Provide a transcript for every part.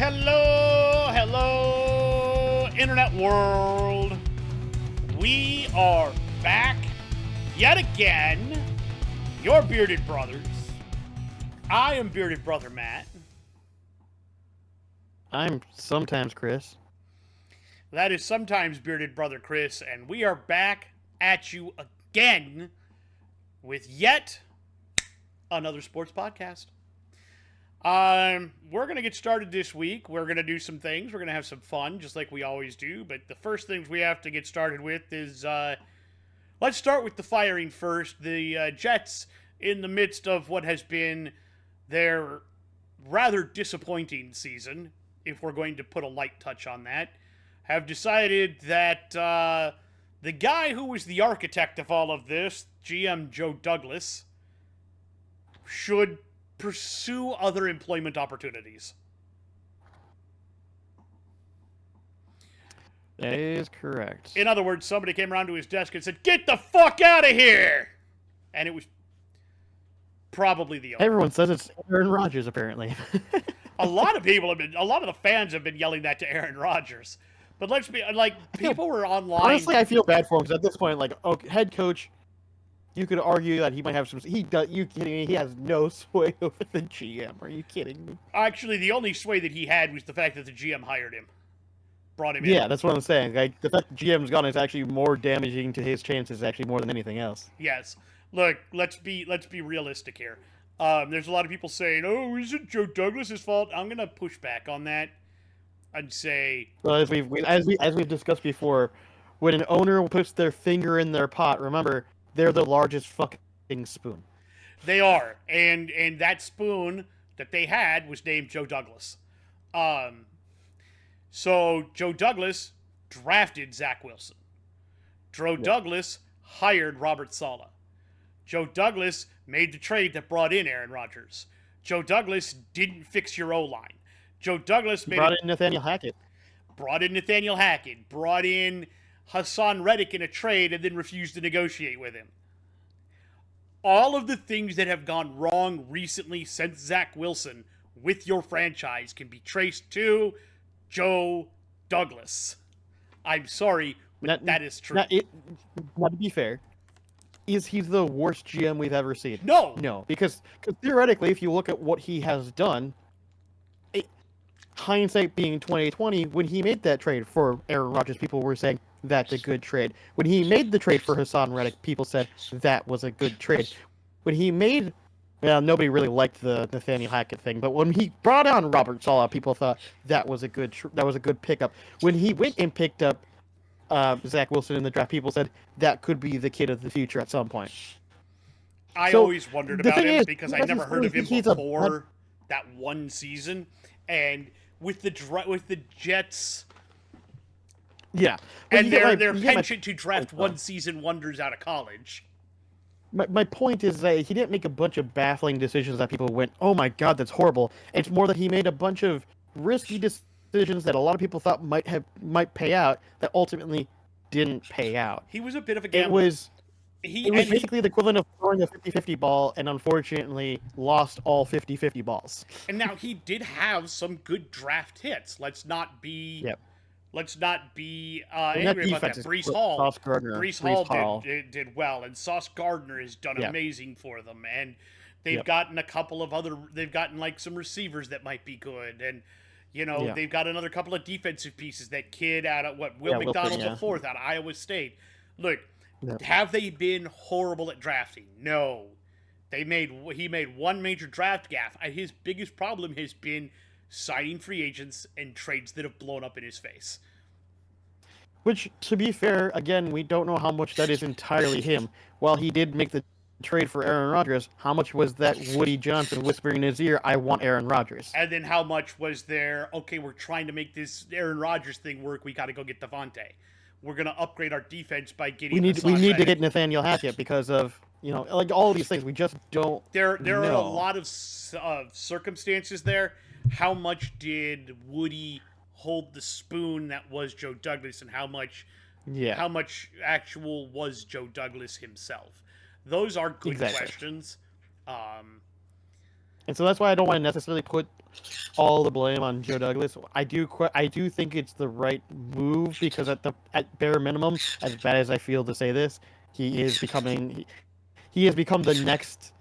Hello, internet world. We are back yet again. Your bearded brothers. I am bearded brother Matt. I'm sometimes Chris. That is sometimes bearded brother Chris, and we are back at you again with yet another sports podcast. We're going to get started this week. We're going to do some things. We're going to have some fun, just like we always do. But the first things we have to get started with is, let's start with the firing first. The Jets, in the midst of what has been their rather disappointing season, if we're going to put a light touch on that, have decided that the guy who was the architect of all of this, GM Joe Douglas, should pursue other employment opportunities. That is correct. In other words, somebody came around to his desk and said, "Get the fuck out of here!" And it was probably the owner. Everyone says it's Aaron Rodgers, apparently. A lot of the fans have been yelling that to Aaron Rodgers. But let's be, like, people were online. Honestly, I feel bad for him, because at this point, like, head coach, you could argue that he might have some. You kidding me? He has no sway over the GM. Are you kidding me? Actually, the only sway that he had was the fact that the GM hired him, brought him in. Yeah, that's what I'm saying. Like, the fact that GM's gone is actually more damaging to his chances, actually, more than anything else. Yes. Look, let's be realistic here. There's a lot of people saying, "Oh, is it Joe Douglas's fault?" I'm gonna push back on that. I'd say, well, as we've discussed before, when an owner puts their finger in their pot, remember, they're the largest fucking spoon. They are, and that spoon that they had was named Joe Douglas. So Joe Douglas drafted Zach Wilson. Joe Douglas hired Robert Saleh. Joe Douglas made the trade that brought in Aaron Rodgers. Joe Douglas didn't fix your O-line. Joe Douglas brought in Nathaniel Hackett. Brought in Hassan Reddick in a trade and then refused to negotiate with him. All of the things that have gone wrong recently since Zach Wilson with your franchise can be traced to Joe Douglas. I'm sorry, but that is true. Now, to be fair, he's the worst GM we've ever seen. No, because theoretically, if you look at what he has done, hindsight being 2020, when he made that trade for Aaron Rodgers, people were saying that's a good trade. When he made the trade for Hassan Reddick, people said that was a good trade. When he made, nobody really liked the Nathaniel Hackett thing, but when he brought on Robert Saleh, people thought that was a good pickup. When he went and picked up Zach Wilson in the draft, people said that could be the kid of the future at some point. I always wondered about him because I never heard of him before that one season, and with the Jets, and their penchant to draft one season wonders out of college. My point is that he didn't make a bunch of baffling decisions that people went, "Oh my God, that's horrible." It's more that he made a bunch of risky decisions that a lot of people thought might pay out that ultimately didn't pay out. He was a bit of a gambler. It was basically the equivalent of throwing a 50-50 ball and unfortunately lost all 50-50 balls. And now he did have some good draft hits. Let's not be angry about that. Breece Hall did well, and Sauce Gardner has done amazing for them. And they've gotten a couple of they've gotten like some receivers that might be good, and they've got another couple of defensive pieces. That kid out of Will McDonald the fourth out of Iowa State. Look. Have they been horrible at drafting? No. He made one major draft gaffe. His biggest problem has been signing free agents and trades that have blown up in his face. Which, to be fair, again, we don't know how much that is entirely him. While he did make the trade for Aaron Rodgers, how much was that Woody Johnson whispering in his ear, "I want Aaron Rodgers"? And then how much was there, okay, we're trying to make this Aaron Rodgers thing work, we got to go get Devontae. We're going to upgrade our defense by getting we need to get Nathaniel Hackett because of, like all of these things. We just don't There are a lot of circumstances there. How much did Woody hold the spoon that was Joe Douglas, and how much actual was Joe Douglas himself? Those are good questions. And so that's why I don't want to necessarily put all the blame on Joe Douglas. I do think it's the right move because at bare minimum, as bad as I feel to say this, he has become the next.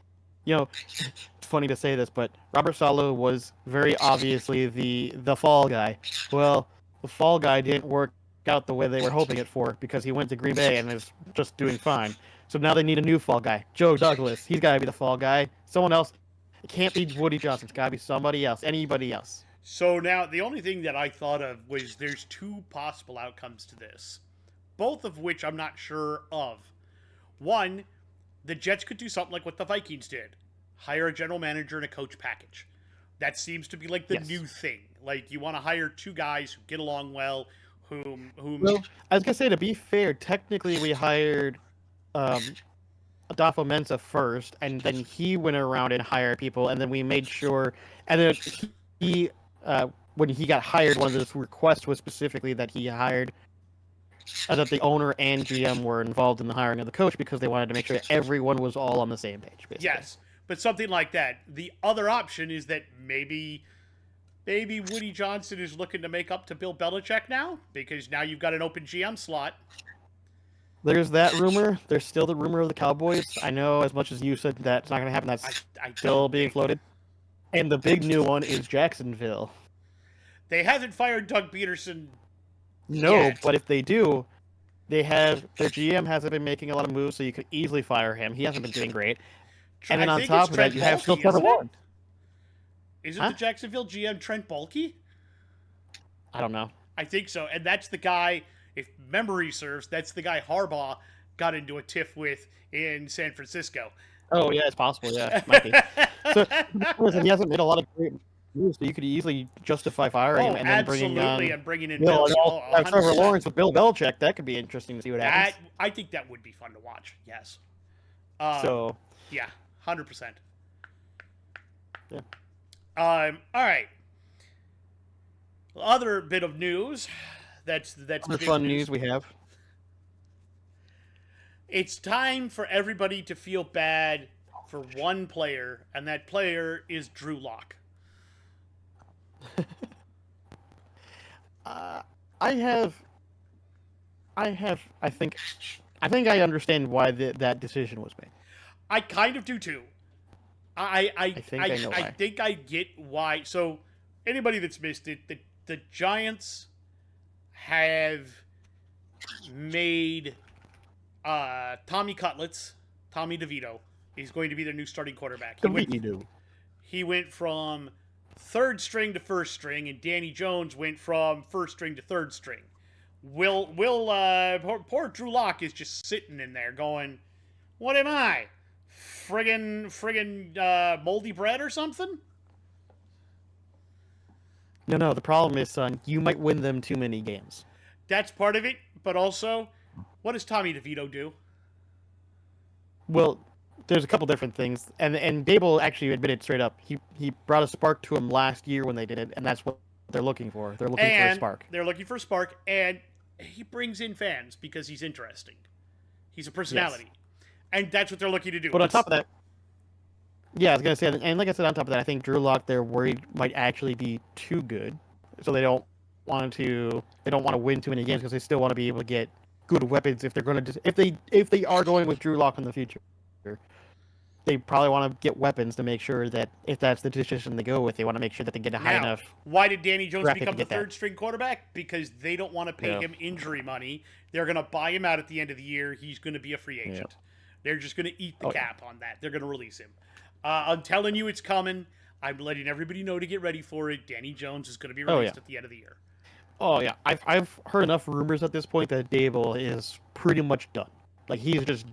It's funny to say this, but Robert Saleh was very obviously the fall guy. Well, the fall guy didn't work out the way they were hoping it for because he went to Green Bay and is just doing fine. So now they need a new fall guy. Joe Douglas. He's got to be the fall guy. Someone else. It can't be Woody Johnson. It's got to be somebody else. Anybody else. So now the only thing that I thought of was there's two possible outcomes to this, both of which I'm not sure of. One, the Jets could do something like what the Vikings did. Hire a general manager and a coach package. That seems to be like the new thing. Like you want to hire two guys who get along well, whom Well, I was gonna say, to be fair, technically we hired Adolfo Mensa first, and then he went around and hired people, and then we made sure, and then he when he got hired, one of his requests was specifically that he hired that the owner and GM were involved in the hiring of the coach because they wanted to make sure that everyone was all on the same page, basically. Yes, but something like that. The other option is that maybe Woody Johnson is looking to make up to Bill Belichick now, because now you've got an open GM slot. There's that rumor. There's still the rumor of the Cowboys. I know, as much as you said that's not going to happen, that's still being floated. And the big new one is Jacksonville. They haven't fired Doug Peterson yet. But if they do, their GM hasn't been making a lot of moves, so you could easily fire him. He hasn't been doing great. And then on top of that, you have still Trevor Lawrence. Is it the Jacksonville GM Trent Baalke? I don't know. I think so. And that's the guy, if memory serves, that's the guy Harbaugh got into a tiff with in San Francisco. Oh, yeah, it's possible. Yeah, might be. So he hasn't made a lot of great moves, so you could easily justify firing him and then bringing in Trevor Lawrence with Bill Belichick. That could be interesting to see what happens. I think that would be fun to watch. Yes. Yeah, 100%. Yeah. All right. Other bit of news. That's the fun news we have. It's time for everybody to feel bad for one player, and that player is Drew Lock. I think I understand why that decision was made. I kind of do too. I think I get why. So, anybody that's missed it, the Giants have made Tommy DeVito, is going to be their new starting quarterback. He went from third string to first string, and Danny Jones went from first string to third string. Poor Drew Lock is just sitting in there going, what am I? Friggin' moldy bread or something? No, the problem is, son, you might win them too many games. That's part of it, but also, what does Tommy DeVito do? Well, there's a couple different things, and Dable actually admitted straight up, he brought a spark to him last year when they did it, and that's what they're looking for. They're looking for a spark. They're looking for a spark, and he brings in fans because he's interesting. He's a personality. Yes. And that's what they're looking to do. But on top of that, yeah, I was going to say, and like I said, on top of that, I think Drew Lock, they're worried, might actually be too good. So they don't want to win too many games because they still want to be able to get good weapons if they're going to, if they are going with Drew Lock in the future. They probably want to get weapons to make sure that if that's the decision they go with, they want to make sure that they get a high enough. Why did Danny Jones become the third string quarterback? Because they don't want to pay him injury money. They're going to buy him out at the end of the year. He's going to be a free agent. Yeah. They're just going to eat the cap on that. They're going to release him. I'm telling you it's coming. I'm letting everybody know to get ready for it. Danny Jones is going to be released at the end of the year. Oh, yeah. I've heard enough rumors at this point that Dable is pretty much done. Like, he's just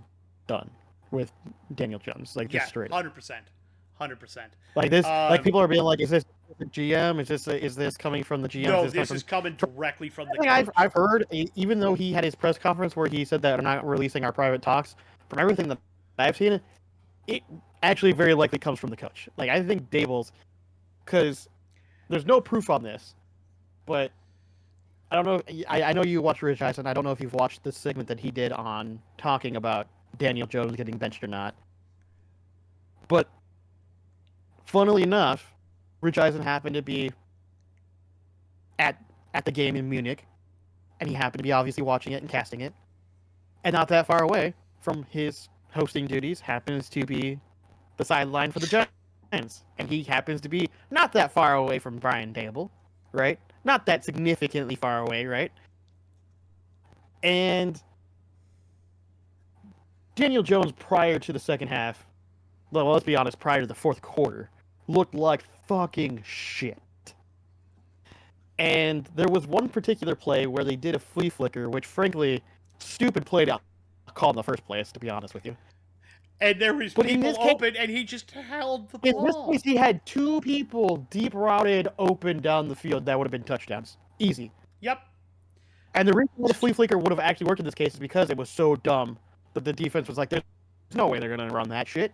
done with Daniel Jones. Like, just straight up. 100%. Like, this, like, people are being like, is this the GM? Is this coming from the GM? No, this is coming directly from the coach. I've heard, even though he had his press conference where he said that we're not releasing our private talks, from everything that I've seen, it actually very likely comes from the coach. Like, I think Dable's, because there's no proof on this, but I don't know. I know you watched Rich Eisen. I don't know if you've watched the segment that he did on talking about Daniel Jones getting benched or not. But funnily enough, Rich Eisen happened to be at the game in Munich, and he happened to be obviously watching it and casting it. And not that far away from his hosting duties happens to be the sideline for the Giants. And he happens to be not that far away from Brian Daboll, right? Not that significantly far away, right? And Daniel Jones, prior to the second half, well, let's be honest, prior to the fourth quarter, looked like fucking shit. And there was one particular play where they did a flea flicker, which, frankly, stupid play to call in the first place, to be honest with you. And there was people open, and he just held the ball. In this case, he had two people deep routed open down the field that would have been touchdowns. Easy. Yep. And the reason why the flea flicker would have actually worked in this case is because it was so dumb that the defense was like, there's no way they're going to run that shit.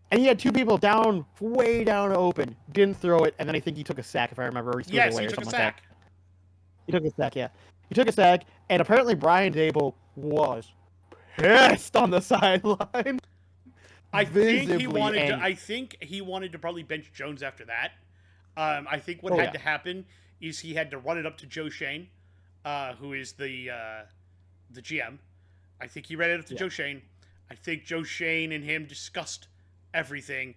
And he had two people down, way down open, didn't throw it, and then I think he took a sack, if I remember. Or he yes, he took a sack. He took a sack, yeah. He took a sack, and apparently Brian Daboll was pissed on the sideline. I think he wanted to probably bench Jones after that. I think what had to happen is he had to run it up to Joe Shane, who is the GM. I think he ran it up to Joe Shane. I think Joe Shane and him discussed everything,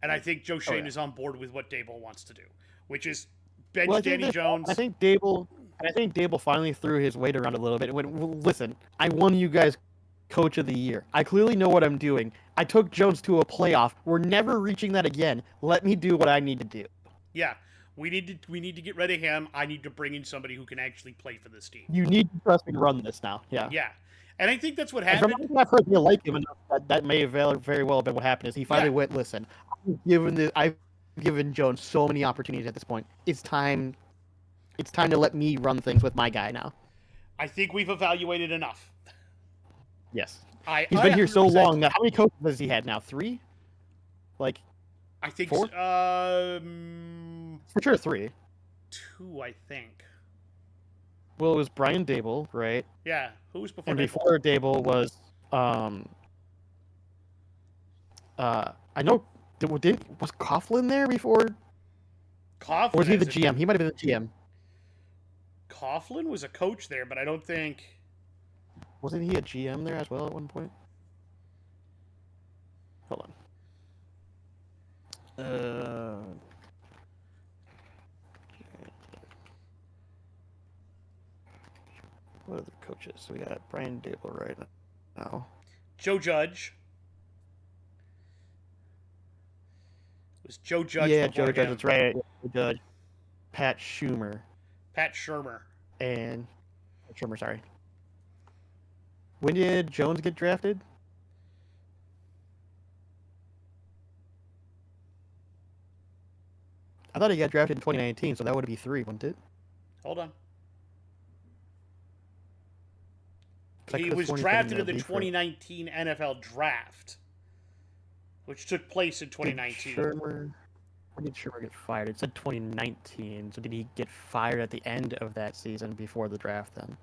and I think Joe Shane is on board with what Daboll wants to do, which is bench Danny Jones. I think Daboll finally threw his weight around a little bit. Listen, I won you guys Coach of the Year. I clearly know what I'm doing. I took Jones to a playoff. We're never reaching that again. Let me do what I need to do. Yeah, we need to get rid of him. I need to bring in somebody who can actually play for this team. You need to trust me to run this now. Yeah. Yeah. And I think that's what happened. And from everything I've heard, you like him enough that may have very well been what happened. Is he finally went, listen, I've given Jones so many opportunities at this point. It's time to let me run things with my guy now. I think we've evaluated enough. Yes. He's been here so long now. How many coaches has he had now? 3? Like, I think 4? For sure 3. 2, I think. Well, it was Brian Daboll, right? Yeah. Who was before and Daboll? Before Daboll was I know was Coughlin there before? Coughlin? Or was he the GM? He might have been the GM. Coughlin was a coach there, but I don't think... Wasn't he a GM there as well at one point? Hold on. What are the coaches? So we got Brian Daboll right now. Joe Judge. It was Joe Judge. Yeah, Joe Judge. That's right. Joe Judge. Pat Shermer. Sorry. When did Jones get drafted? I thought he got drafted in 2019, so that would be 3, wouldn't it? Hold on. He was drafted in the 2019 NFL Draft, which took place in 2019. When did Shermer get fired? It said 2019, so did he get fired at the end of that season before the draft then?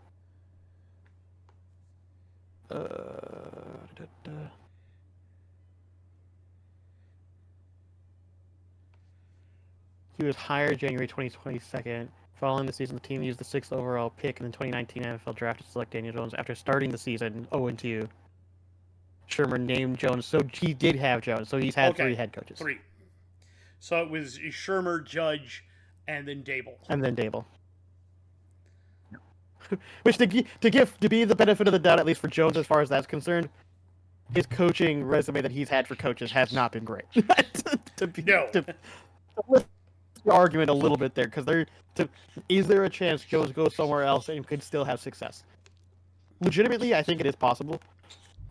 He was hired January 2022. Following the season, the team used the 6th overall pick in the 2019 NFL Draft to select Daniel Jones. After starting the season 0-2, Shermer named Jones. So he did have Jones. So he's had 3 head coaches. 3. So it was Shermer, Judge, and then Daboll. Which to be the benefit of the doubt, at least for Jones, as far as that's concerned, his coaching resume that he's had for coaches has not been great. To the argument a little bit there, because is there a chance Jones goes somewhere else and could still have success? Legitimately, I think it is possible,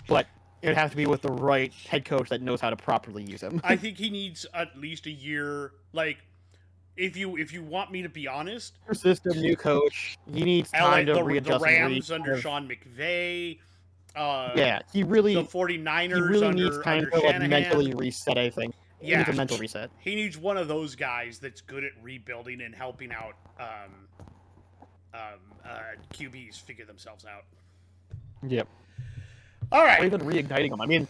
but it would have to be with the right head coach that knows how to properly use him. I think he needs at least a year. Like, if you want me to be honest, new system, new coach, he needs time to readjust. The Rams under Sean McVay. He really the 49ers. He really under, needs time to like mentally reset. I think. He needs a mental reset. He needs one of those guys that's good at rebuilding and helping out QBs figure themselves out. Yep. All right. Or even reigniting them. I mean,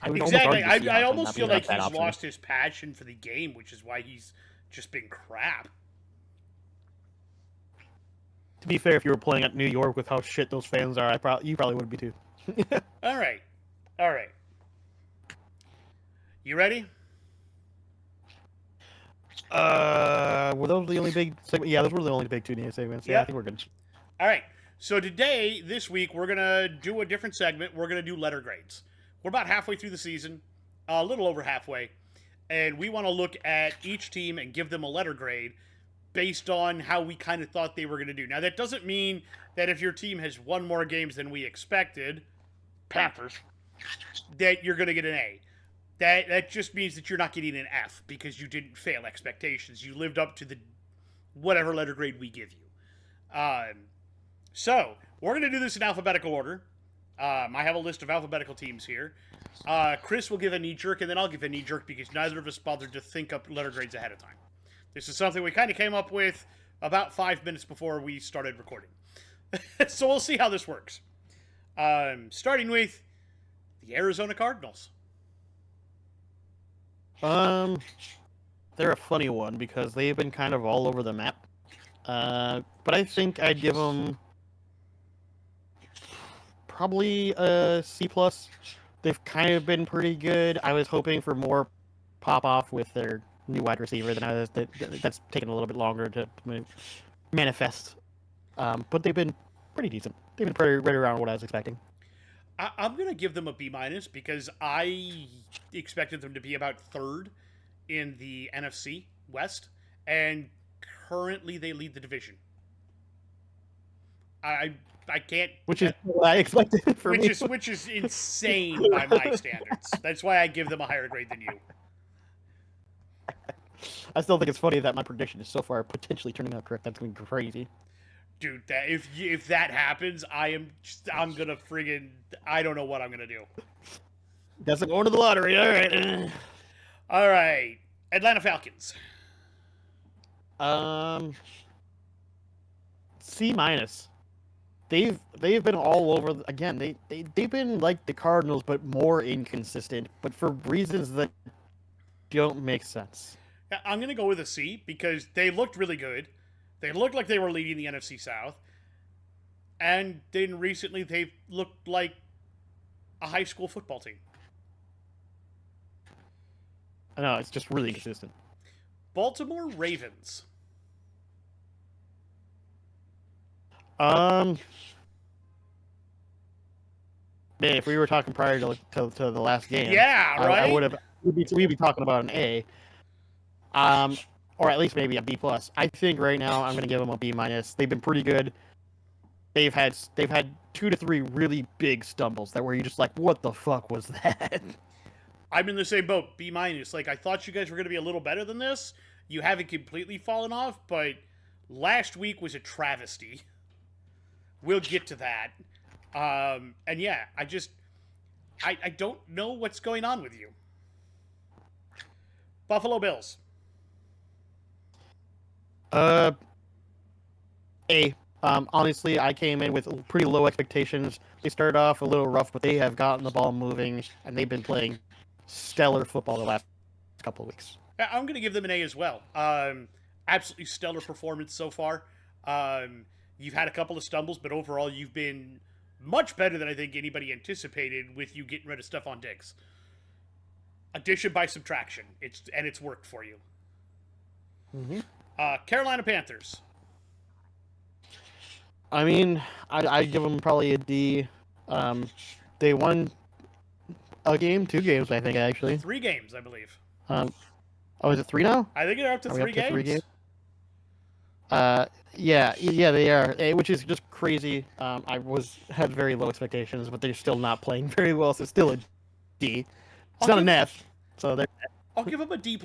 Exactly. I almost feel like he's lost his passion for the game, which is why he's just been crap. To be fair, if you were playing at New York with how shit those fans are, you probably would be too. All right. You ready? Were those the only big segments? Yeah, those were the only big 2 segments. Yeah, I think we're good. All right. So this week, we're going to do a different segment. We're going to do letter grades. We're about halfway through the season, a little over halfway, and we want to look at each team and give them a letter grade based on how we kind of thought they were going to do. Now, that doesn't mean that if your team has won more games than we expected, Panthers, that you're going to get an A. That just means that you're not getting an F because you didn't fail expectations. You lived up to the whatever letter grade we give you. So, we're going to do this in alphabetical order. I have a list of alphabetical teams here. Chris will give a knee-jerk, and then I'll give a knee-jerk because neither of us bothered to think up letter grades ahead of time. This is something we kind of came up with about 5 minutes before we started recording. So we'll see how this works. Starting with the Arizona Cardinals. They're a funny one because they've been kind of all over the map. But I think I'd give them probably a C+. They've kind of been pretty good. I was hoping for more pop-off with their new wide receiver than I was. That's taken a little bit longer to manifest. But they've been pretty decent. They've been pretty right around what I was expecting. I'm going to give them a B- because I expected them to be about third in the NFC West, and currently they lead the division. I can't... Which is what I expected for me. Which is insane by my standards. That's why I give them a higher grade than you. I still think it's funny that my prediction is so far potentially turning out correct. That's going to be crazy. Dude, if that happens, I'm gonna friggin' I don't know what I'm gonna do. Doesn't go into the lottery. All right, Atlanta Falcons. C-. They've been all over again. They've been like the Cardinals, but more inconsistent, but for reasons that don't make sense. I'm gonna go with a C because they looked really good. They looked like they were leading the NFC South. And then recently they've looked like a high school football team. I know, it's just really consistent. Baltimore Ravens. Man, if we were talking prior to the last game, yeah, right? I would have. We'd be talking about an A. Or at least maybe a B+. I think right now I'm going to give them a B-. They've been pretty good. They've had 2 to 3 really big stumbles that were you just like, what the fuck was that? I'm in the same boat, B-. Like, I thought you guys were going to be a little better than this. You haven't completely fallen off, but last week was a travesty. We'll get to that. And yeah, I don't know what's going on with you. Buffalo Bills. A. Honestly, I came in with pretty low expectations. They started off a little rough, but they have gotten the ball moving, and they've been playing stellar football the last couple of weeks. I'm going to give them an A as well. Absolutely stellar performance so far. You've had a couple of stumbles, but overall you've been much better than I think anybody anticipated with you getting rid of Stephon Diggs. Addition by subtraction. It's worked for you. Mm-hmm. Carolina Panthers. I mean, I'd give them probably a D. They won a game, 2 games, I think, actually. 3 games, I believe. Is it 3 now? I think they're up to 3 games. 3 games? Yeah, they are, which is just crazy. I had very low expectations, but they're still not playing very well, so it's still a D. It's not an F, so they're... I'll give them a D+,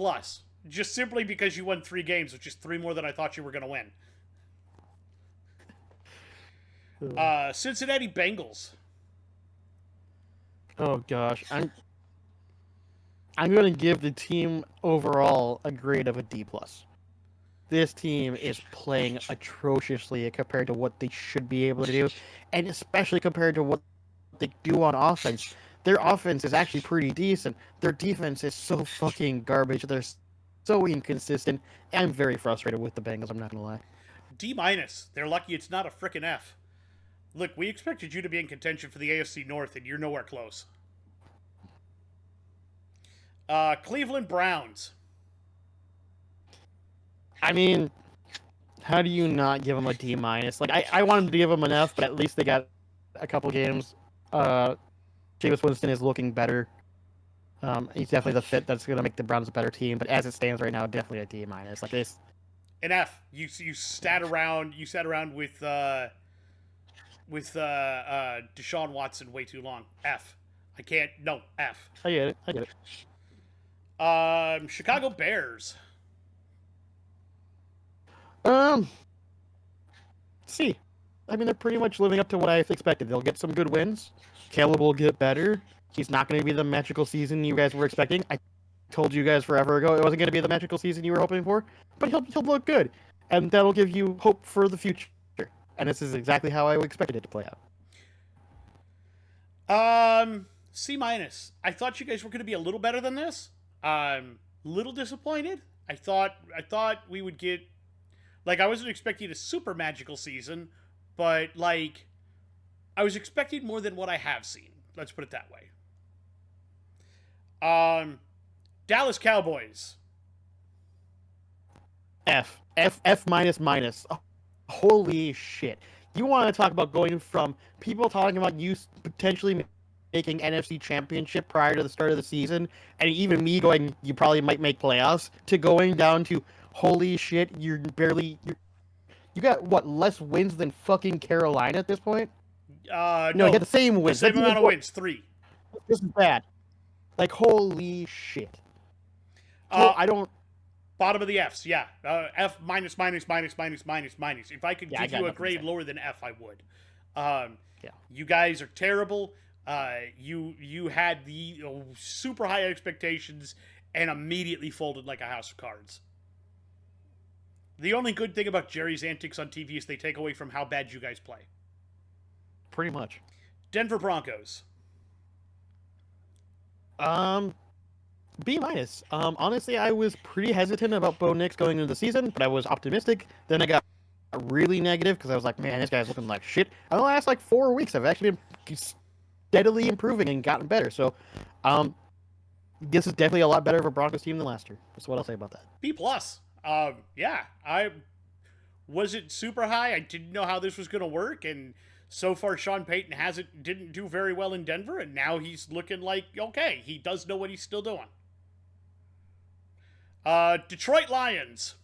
just simply because you won 3 games, which is 3 more than I thought you were going to win. Cincinnati Bengals. Oh gosh, I'm going to give the team overall a grade of a D+. This team is playing atrociously compared to what they should be able to do, and especially compared to what they do on offense. their offense is actually pretty decent. Their defense is so fucking garbage. They're so inconsistent. I'm very frustrated with the Bengals, I'm not going to lie. D-. They're lucky it's not a frickin' F. Look, we expected you to be in contention for the AFC North, and you're nowhere close. Cleveland Browns. I mean, how do you not give them a D-? Like, I wanted to give them an F, but at least they got a couple games. Jameis Winston is looking better. He's definitely the fit that's going to make the Browns a better team. But as it stands right now, definitely a D-. Like this. An F. You sat around. You sat around with Deshaun Watson way too long. F. I can't. No. F. I get it. Chicago Bears. C. I mean, they're pretty much living up to what I expected. They'll get some good wins. Caleb will get better. He's not going to be the magical season you guys were expecting. I told you guys forever ago it wasn't going to be the magical season you were hoping for, but he'll look good, and that'll give you hope for the future. And this is exactly how I expected it to play out. C-. I thought you guys were going to be a little better than this. Little disappointed. I thought we would get, like, I wasn't expecting a super magical season, but like I was expecting more than what I have seen. Let's put it that way. Dallas Cowboys. F. Oh, holy shit. You want to talk about going from people talking about you potentially making NFC Championship prior to the start of the season, and even me going, you probably might make playoffs, to going down to, holy shit, you got, what, less wins than fucking Carolina at this point? No, you got the same wins. The same amount of wins, 3. This is bad. Like, holy shit. I don't... Bottom of the Fs, yeah. F minus. If I could give you a grade lower than F, I would. You guys are terrible. You had the super high expectations and immediately folded like a house of cards. The only good thing about Jerry's antics on TV is they take away from how bad you guys play. Pretty much. Denver Broncos. B-. Honestly, I was pretty hesitant about Bo Nix going into the season, but I was optimistic. Then I got really negative because I was like, man, this guy's looking like shit. In the last, 4 weeks, I've actually been steadily improving and gotten better. So, this is definitely a lot better of a Broncos team than last year. That's what I'll say about that. B+. Yeah, I wasn't super high. I didn't know how this was going to work, and so far Sean Payton didn't do very well in Denver, and now he's looking like, okay, he does know what he's still doing. Detroit Lions.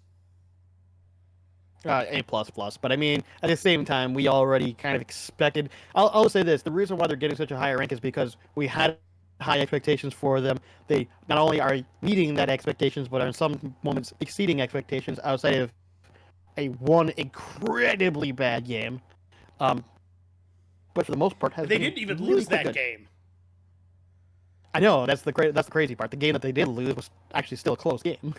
A++, but I mean, at the same time, we already kind of expected. I'll say this: the reason why they're getting such a higher rank is because we had high expectations for them. They not only are meeting that expectations, but are in some moments exceeding expectations outside of one incredibly bad game. But for the most part, they didn't even lose that game. I know, that's the crazy part. The game that they did lose was actually still a close game.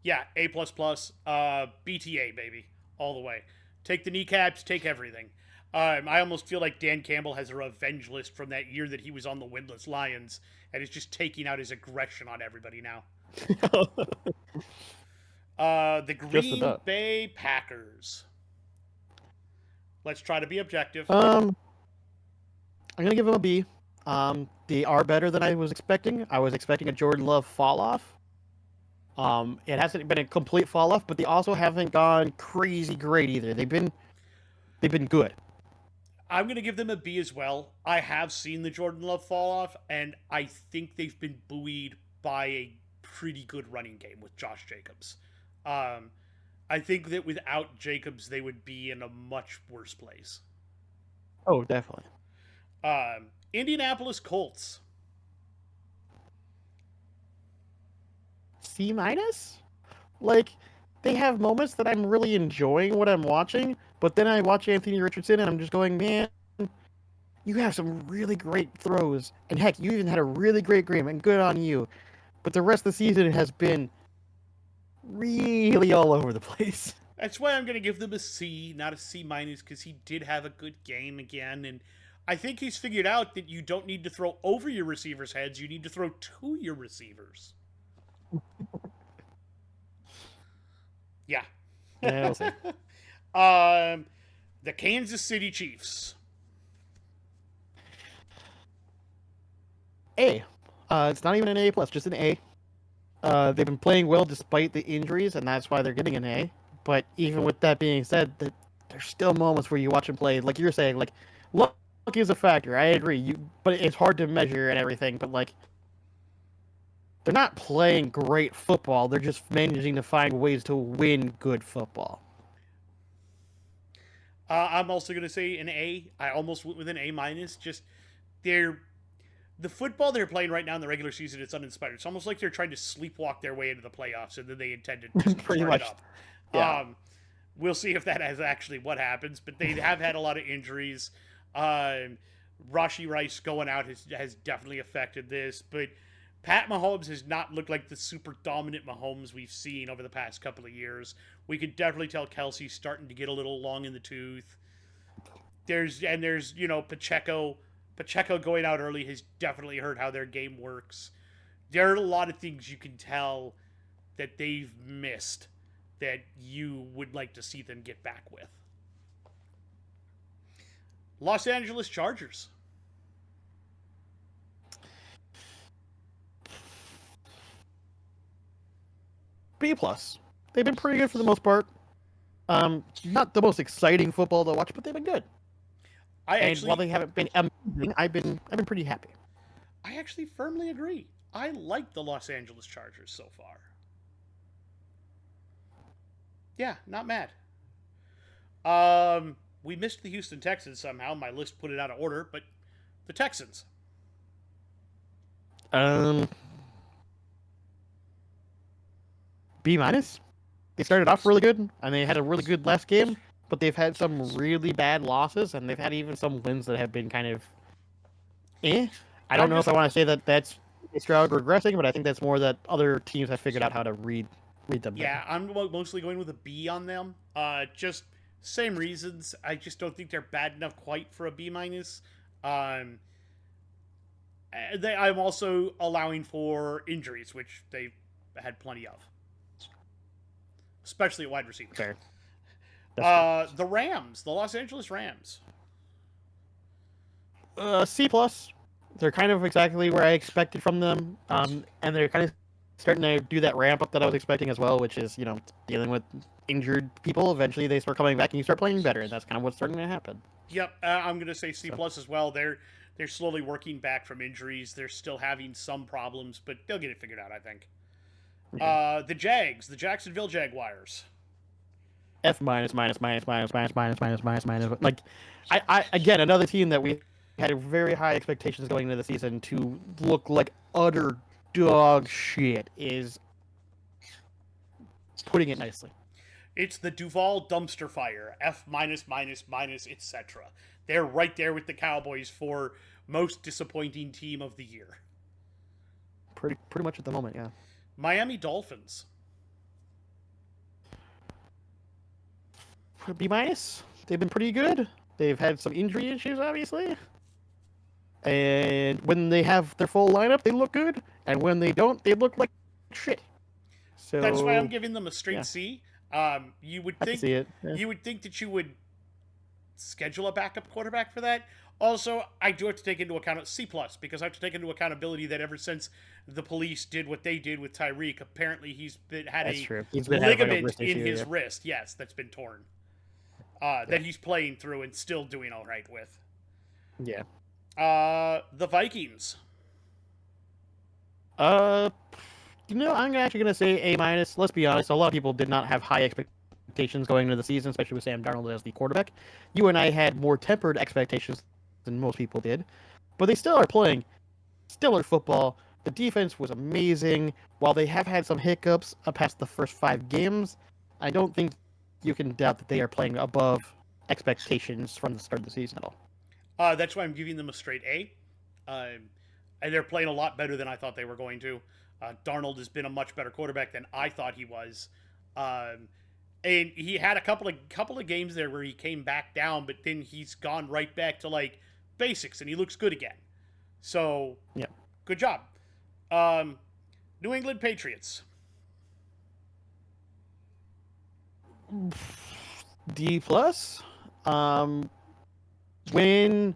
Yeah, A++, BTA, baby, all the way. Take the kneecaps, take everything. I almost feel like Dan Campbell has a revenge list from that year that he was on the winless Lions, and is just taking out his aggression on everybody now. The Green Bay Packers. Let's try to be objective. I'm going to give them a B. They are better than I was expecting. I was expecting a Jordan Love fall off. It hasn't been a complete fall off, but they also haven't gone crazy great either. They've been good. I'm going to give them a B as well. I have seen the Jordan Love fall off, and I think they've been buoyed by a pretty good running game with Josh Jacobs. I think that without Jacobs, they would be in a much worse place. Oh, definitely. Indianapolis Colts. C-? Like, they have moments that I'm really enjoying what I'm watching, but then I watch Anthony Richardson and I'm just going, man, you have some really great throws. And heck, you even had a really great game, and good on you. But the rest of the season has been really all over the place. That's why I'm going to give them a C, not a C-, because he did have a good game again, and I think he's figured out that you don't need to throw over your receivers' heads. You need to throw to your receivers. Yeah. Yeah, we'll see. The Kansas City Chiefs. A. It's not even an A+, just an A. They've been playing well despite the injuries, and that's why they're getting an A. But even with that being said, there's still moments where you watch them play, like you're saying, like, luck is a factor. I agree. But it's hard to measure and everything. But like, they're not playing great football. They're just managing to find ways to win good football. I'm also going to say an A. I almost went with an A-. Just the football they're playing right now in the regular season, it's uninspired. It's almost like they're trying to sleepwalk their way into the playoffs, and then they intend to just pretty turn much. It up. Yeah. We'll see if that is actually what happens, but they have had a lot of injuries. Rashee Rice going out has definitely affected this, but Pat Mahomes has not looked like the super dominant Mahomes we've seen over the past couple of years. We could definitely tell Kelsey's starting to get a little long in the tooth. There's Pacheco going out early has definitely hurt how their game works. There are a lot of things you can tell that they've missed that you would like to see them get back with. Los Angeles Chargers. B+. They've been pretty good for the most part. Not the most exciting football to watch, but they've been good. While they haven't been amazing, I've been pretty happy. I actually firmly agree. I like the Los Angeles Chargers so far. Yeah, not mad. We missed the Houston Texans somehow. My list put it out of order, but the Texans. B-. They started off really good, and they had a really good last game, but they've had some really bad losses, and they've had even some wins that have been kind of I don't know if I want to say that that's Stroud regressing, but I think that's more that other teams have figured out how to read them. Yeah, I'm mostly going with a B on them. Just same reasons. I just don't think they're bad enough quite for a B-. I'm also allowing for injuries, which they've had plenty of, especially at wide receiver. Fair. The Rams, the Los Angeles Rams. C+. They're kind of exactly where I expected from them, and they're kind of starting to do that ramp up that I was expecting as well, which is, dealing with injured people. Eventually they start coming back and you start playing better, and that's kind of what's starting to happen. Yep, I'm going to say C+ as well. They're slowly working back from injuries. They're still having some problems, but they'll get it figured out, I think. Yeah. The Jags, the Jacksonville Jaguars. F-. Like, I again, another team that we had very high expectations going into the season to look like utter dog shit is putting it nicely. It's the Duval dumpster fire, F-, etc. They're right there with the Cowboys for most disappointing team of the year. Pretty much at the moment, yeah. Miami Dolphins. B-. They've been pretty good. They've had some injury issues, obviously. And when they have their full lineup, they look good. And when they don't, they look like shit. So that's why I'm giving them a straight C. You would think see it. Yeah. You would think that you would schedule a backup quarterback for that. Also, I do have to take into account C+, because I have to take into accountability that ever since the police did what they did with Tyreek, apparently he's had a ligament in his wrist. Yes, that's been torn. That he's playing through and still doing all right with. Yeah. The Vikings. I'm actually gonna say A-. Let's be honest, a lot of people did not have high expectations going into the season, especially with Sam Darnold as the quarterback. You and I had more tempered expectations than most people did, but they still are playing stellar football. The defense was amazing. While they have had some hiccups past the first 5 games, I don't think you can doubt that they are playing above expectations from the start of the season at all. That's why I'm giving them a straight A. And they're playing a lot better than I thought they were going to. Darnold has been a much better quarterback than I thought he was. And he had a couple of games there where he came back down, but then he's gone right back to like basics, and he looks good again. So, yeah, good job. New England Patriots. D+. When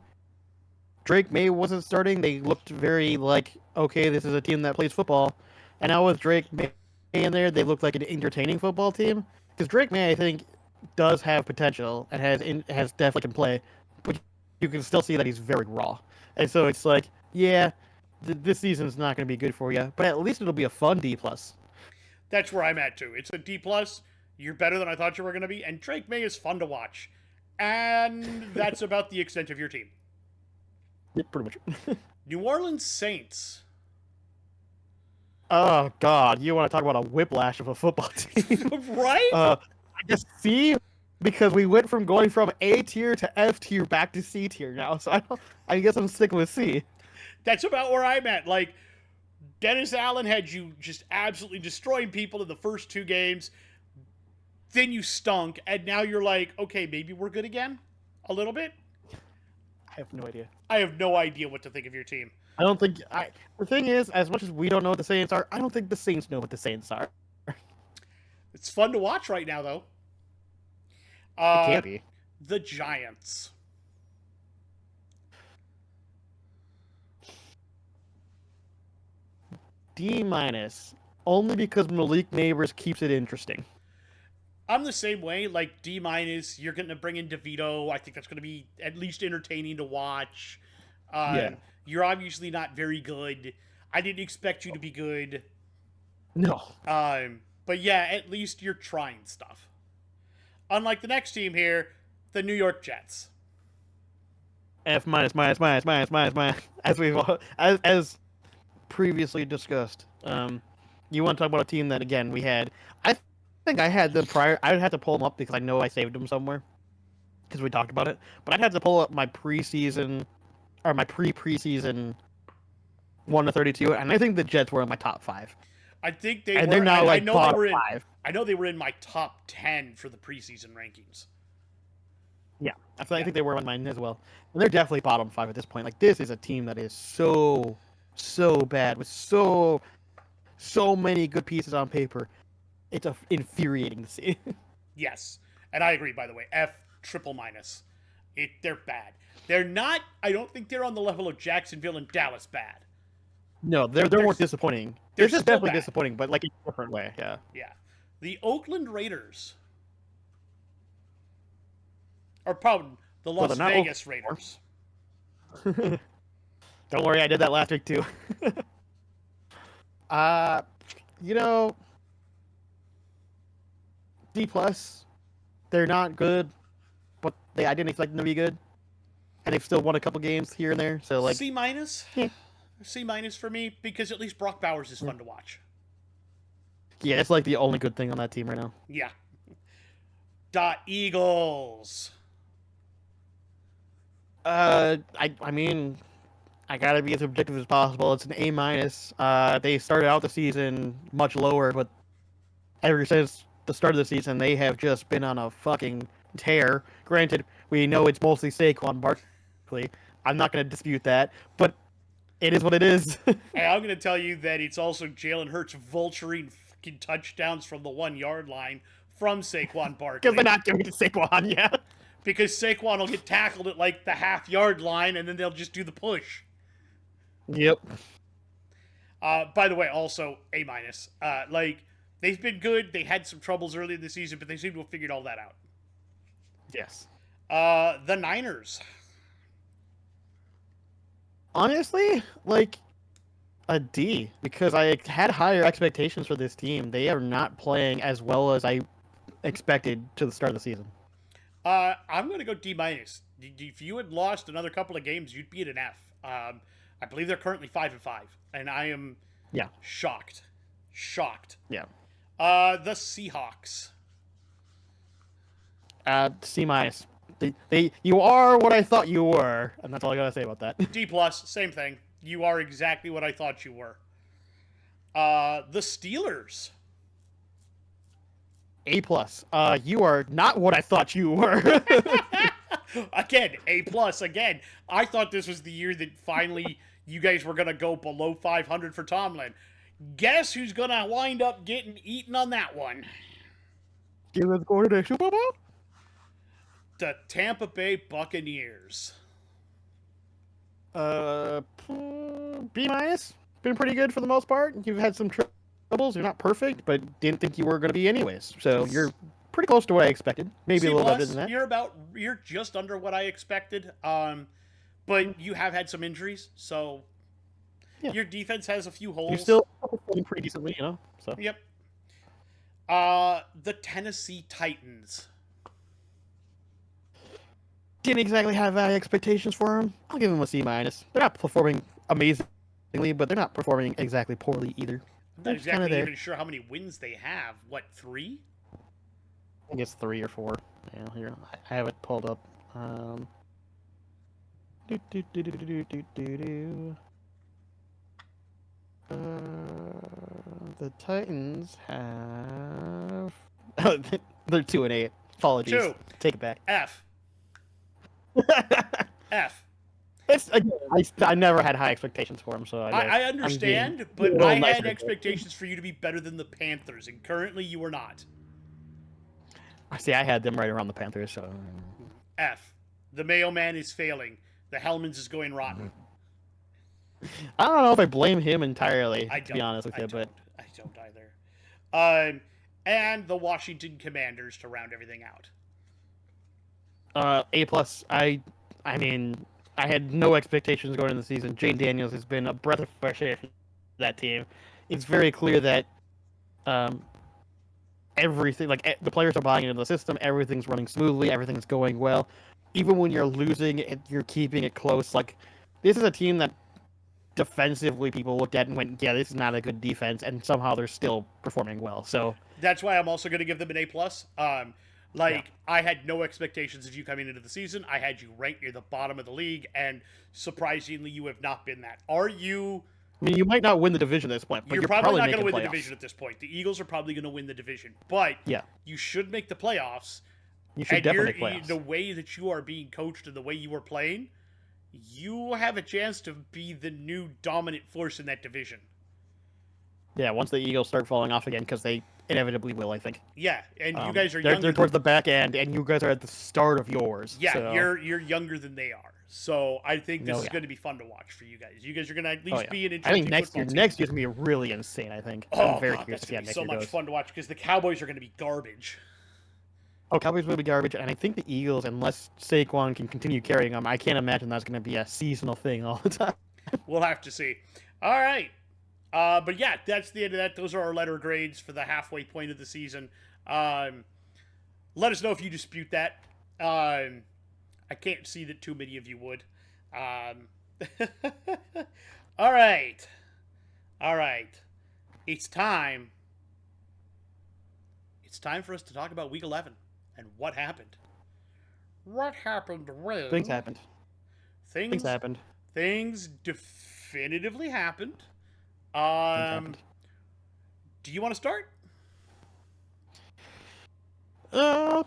Drake May wasn't starting, they looked very like, okay, this is a team that plays football. And now with Drake May in there, they look like an entertaining football team. Because Drake May, I think, does have potential and has definitely can play, but you can still see that he's very raw. And so it's like, yeah, this season's not going to be good for you, but at least it'll be a fun D+. That's where I'm at too. It's a D+. You're better than I thought you were going to be, and Drake May is fun to watch. And that's about the extent of your team. Yeah, pretty much. New Orleans Saints. Oh, God. You want to talk about a whiplash of a football team. Right? I guess C, because we went from going from A tier to F tier back to C tier now. So I guess I'm sticking with C. That's about where I'm at. Like, Dennis Allen had you just absolutely destroying people in the first 2 games. Then you stunk, and now you're like, okay, maybe we're good again? A little bit? I have no idea. I have no idea what to think of your team. I don't think... The thing is, as much as we don't know what the Saints are, I don't think the Saints know what the Saints are. It's fun to watch right now, though. It can't be. The Giants. D-, only because Malik Neighbors keeps it interesting. I'm the same way. Like, D-, you're going to bring in DeVito. I think that's going to be at least entertaining to watch. Yeah. You're obviously not very good. I didn't expect you to be good. No. But yeah, at least you're trying stuff. Unlike the next team here, the New York Jets. F-, as previously discussed. You want to talk about a team that, again, we had... I think I had them prior... I would have to pull them up because I know I saved them somewhere. Because we talked about it. But I'd have to pull up my preseason... Or my pre-preseason 1-32, and I think the Jets were in my top 5. I think they and were... they're now I know bottom they were in, 5. I know they were in my top 10 for the preseason rankings. Yeah, I think they were on mine as well. And they're definitely bottom 5 at this point. Like, this is a team that is so bad with so many good pieces on paper. It's infuriating to see. Yes, and I agree. By the way, F triple minus. They're bad. They're not. I don't think they're on the level of Jacksonville and Dallas bad. No, they're more disappointing. They're just definitely bad. Disappointing, but like in a different way. Yeah. Yeah, the Oakland Raiders. Or probably the Las Vegas Raiders. Don't worry, I did that last week too. D+. They're not good, but I didn't expect them to be good, and they've still won a couple games here and there. So like C-. Yeah. C- for me, because at least Brock Bowers is fun to watch. Yeah, it's like the only good thing on that team right now. Yeah. Eagles. I mean, I gotta be as objective as possible. It's an A-. They started out the season much lower, but ever since the start of the season, they have just been on a fucking tear. Granted, we know it's mostly Saquon Barkley. I'm not gonna dispute that, but it is what it is. Hey, I'm gonna tell you that it's also Jalen Hurts vulturing fucking touchdowns from the 1-yard line from Saquon Barkley. Because they're not giving it to Saquon yet. Because Saquon will get tackled at like the half-yard line, and then they'll just do the push. Yep. By the way, also A-. Like, they've been good. They had some troubles early in the season, but they seem to have figured all that out. Yes. The Niners. Honestly, like a D, because I had higher expectations for this team. They are not playing as well as I expected to the start of the season. I'm going to go D-. If you had lost another couple of games, you'd be at an F. I believe they're currently 5-5, and I am shocked. Yeah. The Seahawks. C-. You are what I thought you were, and that's all I gotta say about that. D+, same thing. You are exactly what I thought you were. The Steelers. A+. You are not what I thought you were. Again, A+. Again, I thought this was the year that finally you guys were going to go below 500 for Tomlin. Guess who's going to wind up getting eaten on that one? Give us going to the Super Bowl? The Tampa Bay Buccaneers. B-. Been pretty good for the most part. You've had some troubles. You're not perfect, but didn't think you were going to be anyways. So you're pretty close to what I expected. Maybe C+, a little better than that. You're just under what I expected. But you have had some injuries, so your defense has a few holes. You're still performing pretty decently, you know. So yep. The Tennessee Titans. Didn't exactly have high expectations for them. I'll give them a C-. They're not performing amazingly, but they're not performing exactly poorly either. I'm not exactly even sure how many wins they have. What, 3? I think it's 3 or 4. Yeah, here I have it pulled up. The Titans have. They're 2-8. Apologies. 2. Take it back. F. F. It's, again, I never had high expectations for him, so I understand, but I had expectations for you to be better than the Panthers, and currently you are not. See, I had them right around the Panthers, so. F. The Mayo Man is failing. The Hellmans is going rotten. I don't know if I blame him entirely, to be honest with you, but I don't either. And the Washington Commanders to round everything out. A+. I mean, I had no expectations going into the season. Jane Daniels has been a breath of fresh air for that team. It's very clear that everything, like the players are buying into the system. Everything's running smoothly. Everything's going well. Even when you're losing, you're keeping it close. Like, this is a team that defensively people looked at and went, yeah, this is not a good defense, and somehow they're still performing well. So that's why I'm also going to give them an A+. I had no expectations of you coming into the season. I had you ranked near the bottom of the league, and surprisingly, you have not been that. Are you? I mean, you might not win the division at this point, but you're probably not going to win playoffs. The division at this point. The Eagles are probably going to win the division, but you should make the playoffs. You should definitely make playoffs. The way that you are being coached and the way you are playing, you have a chance to be the new dominant force in that division. Yeah, once the Eagles start falling off again, because they inevitably will, I think. Yeah, and you guys are younger. They're towards the back end, and you guys are at the start of yours. Yeah, so. you're younger than they are. So I think this is going to be fun to watch for you guys. You guys are going to at least be an interesting I think next year's going to be really insane, I think. I'm very curious to see how next year goes. So much fun to watch, because the Cowboys are going to be garbage. Oh, Cowboys will be garbage, and I think the Eagles, unless Saquon can continue carrying them, I can't imagine that's going to be a seasonal thing all the time. We'll have to see. All right. But yeah, that's the end of that. Those are our letter grades for the halfway point of the season. Let us know if you dispute that. I can't see that too many of you would. All right. It's time. It's time for us to talk about Week 11 and what happened. What happened when? Things happened. Things happened. Things definitively happened. Do you want to start? I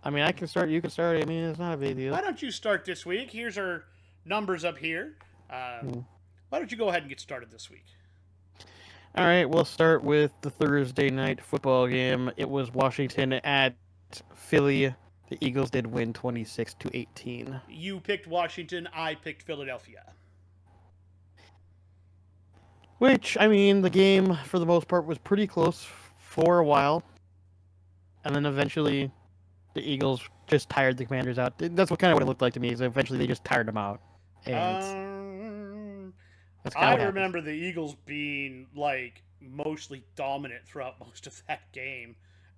mean, I can start. You can start. I mean, it's not a big deal. Why don't you start this week? Here's our numbers up here. Why don't you go ahead and get started this week? All right, we'll start with the Thursday night football game. It was Washington at Philly. The Eagles did win 26-18. You picked Washington. I picked Philadelphia. Which, I mean, the game, for the most part, was pretty close for a while. And then eventually, the Eagles just tired the Commanders out. That's what it looked like to me, is eventually they just tired them out. And I remember the Eagles being, mostly dominant throughout most of that game.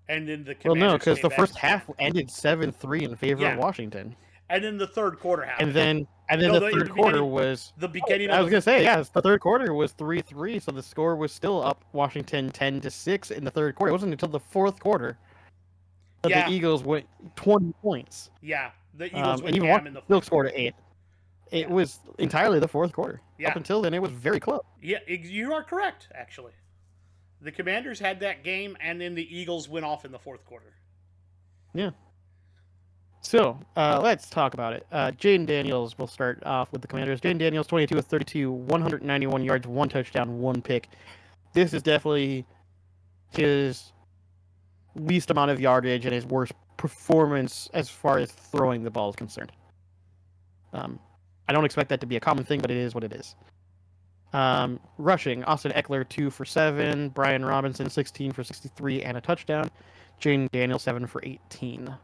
And then the Commanders no, because the first half ended 7-3 in favor of Washington. And then the third quarter happened. And then the third quarter was... The beginning I was going to say, the third quarter was 3-3, so the score was still up Washington 10-6 in the third quarter. It wasn't until the fourth quarter that the Eagles went 20 points. Yeah, the Eagles went and ham in the still scored 8. It was entirely the fourth quarter. Yeah. Up until then, it was very close. Yeah, you are correct, actually. The Commanders had that game, and then the Eagles went off in the fourth quarter. Yeah. So, let's talk about it. Jaden Daniels, we'll start off with the Commanders. Jaden Daniels, 22 of 32, 191 yards, 1 touchdown, 1 pick. This is definitely his least amount of yardage and his worst performance as far as throwing the ball is concerned. I don't expect that to be a common thing, but it is what it is. Rushing, Austin Eckler, 2 for 7. Brian Robinson, 16 for 63 and a touchdown. Jaden Daniels, 7 for 18.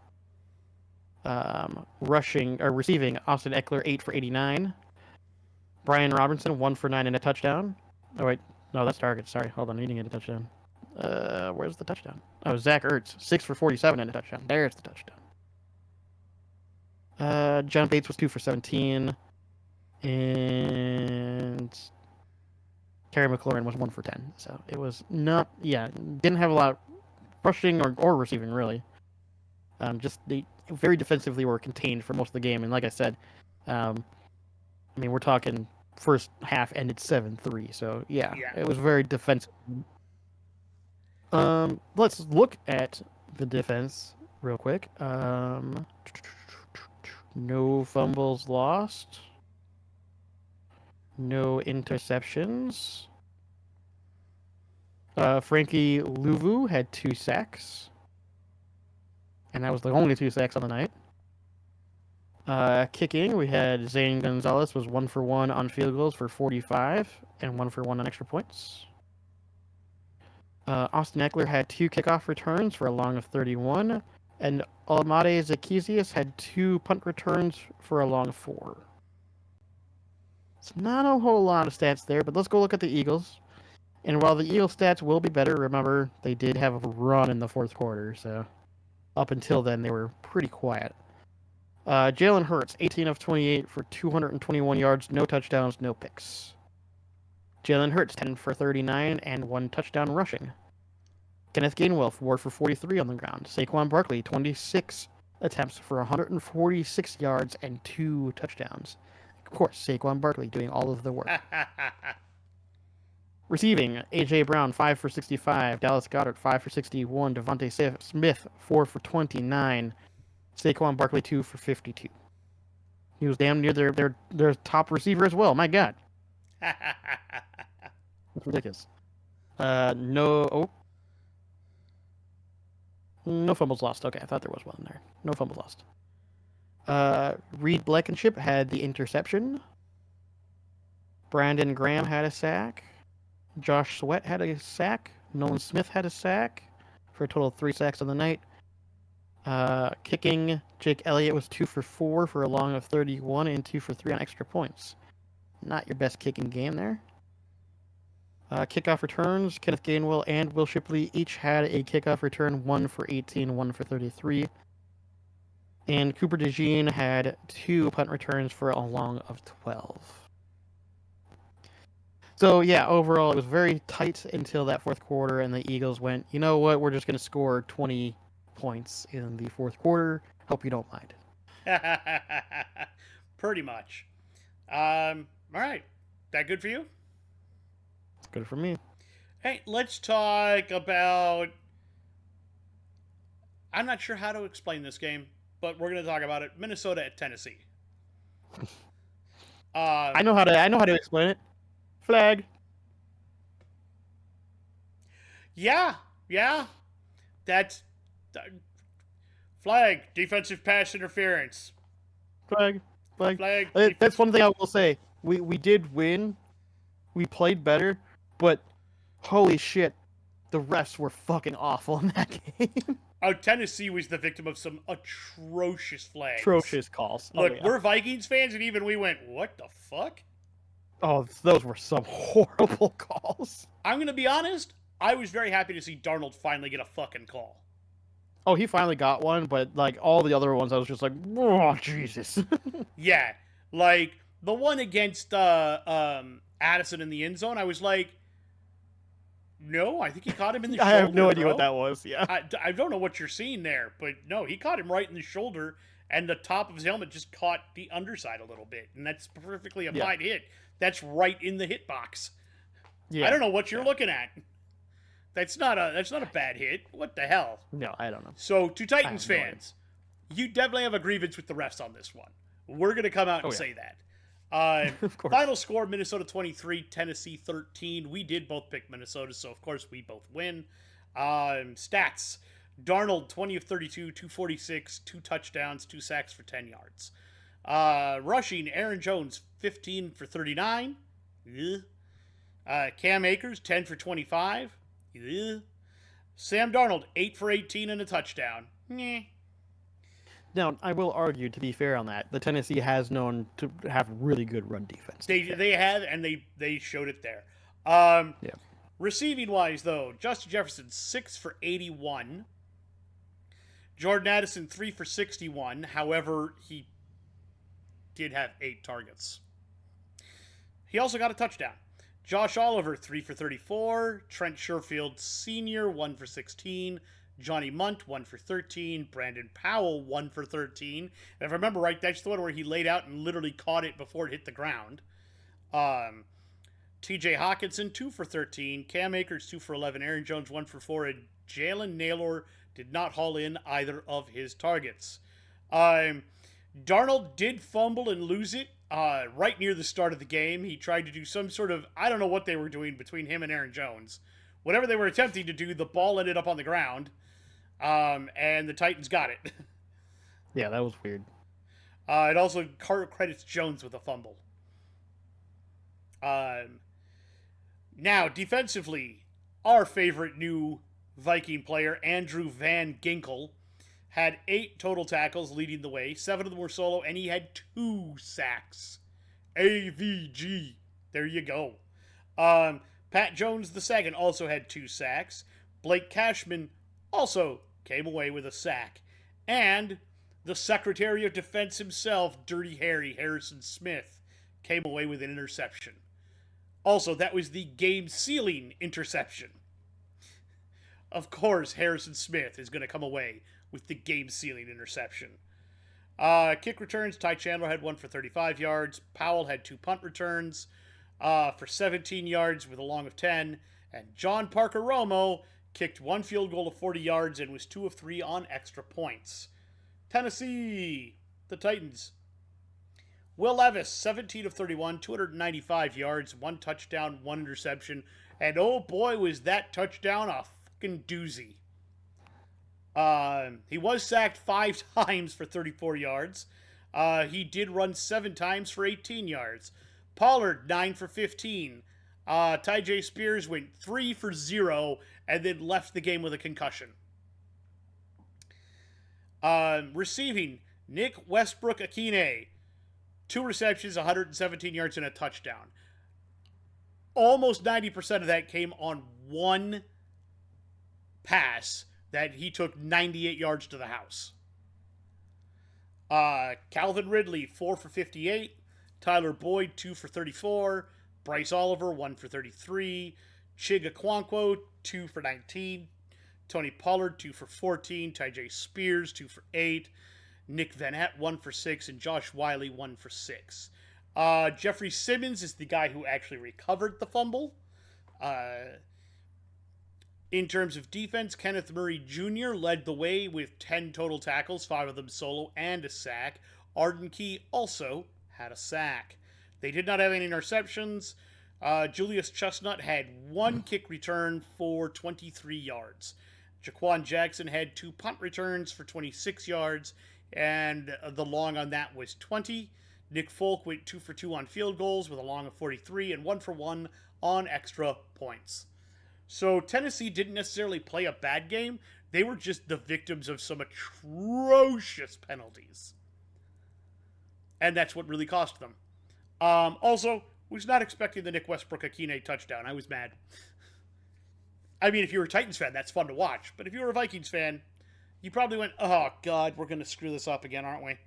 Receiving, Austin Eckler, 8 for 89. Brian Robinson, 1 for 9 and a touchdown. Oh, wait. No, that's target. Sorry. Hold on. He didn't get a touchdown. Where's the touchdown? Oh, Zach Ertz, 6 for 47 and a touchdown. There's the touchdown. John Bates was 2 for 17. And Terry McLaurin was 1 for 10. So it was not, didn't have a lot rushing or receiving, really. Just they very defensively were contained for most of the game. And like I said, we're talking first half ended 7-3. So, yeah, it was very defensive. Let's look at the defense real quick. No fumbles lost. No interceptions. Frankie Louvu had 2 sacks. And that was the only 2 sacks on the night. Kicking, we had Zane Gonzalez was 1 for 1 on field goals for 45 and 1 for 1 on extra points. Austin Eckler had 2 kickoff returns for a long of 31. And Olamide Zaccheaus had 2 punt returns for a long of 4. It's not a whole lot of stats there, but let's go look at the Eagles. And while the Eagles stats will be better, remember, they did have a run in the fourth quarter, so up until then, they were pretty quiet. Jalen Hurts, 18 of 28 for 221 yards, no touchdowns, no picks. Jalen Hurts, 10 for 39 and 1 touchdown rushing. Kenneth Gainwell, 4 for 43 on the ground. Saquon Barkley, 26 attempts for 146 yards and 2 touchdowns. Of course, Saquon Barkley doing all of the work. Receiving, A.J. Brown, 5 for 65. Dallas Goedert, 5 for 61. Devontae Smith, 4 for 29. Saquon Barkley, 2 for 52. He was damn near their top receiver as well. My God. That's ridiculous. No fumbles lost. Okay, I thought there was one there. No fumbles lost. Reed Blankenship had the interception. Brandon Graham had a sack. Josh Sweat had a sack. Nolan Smith had a sack for a total of 3 sacks on the night. Kicking, Jake Elliott was 2 for 4 for a long of 31 and 2 for 3 on extra points. Not your best kicking game there. Kickoff returns, Kenneth Gainwell and Will Shipley each had a kickoff return, 1 for 18, 1 for 33. And Cooper DeJean had 2 punt returns for a long of 12. So, yeah, overall, it was very tight until that fourth quarter, and the Eagles went, you know what, we're just going to score 20 points in the fourth quarter. Hope you don't mind. Pretty much. All right. That good for you? It's good for me. Hey, let's talk about... I'm not sure how to explain this game, but we're going to talk about it. Minnesota at Tennessee. I know how to explain it. Flag. Yeah. That's flag. Defensive pass interference. Flag. That's one thing I will say. We did win. We played better, but holy shit, the refs were fucking awful in that game. Oh, Tennessee was the victim of some atrocious flags. Atrocious calls. Look, we're Vikings fans, and even we went, what the fuck? Oh, those were some horrible calls. I'm going to be honest, I was very happy to see Darnold finally get a fucking call. Oh, he finally got one, but like all the other ones, I was just like, oh, Jesus. Yeah, like the one against Addison in the end zone, I was like, no, I think he caught him in the shoulder. I have no idea what that was, yeah. I don't know what you're seeing there, but no, he caught him right in the shoulder, and the top of his helmet just caught the underside a little bit, and that's perfectly a fine hit. That's right in the hit box. Yeah. I don't know what you're looking at. That's not a bad hit. What the hell? No, I don't know. So, to Titans fans, you definitely have a grievance with the refs on this one. We're going to come out and say that. Of course. Final score, Minnesota 23, Tennessee 13. We did both pick Minnesota, so of course we both win. Stats. Darnold, 20 of 32, 246, 2 touchdowns, 2 sacks for 10 yards. Rushing, Aaron Jones, 15 for 39. Cam Akers, 10 for 25. Sam Darnold, 8 for 18 and a touchdown. Now, I will argue, to be fair on that, the Tennessee has known to have really good run defense. They have, and they showed it there. Receiving wise, though, Justin Jefferson, 6 for 81. Jordan Addison, 3 for 61. However, he did have 8 targets. He also got a touchdown. Josh Oliver, 3 for 34. Trent Sherfield Sr., 1 for 16. Johnny Munt, 1 for 13. Brandon Powell, 1 for 13. And if I remember right, that's the one where he laid out and literally caught it before it hit the ground. TJ Hawkinson, 2 for 13. Cam Akers, 2 for 11. Aaron Jones, 1 for 4. And Jalen Naylor did not haul in either of his targets. Darnold did fumble and lose it right near the start of the game. He tried to do some sort of, I don't know what they were doing between him and Aaron Jones. Whatever they were attempting to do, the ball ended up on the ground. And the Titans got it. Yeah, that was weird. It also credits Jones with a fumble. Now, defensively, our favorite new Viking player, Andrew Van Ginkel, had 8 total tackles leading the way. 7 of them were solo, and he had 2 sacks. AVG. There you go. Pat Jones II also had 2 sacks. Blake Cashman also came away with a sack. And the Secretary of Defense himself, Dirty Harry Harrison Smith, came away with an interception. Also, that was the game-sealing interception. Of course, Harrison Smith is going to come away with the game-sealing interception. Kick returns, Ty Chandler had 1 for 35 yards. Powell had 2 punt returns for 17 yards with a long of 10. And John Parker Romo kicked 1 field goal of 40 yards and was 2 of 3 on extra points. Tennessee, the Titans. Will Levis, 17 of 31, 295 yards, 1 touchdown, 1 interception. And oh boy, was that touchdown a fucking doozy. He was sacked 5 times for 34 yards. He did run 7 times for 18 yards. Pollard, 9 for 15. Tyjae Spears went 3 for 0 and then left the game with a concussion. Receiving, Nick Westbrook-Akine, 2 receptions, 117 yards, and a touchdown. Almost 90% of that came on 1 pass that he took 98 yards to the house. Calvin Ridley, 4 for 58. Tyler Boyd, 2 for 34. Bryce Oliver, 1 for 33. Chig Okonkwo, 2 for 19. Tony Pollard, 2 for 14. Tyjae Spears, 2 for 8. Nick Vanette, 1 for 6. And Josh Wiley, 1 for 6. Jeffrey Simmons is the guy who actually recovered the fumble. In terms of defense, Kenneth Murray Jr. led the way with 10 total tackles, 5 of them solo, and a sack. Arden Key also had a sack. They did not have any interceptions. Julius Chestnut had 1 kick return for 23 yards. Jaquan Jackson had 2 punt returns for 26 yards, and the long on that was 20. Nick Folk went 2 for 2 on field goals with a long of 43 and 1 for 1 on extra points. So Tennessee didn't necessarily play a bad game. They were just the victims of some atrocious penalties. And that's what really cost them. Also, was not expecting the Nick Westbrook-Akine touchdown. I was mad. I mean, if you were a Titans fan, that's fun to watch. But if you were a Vikings fan, you probably went, oh, God, we're going to screw this up again, aren't we?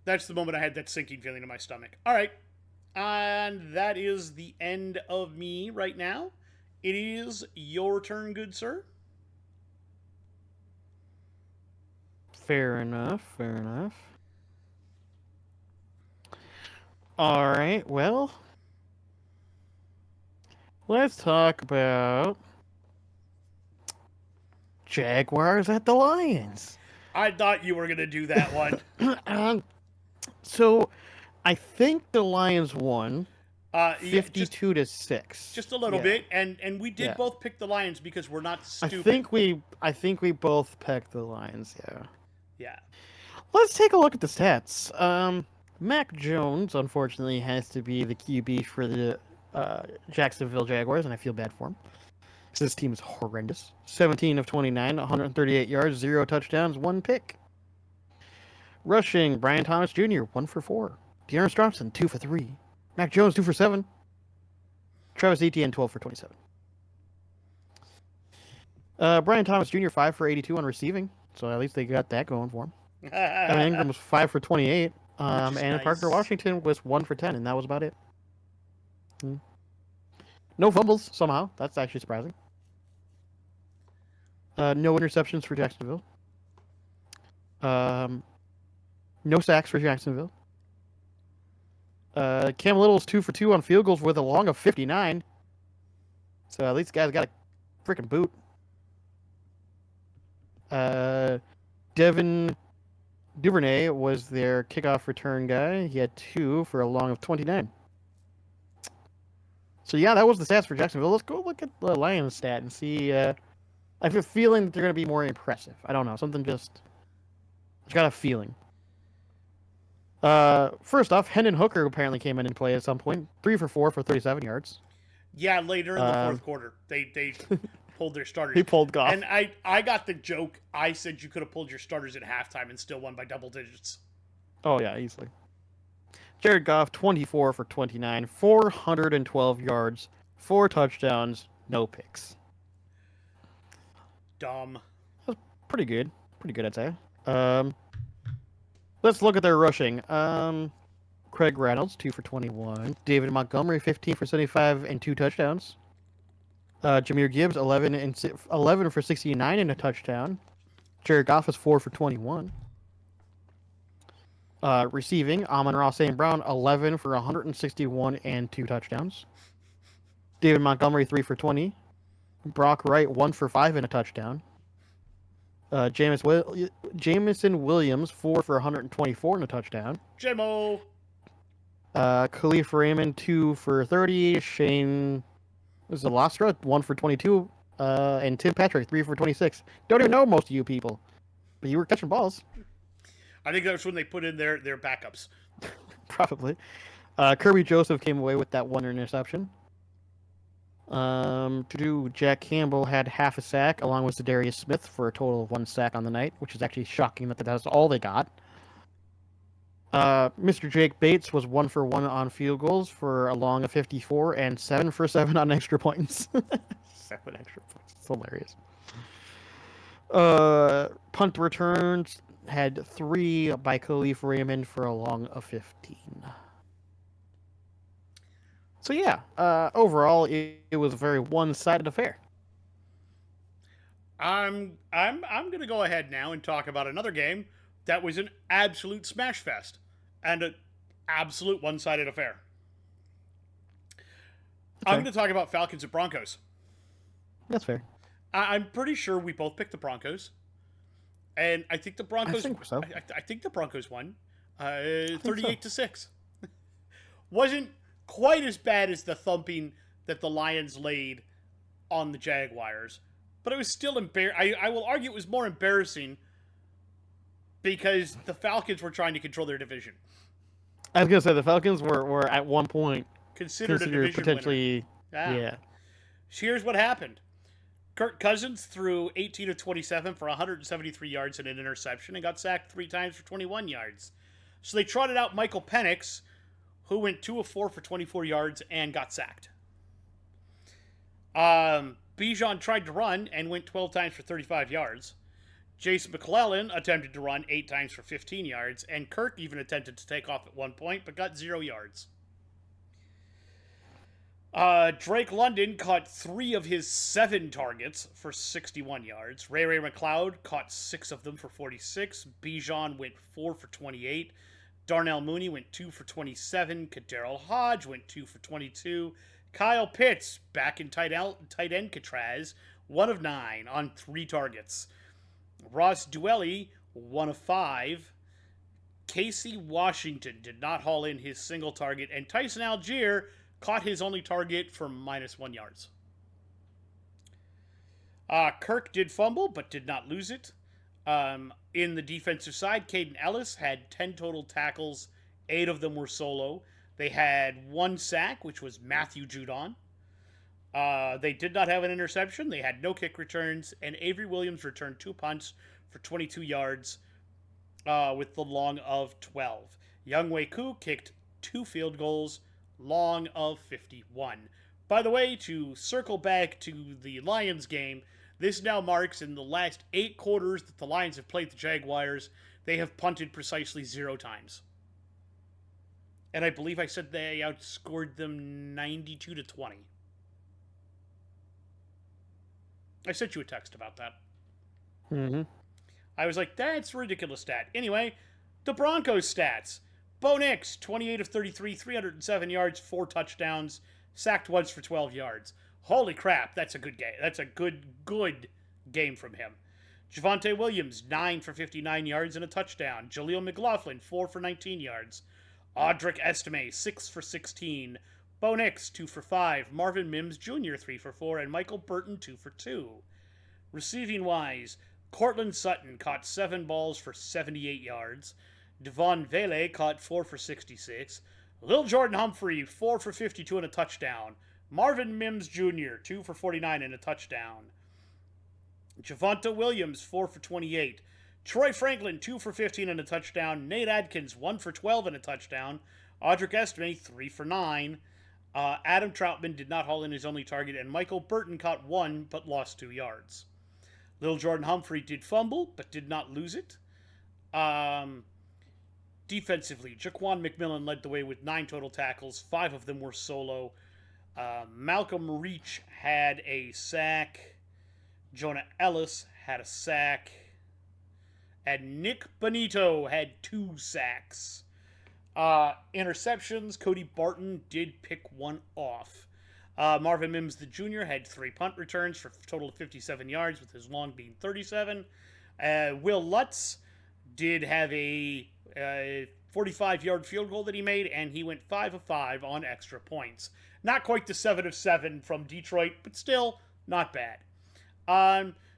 That's the moment I had that sinking feeling in my stomach. All right. And that is the end of me right now. It is your turn, good sir. Fair enough, fair enough. All right, well, let's talk about Jaguars at the Lions. I thought you were going to do that one. So, I think the Lions won 52-6. Just a little bit, and we did both pick the Lions because we're not stupid. I think we both picked the Lions, Yeah. Let's take a look at the stats. Mac Jones, unfortunately, has to be the QB for the Jacksonville Jaguars, and I feel bad for him. This team is horrendous. 17 of 29, 138 yards, 0 touchdowns, 1 pick. Rushing, Brian Thomas Jr., 1 for 4. De'Aaron Thompson, 2 for 3. Mac Jones, 2 for 7. Travis Etienne, 12 for 27. Brian Thomas Jr., 5 for 82 on receiving, so at least they got that going for him. Evan Ingram was 5 for 28. And nice. Parker Washington was 1 for 10, and that was about it. No fumbles, somehow. That's actually surprising. No interceptions for Jacksonville. No sacks for Jacksonville. Cam Little's 2 for 2 on field goals with a long of 59. So at least guys got a freaking boot. Devin Duvernay was their kickoff return guy. He had 2 for a long of 29. So yeah, that was the stats for Jacksonville. Let's go look at the Lions stat and see. I have a feeling that they're going to be more impressive. I don't know. Something just got a feeling. First off, Hendon Hooker apparently came in and played at some point. 3 for 4 for 37 yards. Yeah, later in the fourth quarter, they pulled their starters. He pulled Goff. And I got the joke. I said you could have pulled your starters at halftime and still won by double digits. Oh, yeah, easily. Jared Goff, 24 for 29, 412 yards, 4 touchdowns, no picks. Dumb. That's pretty good. Pretty good, I'd say. Let's look at their rushing. Craig Reynolds, 2 for 21. David Montgomery, 15 for 75 and 2 touchdowns. Jahmyr Gibbs, 11 for 69 and a touchdown. Jared Goff is 4 for 21. Receiving, Amon-Ra St. Brown, 11 for 161 and 2 touchdowns. David Montgomery, 3 for 20. Brock Wright, 1 for 5 and a touchdown. Jameson Williams, 4 for 124 and a touchdown. Jamo. Khalif Raymond, 2 for 30. Shane Zalastra, 1 for 22. And Tim Patrick, 3 for 26. Don't even know most of you people, but you were catching balls. I think that's when they put in their backups. Probably. Kirby Joseph came away with that 1 interception. Jack Campbell had half a sack, along with Zadarius Smith for a total of 1 sack on the night, which is actually shocking that that's all they got. Mr. Jake Bates was 1 for 1 on field goals for a long of 54 and 7 for 7 on extra points. 7 extra points. It's hilarious. Punt returns had 3 by Khalif Raymond for a long of 15. So yeah, overall it was a very one-sided affair. I'm gonna go ahead now and talk about another game that was an absolute smash fest and an absolute one-sided affair. Okay. I'm gonna talk about Falcons and Broncos. That's fair. I'm pretty sure we both picked the Broncos, and I think the Broncos. I think so. I think the Broncos won, 38-6. Wasn't quite as bad as the thumping that the Lions laid on the Jaguars, but it was still embarrassing. I will argue it was more embarrassing because the Falcons were trying to control their division. I was gonna say the Falcons were at one point considered a division potentially winner. Yeah. Here's what happened. Kirk Cousins threw 18 of 27 for 173 yards and an interception and got sacked 3 times for 21 yards. So they trotted out Michael Penix, who went 2 of 4 for 24 yards and got sacked. Bijan tried to run and went 12 times for 35 yards. Jason McClellan attempted to run 8 times for 15 yards, and Kirk even attempted to take off at one point, but got 0 yards. Drake London caught 3 of his 7 targets for 61 yards. Ray MacLeod caught 6 of them for 46. Bijan went 4 for 28. Darnell Mooney went 2 for 27. Kadarrell Hodge went 2 for 22. Kyle Pitts, back in tight end Catraz, 1 of 9 on 3 targets. Ross Duelli 1 of 5. Casey Washington did not haul in his single target, and Tyson Algier caught his only target for -1 yards. Kirk did fumble, but did not lose it. In the defensive side, Caden Ellis had 10 total tackles. 8 of them were solo. They had 1 sack, which was Matthew Judon. They did not have an interception. They had no kick returns, and Avery Williams returned 2 punts for 22 yards with the long of 12. Younghoe Koo kicked 2 field goals, long of 51. By the way, to circle back to the Lions game, this now marks in the last 8 quarters that the Lions have played the Jaguars, they have punted precisely 0 times. And I believe I said they outscored them 92-20. I sent you a text about that. Mm-hmm. I was like, that's a ridiculous stat. Anyway, the Broncos stats. Bo Nix, 28 of 33, 307 yards, 4 touchdowns, sacked once for 12 yards. Holy crap, that's a good game. That's a good game from him. Javonte Williams, 9 for 59 yards and a touchdown. Jaleel McLaughlin, 4 for 19 yards. Audric Estime, 6 for 16. Bo Nix, 2 for 5. Marvin Mims Jr., 3 for 4. And Michael Burton, 2 for 2. Receiving-wise, Cortland Sutton caught 7 balls for 78 yards. Devon Vele caught 4 for 66. Lil Jordan Humphrey, 4 for 52 and a touchdown. Marvin Mims Jr., 2 for 49 and a touchdown. Javonte Williams, 4 for 28. Troy Franklin, 2 for 15 and a touchdown. Nate Adkins, 1 for 12 and a touchdown. Audric Estime, 3 for 9. Adam Troutman did not haul in his only target, and Michael Burton caught 1 but lost 2 yards. Lil Jordan Humphrey did fumble but did not lose it. Defensively, Jaquan McMillan led the way with 9 total tackles. 5 of them were solo. Malcolm Reach had a sack. Jonah Ellis had a sack. And Nick Bonito had 2 sacks. Interceptions, Cody Barton did pick 1 off. Marvin Mims the Jr. had 3 punt returns for a total of 57 yards, with his long being 37. Will Lutz did have a 45-yard field goal that he made, and he went 5 of 5 on extra points. Not quite the 7 of 7 from Detroit, but still not bad.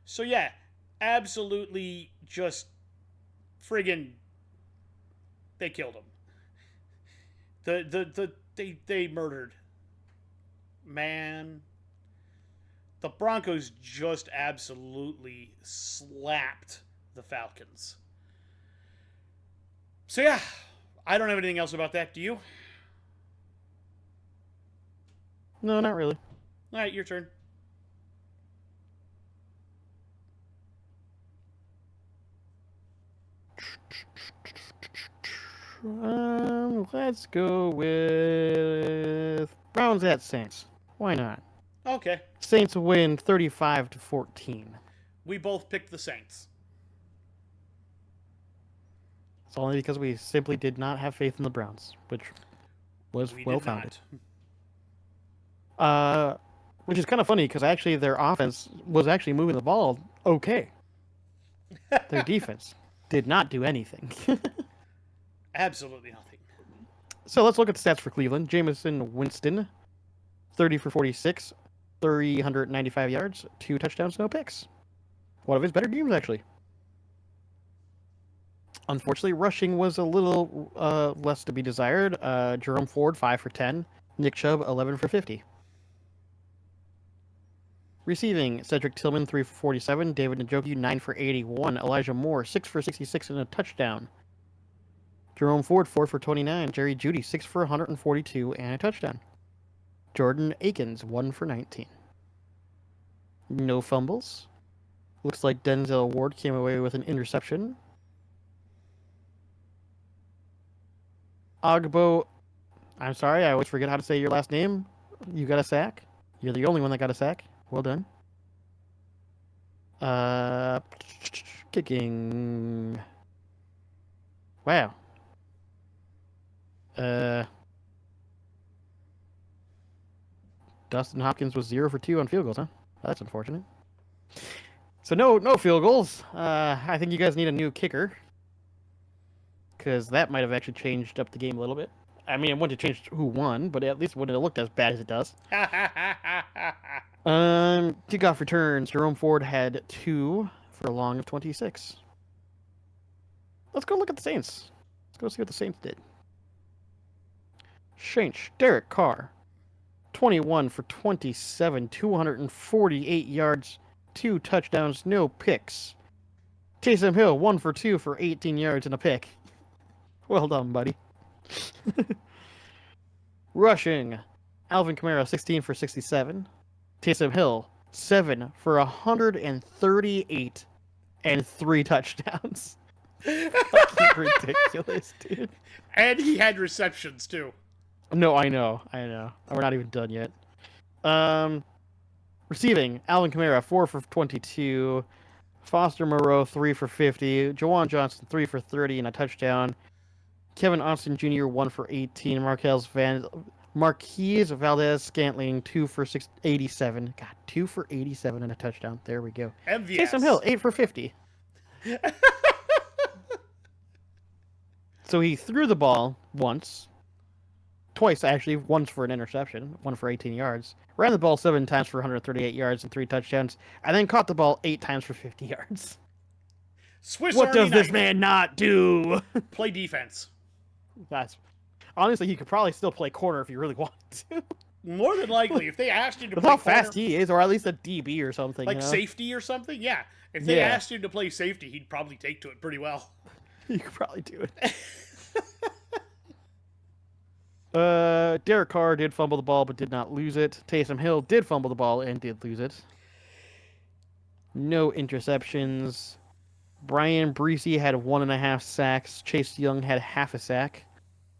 So yeah, absolutely just friggin' they killed him. They murdered. Man, the Broncos just absolutely slapped the Falcons. So yeah, I don't have anything else about that. Do you? No, not really. All right, your turn. Let's go with Browns at Saints. Why not? Okay. Saints win 35-14. We both picked the Saints. It's only because we simply did not have faith in the Browns, which was well-founded. Which is kind of funny because actually their offense was actually moving the ball okay. Their defense did not do anything. Absolutely nothing. So let's look at the stats for Cleveland. Jameson Winston, 30 for 46, 395 yards, 2 touchdowns, no picks. One of his better games, actually. Unfortunately, rushing was a little less to be desired. Jerome Ford, 5 for 10. Nick Chubb, 11 for 50. Receiving, Cedric Tillman, 3 for 47. David Njoku, 9 for 81. Elijah Moore, 6 for 66 and a touchdown. Jerome Ford, 4 for 29. Jerry Jeudy, 6 for 142 and a touchdown. Jordan Akins, 1 for 19. No fumbles. Looks like Denzel Ward came away with an interception. Ogbo, I'm sorry, I always forget how to say your last name. You got a sack. You're the only one that got a sack. Well done. Kicking. Wow. Dustin Hopkins was 0 for 2 on field goals, huh? That's unfortunate. So no field goals. I think you guys need a new kicker. Because that might have actually changed up the game a little bit. I mean, it wouldn't have changed who won, but at least it wouldn't have looked as bad as it does. Kickoff returns. Jerome Ford had 2 for a long of 26. Let's go look at the Saints. Let's go see what the Saints did. Saints, Derek Carr, 21 for 27, 248 yards, 2 touchdowns, no picks. Taysom Hill, 1 for 2 for 18 yards and a pick. Well done, buddy. Rushing, Alvin Kamara, 16 for 67. Taysom Hill, 7 for 138 and 3 touchdowns. Fucking ridiculous, dude. And he had receptions, too. No, I know. We're not even done yet. Receiving, Alvin Kamara, 4 for 22. Foster Moreau, 3 for 50. Jawan Johnson, 3 for 30 and a touchdown. Kevin Austin Jr., 1 for 18. Marquise Valdez-Scantling, 2 for 87. God, 2 for 87 and a touchdown. There we go. MVS. Taysom Hill, 8 for 50. So he threw the ball twice actually, once for an interception, 1 for 18 yards. Ran the ball 7 times for 138 yards and 3 touchdowns, and then caught the ball 8 times for 50 yards. What does this man not do? Play defense. Honestly, he could probably still play corner if he really wanted to. More than likely, if they asked him to play how fast he is, or at least a DB or something. Like safety or something, yeah. If they asked him to play safety, he'd probably take to it pretty well. You could probably do it. Derek Carr did fumble the ball but did not lose it. Taysom Hill did fumble the ball and did lose it. No interceptions. Brian Breesy had 1.5 sacks. Chase Young had half a sack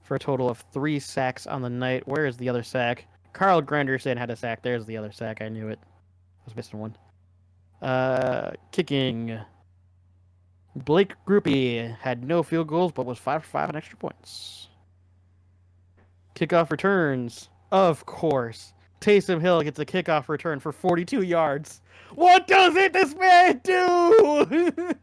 for a total of 3 sacks on the night. Where is the other sack? Carl Granderson had a sack. There's the other sack. I knew it. I was missing one. Kicking. Blake Groupie had no field goals but was 5 for 5 on extra points. Kickoff returns. Of course. Taysom Hill gets a kickoff return for 42 yards. What does this man do?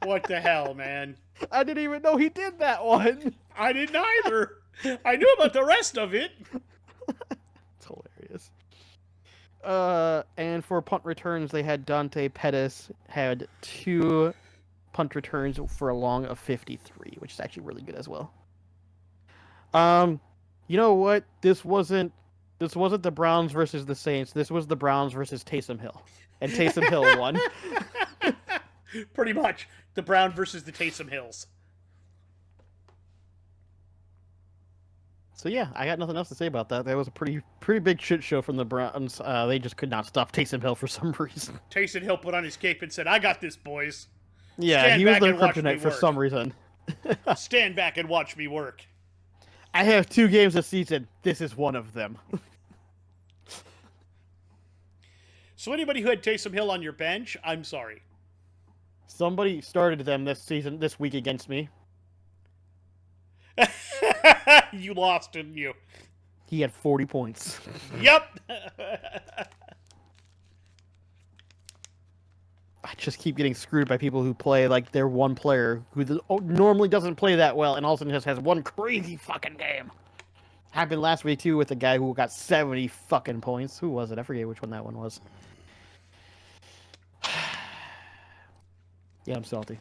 What the hell, man? I didn't even know he did that one. I didn't either. I knew about the rest of it. It's hilarious. And for punt returns, they had Dante Pettis had 2 punt returns for a long of 53, which is actually really good as well. You know what? This wasn't the Browns versus the Saints. This was the Browns versus Taysom Hill. And Taysom Hill won. Pretty much. The Brown versus the Taysom Hills. So yeah, I got nothing else to say about that. That was a pretty big shit show from the Browns. They just could not stop Taysom Hill for some reason. Taysom Hill put on his cape and said, "I got this, boys." Yeah, he was their kryptonite for some reason. Stand back and watch me work. I have 2 games this season. This is one of them. So anybody who had Taysom Hill on your bench, I'm sorry. Somebody started them this week against me. You lost, didn't you? He had 40 points. Yep. I just keep getting screwed by people who play like their one player who normally doesn't play that well and all of a sudden just has one crazy fucking game. Happened last week too with a guy who got 70 fucking points. Who was it? I forget which one that one was. Yeah, I'm salty.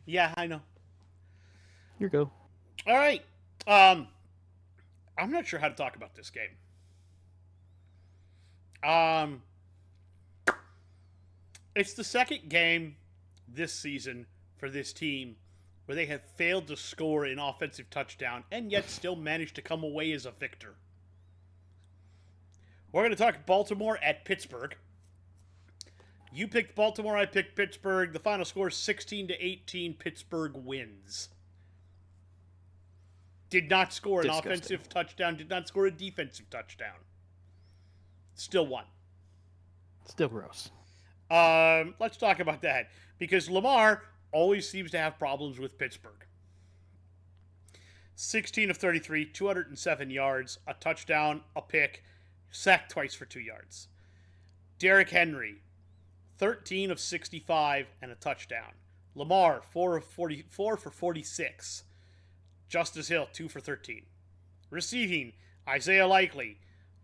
Yeah, I know. Your go. All right. I'm not sure how to talk about this game. It's the second game this season for this team where they have failed to score an offensive touchdown and yet still managed to come away as a victor. We're going to talk Baltimore at Pittsburgh. You picked Baltimore, I picked Pittsburgh. The final score is 16-18. Pittsburgh wins. Did not score an offensive touchdown, did not score a defensive touchdown. Still won. Still gross. Let's talk about that. Because Lamar always seems to have problems with Pittsburgh. 16 of 33, 207 yards, a touchdown, a pick, sacked twice for 2 yards. Derrick Henry, 13 of 65 and a touchdown. Lamar, 4 for 46. Justice Hill, 2 for 13. Receiving, Isaiah Likely,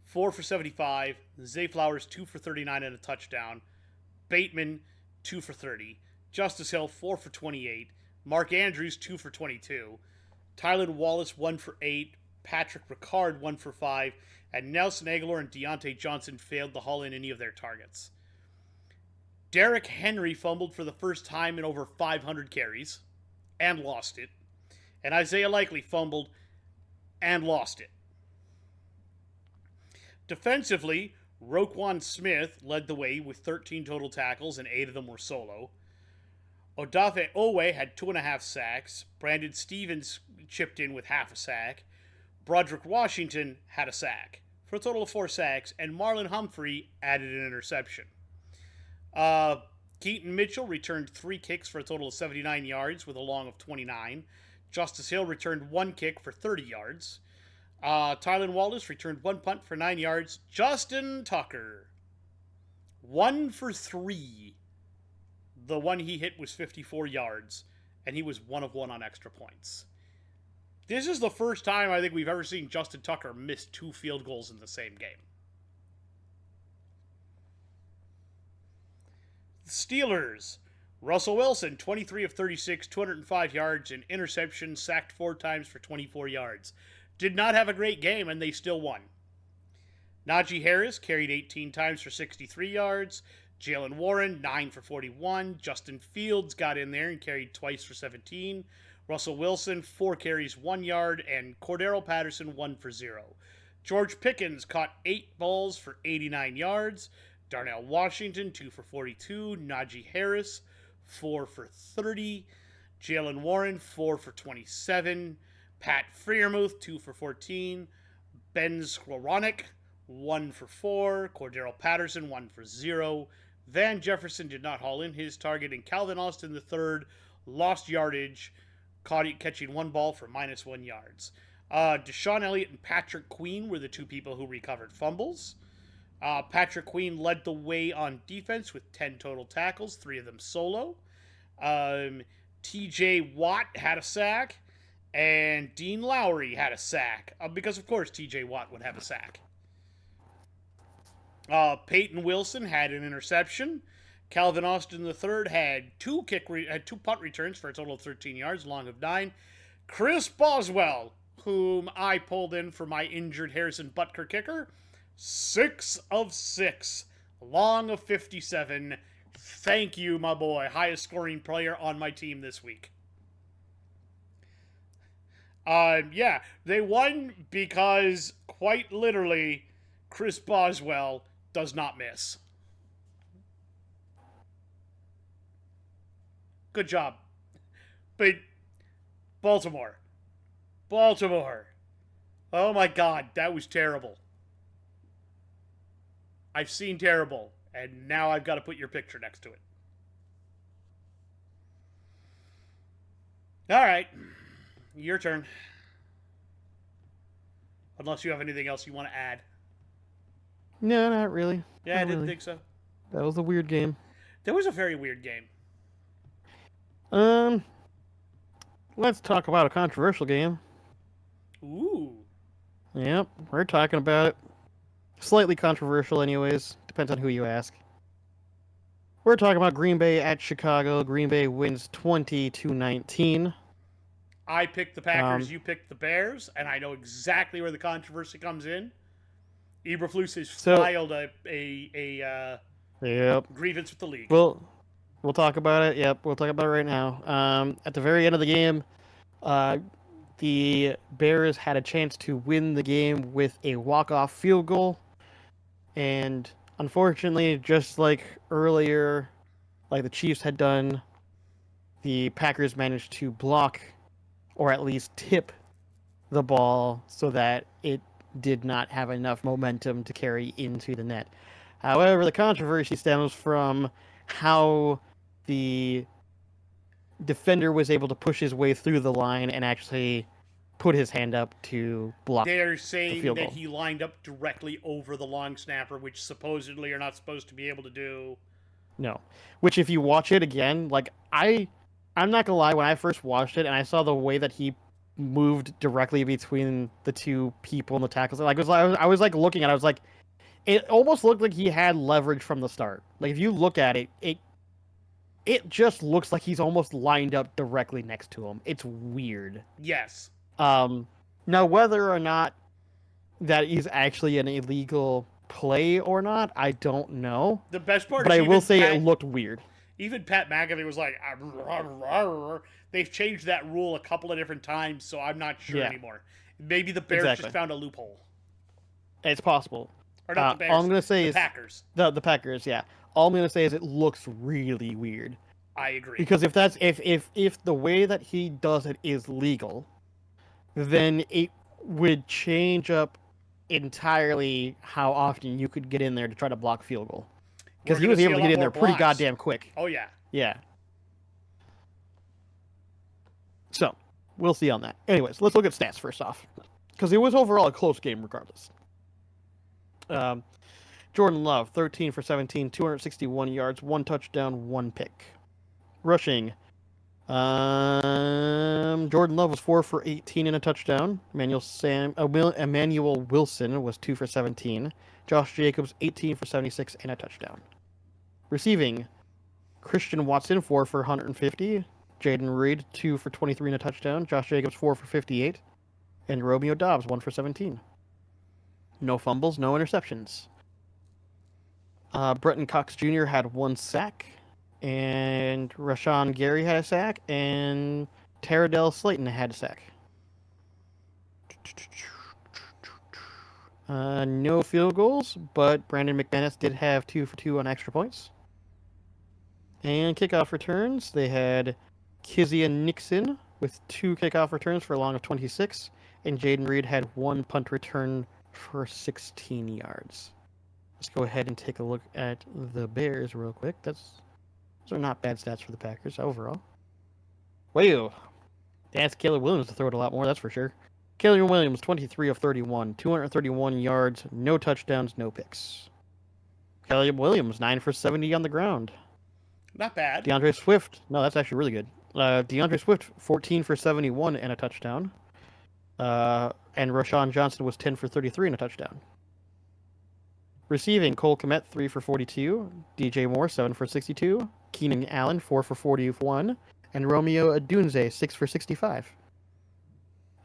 4 for 75. Zay Flowers, 2 for 39 and a touchdown. Bateman, 2 for 30. Justice Hill, 4 for 28. Mark Andrews, 2 for 22. Tylan Wallace, 1 for 8. Patrick Ricard, 1 for 5. And Nelson Aguilar and Deontay Johnson failed to haul in any of their targets. Derrick Henry fumbled for the first time in over 500 carries and lost it. And Isaiah Likely fumbled and lost it. Defensively, Roquan Smith led the way with 13 total tackles and 8 of them were solo. Odafe Owe had 2.5 sacks. Brandon Stevens chipped in with half a sack. Broderick Washington had a sack for a total of 4 sacks, and Marlon Humphrey added an interception. Keaton Mitchell returned 3 kicks for a total of 79 yards with a long of 29. Justice Hill returned 1 kick for 30 yards. Tylan Wallace returned 1 punt for 9 yards. Justin Tucker, 1 for 3. The one he hit was 54 yards, and he was 1 of 1 on extra points. This is the first time I think we've ever seen Justin Tucker miss 2 field goals in the same game. The Steelers, Russell Wilson, 23 of 36, 205 yards, an interception, sacked 4 times for 24 yards. Did not have a great game, and they still won. Najee Harris carried 18 times for 63 yards. Jalen Warren, 9 for 41. Justin Fields got in there and carried twice for 17. Russell Wilson, 4 carries, 1 yard. And Cordero Patterson, 1 for 0. George Pickens caught 8 balls for 89 yards. Darnell Washington, 2 for 42. Najee Harris, 4 for 30. Jalen Warren, 4 for 27. Pat Freiermuth, 2 for 14. Ben Skowronek, 1 for 4. Cordero Patterson, 1 for 0. Van Jefferson did not haul in his target, and Calvin Austin III lost yardage, catching 1 ball for -1 yards. Deshaun Elliott and Patrick Queen were the 2 people who recovered fumbles. Patrick Queen led the way on defense with 10 total tackles, 3 of them solo. TJ Watt had a sack, and Dean Lowry had a sack, because of course TJ Watt would have a sack. Peyton Wilson had an interception. Calvin Austin III had 2 punt returns for a total of 13 yards, long of 9. Chris Boswell, whom I pulled in for my injured Harrison Butker kicker, 6 of 6, long of 57. Thank you, my boy. Highest scoring player on my team this week. Yeah, they won because, quite literally, Chris Boswell does not miss. Good job. But Baltimore. Oh my God, that was terrible. I've seen terrible, and now I've got to put your picture next to it. All right, your turn. Unless you have anything else you want to add. No, not really. Yeah, I didn't think so. That was a weird game. That was a very weird game. Let's talk about a controversial game. Ooh. Yep, we're talking about it. Slightly controversial anyways. Depends on who you ask. We're talking about Green Bay at Chicago. Green Bay wins 20-19. I picked the Packers, you picked the Bears, and I know exactly where the controversy comes in. Eberflus has filed a grievance with the league. We'll talk about it. Yep, we'll talk about it right now. At the very end of the game, the Bears had a chance to win the game with a walk-off field goal. And unfortunately, just like earlier, like the Chiefs had done, the Packers managed to block or at least tip the ball so that it did not have enough momentum to carry into the net. However, the controversy stems from how the defender was able to push his way through the line and actually put his hand up to block. They're saying that he lined up directly over the long snapper, which supposedly you're not supposed to be able to do. No. Which, if you watch it again, like, I'm not gonna lie, when I first watched it and I saw the way that he moved directly between the two people in the tackles, like, I was like looking at it, I was like, it almost looked like he had leverage from the start. Like, if you look at it, it just looks like he's almost lined up directly next to him. It's weird. Yes. Now, whether or not that is actually an illegal play or not, I don't know. The best part but I will say it looked weird. Even Pat McAfee was like, they've changed that rule a couple of different times, so I'm not sure anymore. Maybe the Bears just found a loophole. It's possible. Or not the Bears, all I'm gonna say the is Packers. The Packers, yeah. All I'm gonna say is it looks really weird. I agree. Because if the way that he does it is legal, then it would change up entirely how often you could get in there to try to block field goal. Because he was able to get in there pretty goddamn quick. Oh, yeah. Yeah. So, we'll see on that. Anyways, let's look at stats first off. Because it was overall a close game regardless. Jordan Love, 13 for 17, 261 yards, 1 touchdown, 1 pick. Rushing. Jordan Love was 4 for 18 and a touchdown. Emmanuel Wilson was 2 for 17. Josh Jacobs, 18 for 76 and a touchdown. Receiving. Christian Watson, 4 for 150. Jaden Reed, 2 for 23 and a touchdown. Josh Jacobs, 4 for 58. And Romeo Doubs, 1 for 17. No fumbles, no interceptions. Bretton Cox Jr. had 1 sack. And Rashawn Gary had a sack, and Taradell Slayton had a sack. No field goals, but Brandon McManus did have 2 for 2 on extra points. And kickoff returns, they had Kizzy and Nixon with 2 kickoff returns for a long of 26, and Jaden Reed had 1 punt return for 16 yards. Let's go ahead and take a look at the Bears real quick. Those are not bad stats for the Packers overall. Wow. That's Caleb Williams to throw it a lot more, that's for sure. Caleb Williams, 23 of 31, 231 yards, no touchdowns, no picks. Caleb Williams, 9 for 70 on the ground. Not bad. DeAndre Swift, no, that's actually really good. DeAndre Swift, 14 for 71 and a touchdown. And Rashawn Johnson was 10 for 33 and a touchdown. Receiving, Cole Kmet, 3 for 42. DJ Moore, 7 for 62. Keenan Allen, 4 for 41. And Romeo Odunze, 6 for 65.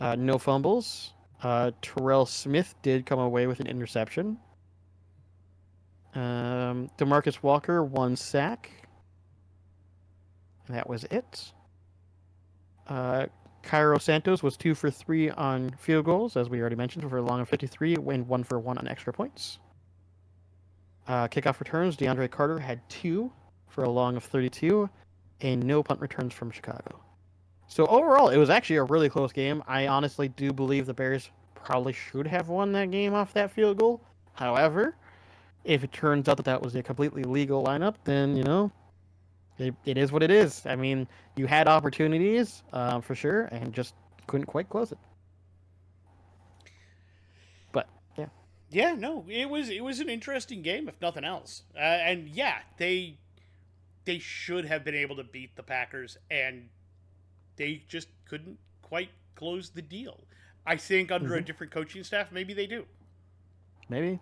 No fumbles. Terrell Smith did come away with an interception. DeMarcus Walker, 1 sack. And that was it. Cairo Santos was 2 for 3 on field goals, as we already mentioned, for a long of 53, and 1 for 1 on extra points. Kickoff returns, DeAndre Carter had 2 for a long of 32, and no punt returns from Chicago. So overall, it was actually a really close game. I honestly do believe the Bears probably should have won that game off that field goal. However, if it turns out that that was a completely legal lineup, then, you know, it is what it is. I mean, you had opportunities, for sure, and just couldn't quite close it. But, yeah. Yeah, no, it was an interesting game, if nothing else. And yeah, they should have been able to beat the Packers, and they just couldn't quite close the deal. I think under a different coaching staff, maybe they do. Maybe.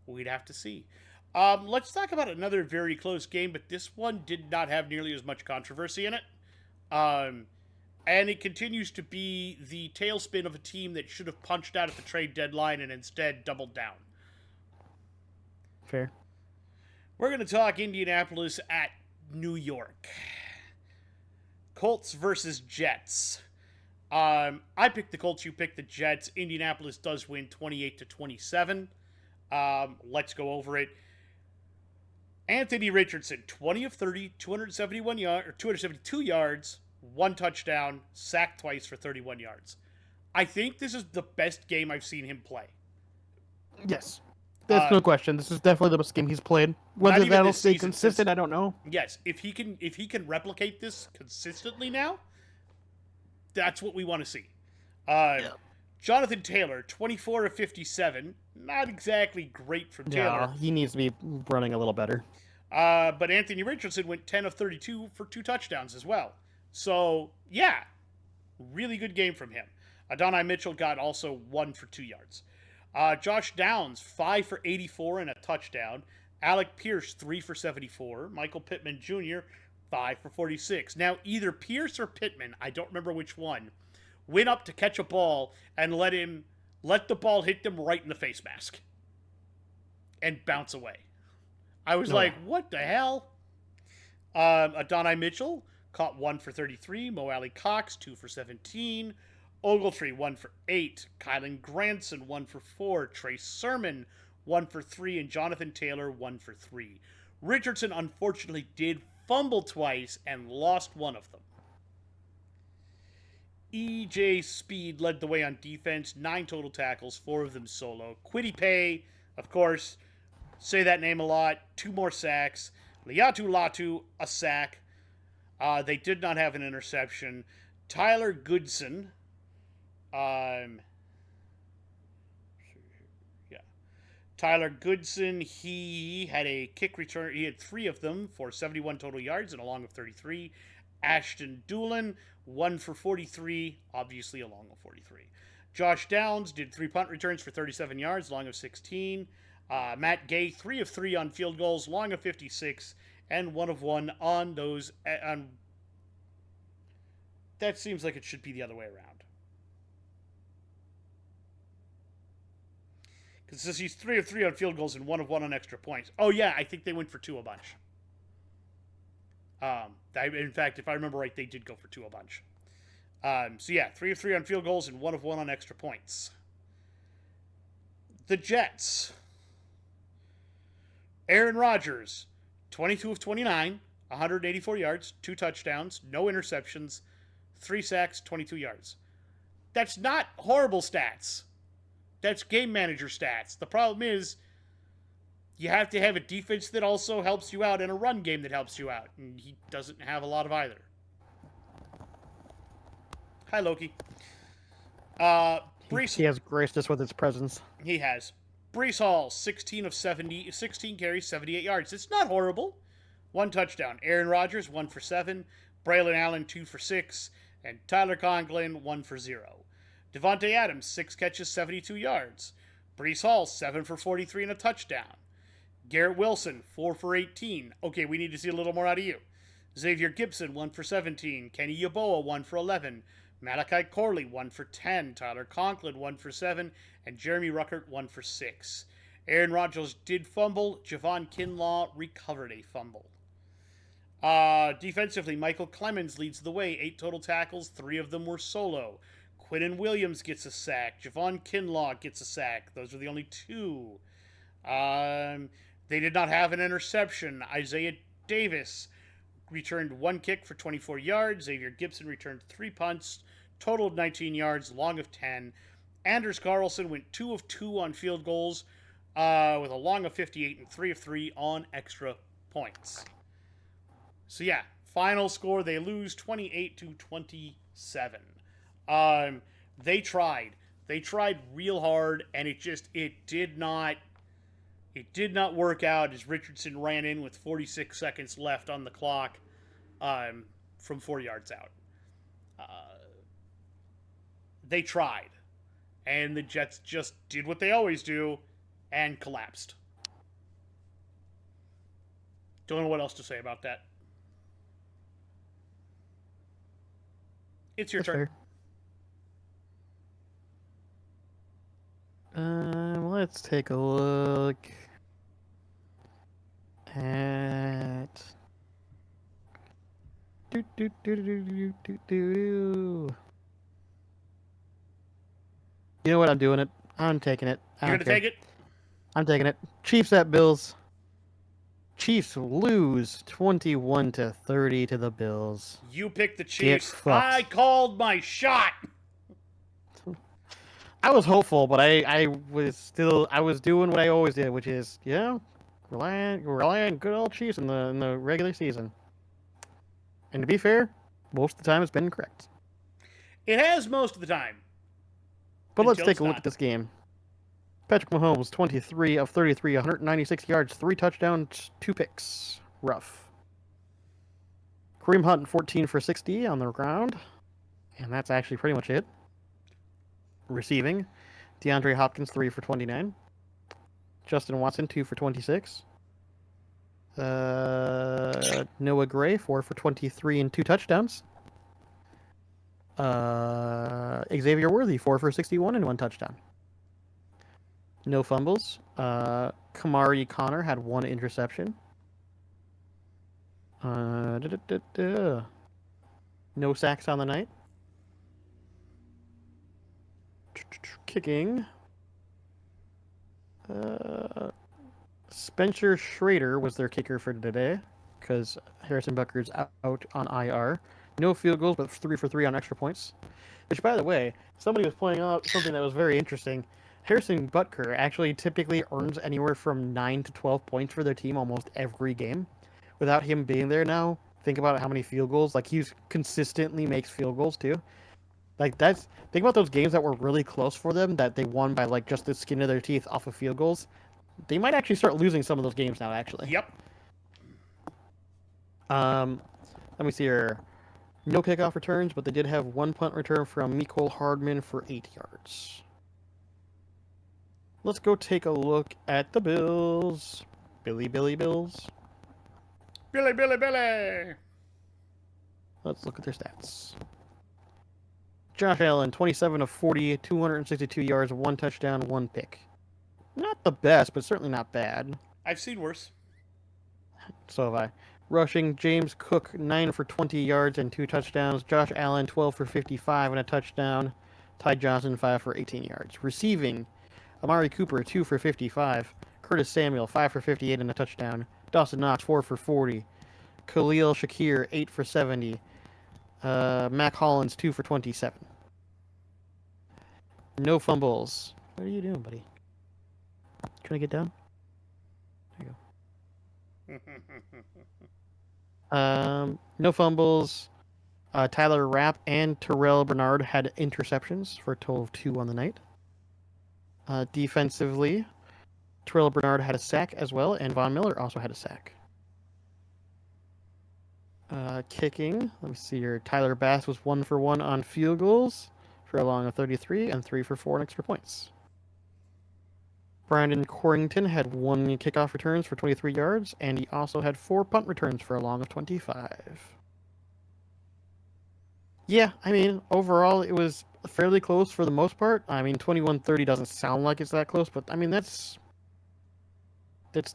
We'd have to see. Let's talk about another very close game, but this one did not have nearly as much controversy in it. And it continues to be the tailspin of a team that should have punched out at the trade deadline and instead doubled down. Fair. We're going to talk Indianapolis at New York. Colts versus Jets. I picked the Colts, you picked the Jets. Indianapolis does win 28-27. Let's go over it. Anthony Richardson, 20 of 30, 272 yards, 1 touchdown, sacked twice for 31 yards. I think this is the best game I've seen him play. Yes. There's no question. This is definitely the best game he's played. Whether that'll stay consistent, I don't know. Yes, if he can replicate this consistently now, that's what we want to see. Yeah. Jonathan Taylor, 24 of 57. Not exactly great from Taylor. Yeah, he needs to be running a little better. But Anthony Richardson went 10 of 32 for 2 touchdowns as well. So, yeah, really good game from him. Adonai Mitchell got also 1 for 2 yards. Josh Downs, 5 for 84 and a touchdown. Alec Pierce, 3 for 74. Michael Pittman Jr., 5 for 46. Now, either Pierce or Pittman, I don't remember which one, went up to catch a ball and let the ball hit them right in the face mask and bounce away. I was like, what the hell? Adonai Mitchell caught 1 for 33. Mo Alley Cox, 2 for 17. Ogletree, 1 for 8. Kylan Granson, 1 for 4. Trey Sermon, 1 for 3. And Jonathan Taylor, 1 for 3. Richardson, unfortunately, did fumble twice and lost one of them. E.J. Speed led the way on defense. 9 total tackles, 4 of them solo. Kwity Paye, of course, say that name a lot. 2 more sacks. Liatu Latu, a sack. They did not have an interception. Tyler Goodson. Tyler Goodson, he had a kick return. He had 3 of them for 71 total yards and a long of 33. Ashton Doolin, 1 for 43, obviously a long of 43. Josh Downs did 3 punt returns for 37 yards, long of 16. Matt Gay, 3 of 3 on field goals, long of 56, and 1 of 1 on those. That seems like it should be the other way around. Because it says he's 3 of 3 on field goals and 1 of 1 on extra points. Oh, yeah, I think they went for 2 a bunch. In fact, if I remember right, they did go for 2 a bunch. So, yeah, 3 of 3 on field goals and 1 of 1 on extra points. The Jets. Aaron Rodgers, 22 of 29, 184 yards, 2 touchdowns, no interceptions, 3 sacks, 22 yards. That's not horrible stats. That's game manager stats. The problem is you have to have a defense that also helps you out and a run game that helps you out. And he doesn't have a lot of either. Hi, Loki. He has graced us with his presence. He has. Breece Hall, 16 carries, 78 yards. It's not horrible. 1 touchdown. Aaron Rodgers, 1 for 7. Braylon Allen, 2 for 6. And Tyler Conklin, 1 for 0. Devontae Adams, 6 catches, 72 yards. Breece Hall, 7 for 43 and a touchdown. Garrett Wilson, 4 for 18. Okay, we need to see a little more out of you. Xavier Gibson, 1 for 17. Kenny Yeboah, 1 for 11. Malachi Corley, 1 for 10. Tyler Conklin, 1 for 7. And Jeremy Ruckert, 1 for 6. Aaron Rodgers did fumble. Javon Kinlaw recovered a fumble. Defensively, Michael Clemens leads the way. 8 total tackles. 3 of them were solo. Quinnen Williams gets a sack. Javon Kinlaw gets a sack. Those are the only 2. They did not have an interception. Isaiah Davis returned 1 kick for 24 yards. Xavier Gibson returned 3 punts, totaled 19 yards, long of 10. Anders Carlson went 2 of 2 on field goals with a long of 58 and 3 of 3 on extra points. So yeah, final score, they lose 28-27. They tried real hard, and it did not work out as Richardson ran in with 46 seconds left on the clock from 4 yards out. They tried, and the Jets just did what they always do and collapsed. Don't know what else to say about that. It's your turn. Let's take a look at. You know what? I'm doing it. I'm taking it. You're gonna take it? I'm taking it. Chiefs at Bills. Chiefs lose 21-30 to the Bills. You picked the Chiefs. I called my shot. I was hopeful, but I was doing what I always did, which is, rely on good old Chiefs in the regular season. And to be fair, most of the time it's been correct. It has most of the time. But let's take a look at this game. Patrick Mahomes, 23 of 33, 196 yards, 3 touchdowns, 2 picks. Rough. Kareem Hunt, 14 for 60 on the ground. And that's actually pretty much it. Receiving. DeAndre Hopkins, 3 for 29. Justin Watson, 2 for 26. Noah Gray, 4 for 23 and 2 touchdowns. Xavier Worthy, 4 for 61 and 1 touchdown. No fumbles. Kamari Connor had 1 interception. No sacks on the night. Kicking. Spencer Schrader was their kicker for today because Harrison Butker's out on IR. No field goals, but 3 for 3 on extra points. Which, by the way, somebody was pointing out something that was very interesting. Harrison Butker actually typically earns anywhere from 9 to 12 points for their team almost every game. Without him being there now, think about how many field goals. Like, he consistently makes field goals, too. Like, think about those games that were really close for them, that they won by, like, just the skin of their teeth off of field goals. They might actually start losing some of those games now, actually. Yep. Let me see here. No kickoff returns, but they did have 1 punt return from Mecole Hardman for 8 yards. Let's go take a look at the Bills. Billy Bills. Billy. Let's look at their stats. Josh Allen, 27 of 40, 262 yards, 1 touchdown, 1 pick. Not the best, but certainly not bad. I've seen worse. So have I. Rushing, James Cook, 9 for 20 yards and 2 touchdowns. Josh Allen, 12 for 55 and a touchdown. Ty Johnson, 5 for 18 yards. Receiving, Amari Cooper, 2 for 55. Curtis Samuel, 5 for 58 and a touchdown. Dawson Knox, 4 for 40. Khalil Shakir, 8 for 70. Mac Hollins, 2 for 27. No fumbles. What are you doing, buddy? Trying to get down? There you go. No fumbles. Tyler Rapp and Terrell Bernard had interceptions for a total of 2 on the night. Defensively, Terrell Bernard had a sack as well, and Von Miller also had a sack. Kicking, let me see here. Tyler Bass was 1 for 1 on field goals for a long of 33 and 3 for 4 on extra points. Brandon Corrington had 1 kickoff returns for 23 yards, and he also had 4 punt returns for a long of 25. Yeah, I mean, overall, it was fairly close for the most part. I mean, 21-30 doesn't sound like it's that close, but I mean, that's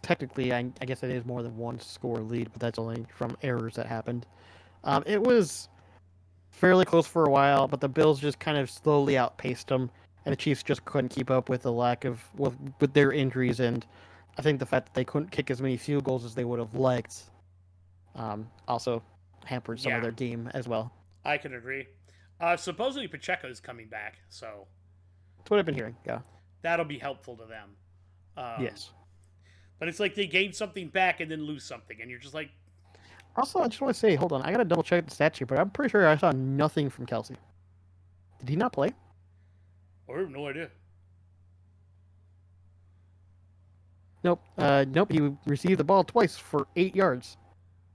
technically, I guess it is more than 1 score lead, but that's only from errors that happened. It was fairly close for a while, but the Bills just kind of slowly outpaced them, and the Chiefs just couldn't keep up with the lack of with their injuries, and I think the fact that they couldn't kick as many field goals as they would have liked also hampered some of their game as well. I can agree. Supposedly Pacheco is coming back, so that's what I've been hearing. Yeah, that'll be helpful to them. Yes, but it's like they gain something back and then lose something, and you're just like. Also, I just want to say, hold on, I gotta double check the stats here, but I'm pretty sure I saw nothing from Kelsey. Did he not play? I have no idea. Nope. Nope. He received the ball twice for 8 yards.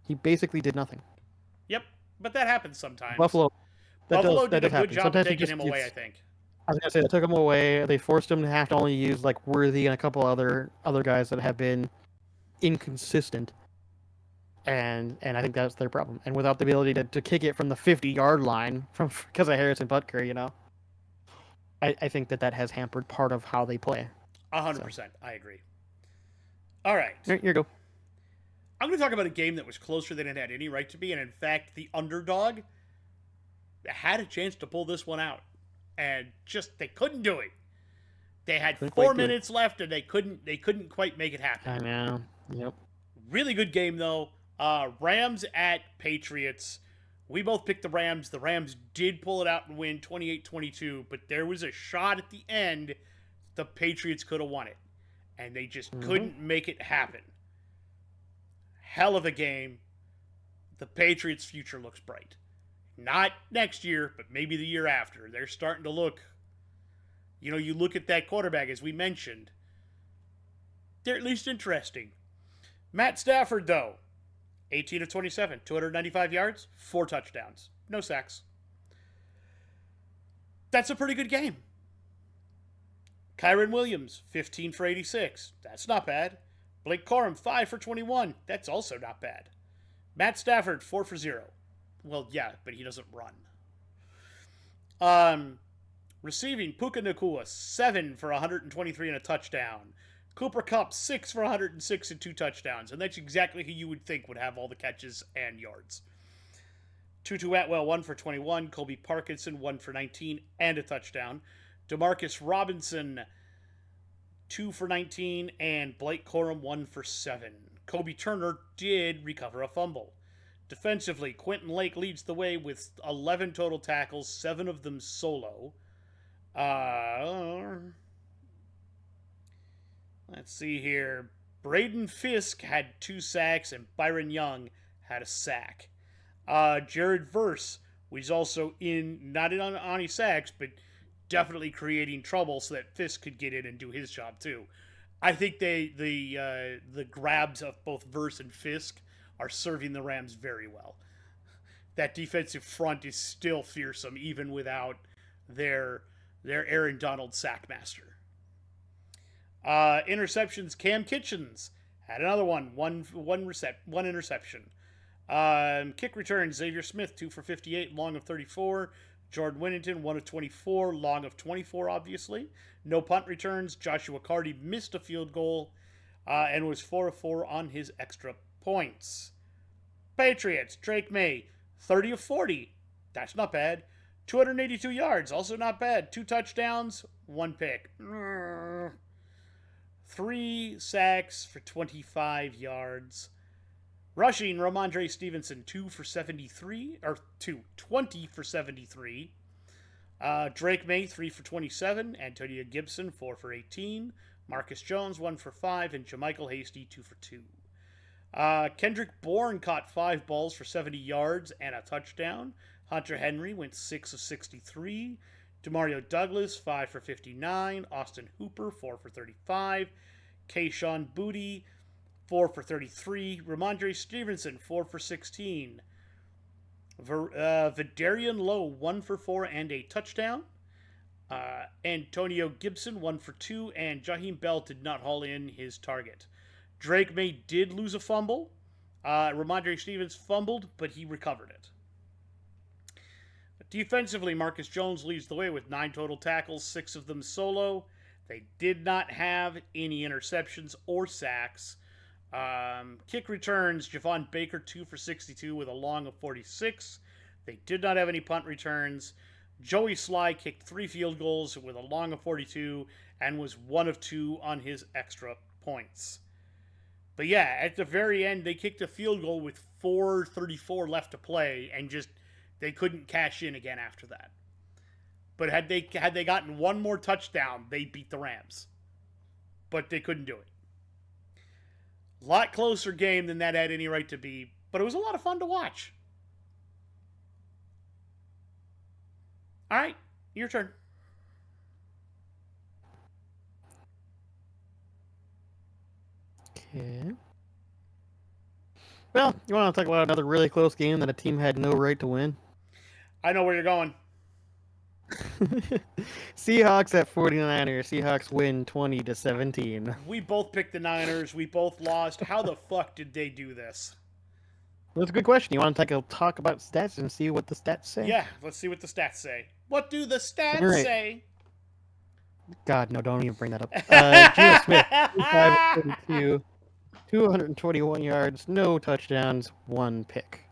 He basically did nothing. Yep, but that happens sometimes. Buffalo did a good job of taking him away, I think. I was gonna say they took him away. They forced him to have to only use like Worthy and a couple other guys that have been inconsistent. And I think that's their problem. And without the ability to kick it from the 50-yard line because of Harrison Butker, you know, I think that has hampered part of how they play. 100%. I agree. All right. Here you go. I'm going to talk about a game that was closer than it had any right to be, and in fact, the underdog had a chance to pull this one out, and just they couldn't do it. They had 4 minutes left, and they couldn't quite make it happen. I know. Yep. Really good game though. Rams at Patriots. We both picked the Rams. The Rams did pull it out and win 28-22, but there was a shot at the end the Patriots could have won it, and they just couldn't make it happen. Hell of a game. The Patriots' future looks bright. Not next year, but maybe the year after. They're starting to look You look at that quarterback, as we mentioned, they're at least interesting. Matt Stafford, though, 18 of 27, 295 yards, 4 touchdowns, no sacks. That's a pretty good game. Kyren Williams, 15 for 86. That's not bad. Blake Corum, 5 for 21. That's also not bad. Matt Stafford, 4 for 0. Well, yeah, but he doesn't run. Receiving, Puka Nacua, 7 for 123 and a touchdown. Cooper Kupp, 6 for 106 and 2 touchdowns. And that's exactly who you would think would have all the catches and yards. Tutu Atwell, 1 for 21. Colby Parkinson, 1 for 19 and a touchdown. Demarcus Robinson, 2 for 19. And Blake Corum, 1 for 7. Kobe Turner did recover a fumble. Defensively, Quentin Lake leads the way with 11 total tackles, 7 of them solo. Let's see here. Braden Fisk had 2 sacks, and Byron Young had a sack. Jared Verse was also not in on any sacks, but definitely creating trouble so that Fisk could get in and do his job too. I think the grabs of both Verse and Fisk are serving the Rams very well. That defensive front is still fearsome, even without their Aaron Donald sackmaster. Interceptions, Cam Kitchens had another one interception. Kick returns, Xavier Smith, 2 for 58, long of 34. Jordan Winnington, 1 of 24, long of 24, obviously. No punt returns. Joshua Carty missed a field goal and was 4 of 4 on his extra points. Patriots, Drake May, 30 of 40. That's not bad. 282 yards, also not bad. 2 touchdowns, 1 pick. 3 sacks for 25 yards. Rushing, Ramondre Stevenson, 20 for 73. Drake May, 3 for 27. Antonio Gibson, 4 for 18. Marcus Jones, 1 for 5. And Jamichael Hasty, 2 for 2. Kendrick Bourne caught 5 balls for 70 yards and a touchdown. Hunter Henry went 6 of 63. Demario Douglas, 5 for 59. Austin Hooper, 4 for 35. Kayshawn Booty, 4 for 33. Ramondre Stevenson, 4 for 16. Vidarian Lowe, 1 for 4 and a touchdown. Antonio Gibson, 1 for 2. And Jaheim Bell did not haul in his target. Drake May did lose a fumble. Ramondre Stevens fumbled, but he recovered it. Defensively, Marcus Jones leads the way with 9 total tackles, 6 of them solo. They did not have any interceptions or sacks. Kick returns, Javon Baker, 2 for 62 with a long of 46. They did not have any punt returns. Joey Sly kicked 3 field goals with a long of 42 and was 1 of 2 on his extra points. But yeah, at the very end, they kicked a field goal with 4:34 left to play and just they couldn't cash in again after that. But had they gotten one more touchdown, they beat the Rams. But they couldn't do it. A lot closer game than that had any right to be, but it was a lot of fun to watch. All right, your turn. Okay. Well, you want to talk about another really close game that a team had no right to win? I know where you're going. Seahawks at 49ers. Seahawks win 20-17. We both picked the Niners. We both lost. How the fuck did they do this? That's a good question. You want to talk about stats and see what the stats say? Yeah, let's see what the stats say. What do the stats say? God, no, don't even bring that up. Geno Smith, 5-32, 221 yards, no touchdowns, 1 pick.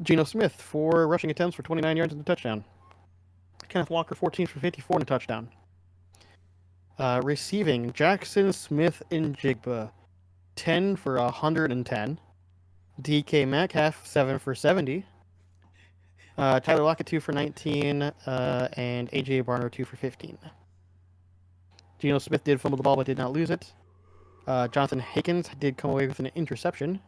Geno Smith, 4 rushing attempts for 29 yards and a touchdown. Kenneth Walker, 14 for 54 and a touchdown. Receiving, Jackson Smith and Jigba, 10 for 110. DK Metcalf, 7 for 70. Tyler Lockett, 2 for 19. And AJ Barner, 2 for 15. Geno Smith did fumble the ball but did not lose it. Jonathan Hankins did come away with an interception.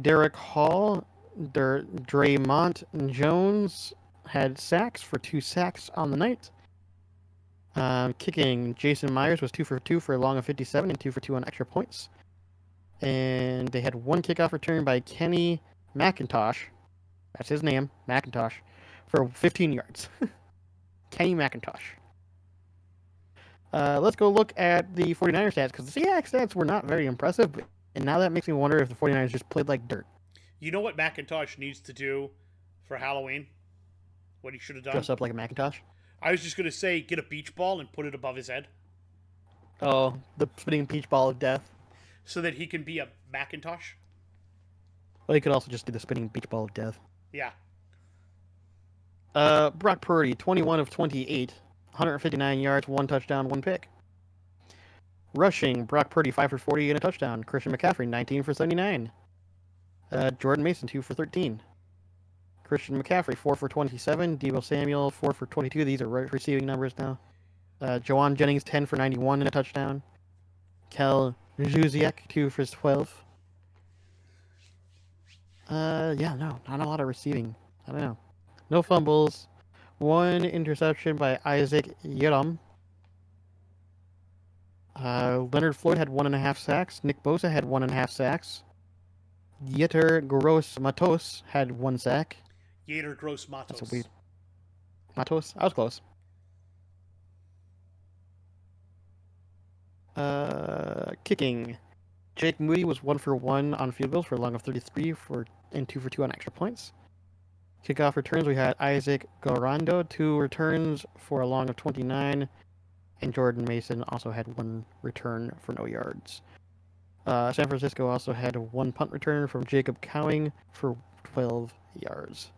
Derek Hall, Draymond Jones had sacks for 2 sacks on the night. Kicking, Jason Myers was 2 for 2 for a long of 57 and 2 for 2 on extra points. And they had one kickoff return by Kenny McIntosh. That's his name, McIntosh, for 15 yards. Kenny McIntosh. Let's go look at the 49ers stats, because the Seahawks stats were not very impressive, and now that makes me wonder if the 49ers just played like dirt. You know what McIntosh needs to do for Halloween? What he should have done? Dress up like a Macintosh? I was just going to say, get a beach ball and put it above his head. Oh, the spinning beach ball of death. So that he can be a Macintosh? Well, he could also just do the spinning beach ball of death. Yeah. Brock Purdy, 21 of 28, 159 yards, 1 touchdown, 1 pick. Rushing, Brock Purdy, 5 for 40 and a touchdown. Christian McCaffrey, 19 for 79. Jordan Mason, 2 for 13. Christian McCaffrey, 4 for 27. Deebo Samuel, 4 for 22. These are receiving numbers now. Jawan Jennings, 10 for 91 and a touchdown. Kel Jusiak, 2 for 12. No, not a lot of receiving. I don't know. No fumbles. 1 interception by Isaac Yiram. Leonard Floyd had 1.5 sacks. Nick Bosa had 1.5 sacks. Yetur Gross-Matos had 1 sack. Yetur Gross-Matos. That's a weird. Matos? I was close. Kicking. Jake Moody was 1 for 1 on field goals for a long of 33 and 2 for 2 on extra points. Kickoff returns, we had Isaac Garando, 2 returns for a long of 29, and Jordan Mason also had 1 return for no yards. San Francisco also had 1 punt return from Jacob Cowing for 12 yards.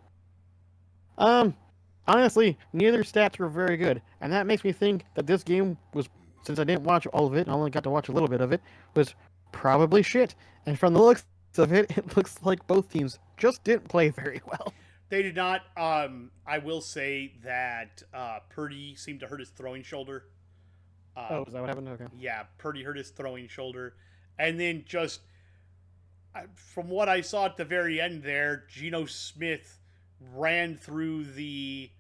Honestly, neither stats were very good, and that makes me think that this game was, since I didn't watch all of it, and I only got to watch a little bit of it, was probably shit. And from the looks of it, it looks like both teams just didn't play very well. They did not. I will say that Purdy seemed to hurt his throwing shoulder. Is that what happened? Okay. Yeah, Purdy hurt his throwing shoulder. And then just, from what I saw at the very end there, Geno Smith ran through the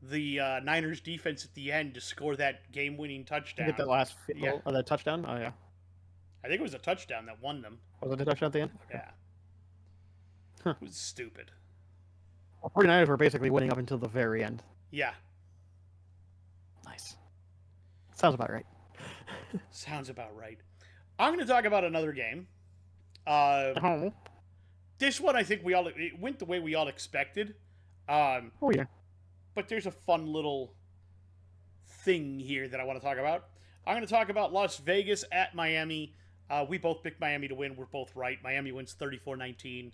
Niners defense at the end to score that game-winning touchdown. Get that last that touchdown? Oh, yeah. I think it was a touchdown that won them. Was it a touchdown at the end? Okay. Yeah. Huh. It was stupid. 49ers were basically winning up until the very end. Yeah. Nice. Sounds about right. Sounds about right. I'm going to talk about another game. This one, I think it went the way we all expected. Oh, yeah. But there's a fun little thing here that I want to talk about. I'm going to talk about Las Vegas at Miami. We both picked Miami to win. We're both right. Miami wins 34-19.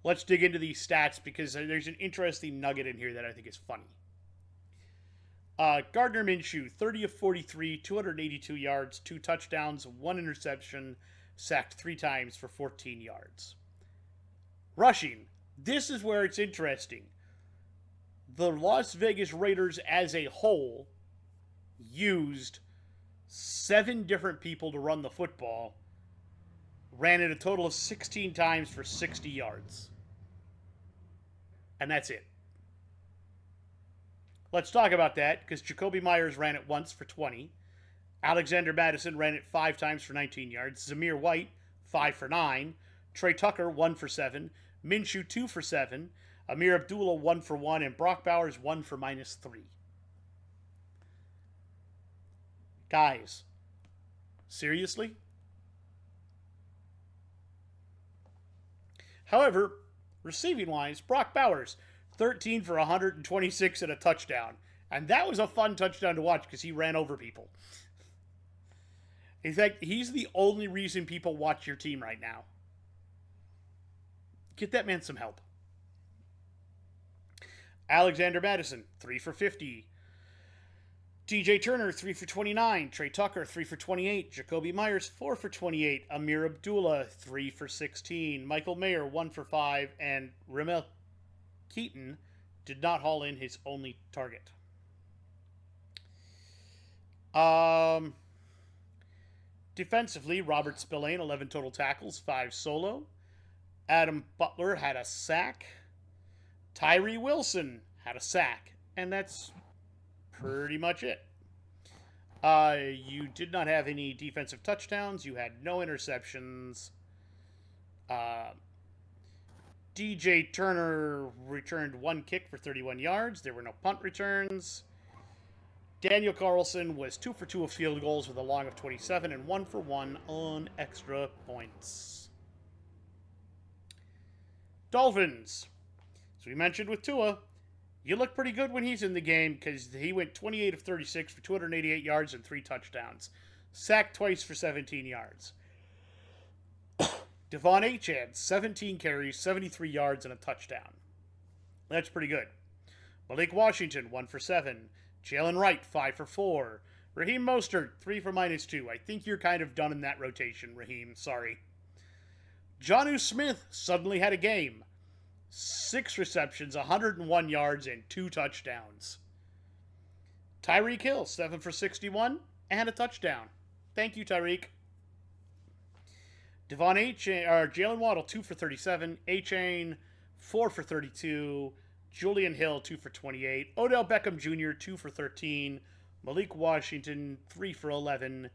Let's dig into these stats because there's an interesting nugget in here that I think is funny. Gardner Minshew, 30 of 43, 282 yards, 2 touchdowns, 1 interception, sacked 3 times for 14 yards. Rushing. This is where it's interesting. The Las Vegas Raiders as a whole used 7 different people to run the football, ran it a total of 16 times for 60 yards. And that's it. Let's talk about that, because Jacoby Myers ran it once for 20. Alexander Mattison ran it 5 times for 19 yards. Zamir White, 5 for 9. Trey Tucker, 1 for 7. Minshew, 2 for 7. Amir Abdullah, 1 for 1. And Brock Bowers, 1 for -3. Guys, seriously? However, receiving-wise, Brock Bowers, 13 for 126 and a touchdown. And that was a fun touchdown to watch because he ran over people. In fact, he's the only reason people watch your team right now. Get that man some help. Alexander Mattison, 3 for 50. TJ Turner, 3 for 29. Trey Tucker, 3 for 28. Jacoby Myers, 4 for 28. Amir Abdullah, 3 for 16. Michael Mayer, 1 for 5. And Ramel Keaton did not haul in his only target. Defensively, Robert Spillane, 11 total tackles, 5 solo. Adam Butler had a sack. Tyree Wilson had a sack. And that's pretty much it. You did not have any defensive touchdowns. You had no interceptions. DJ Turner returned one kick for 31 yards. There were no punt returns. Daniel Carlson was 2 for 2 of field goals with a long of 27 and 1 for 1 on extra points. Dolphins. As we mentioned with Tua, you look pretty good when he's in the game because he went 28 of 36 for 288 yards and 3 touchdowns. Sacked twice for 17 yards. Devon H. had 17 carries, 73 yards, and a touchdown. That's pretty good. Malik Washington, 1 for 7. Jalen Wright, 5 for 4. Raheem Mostert, 3 for -2. I think you're kind of done in that rotation, Raheem. Sorry. Jonnu Smith suddenly had a game. 6 receptions, 101 yards, and 2 touchdowns. Tyreek Hill, 7 for 61, and a touchdown. Thank you, Tyreek. Jalen Waddle, 2 for 37. A-Chain, 4 for 32. Julian Hill, 2 for 28. Odell Beckham Jr., 2 for 13. Malik Washington, 3 for 11.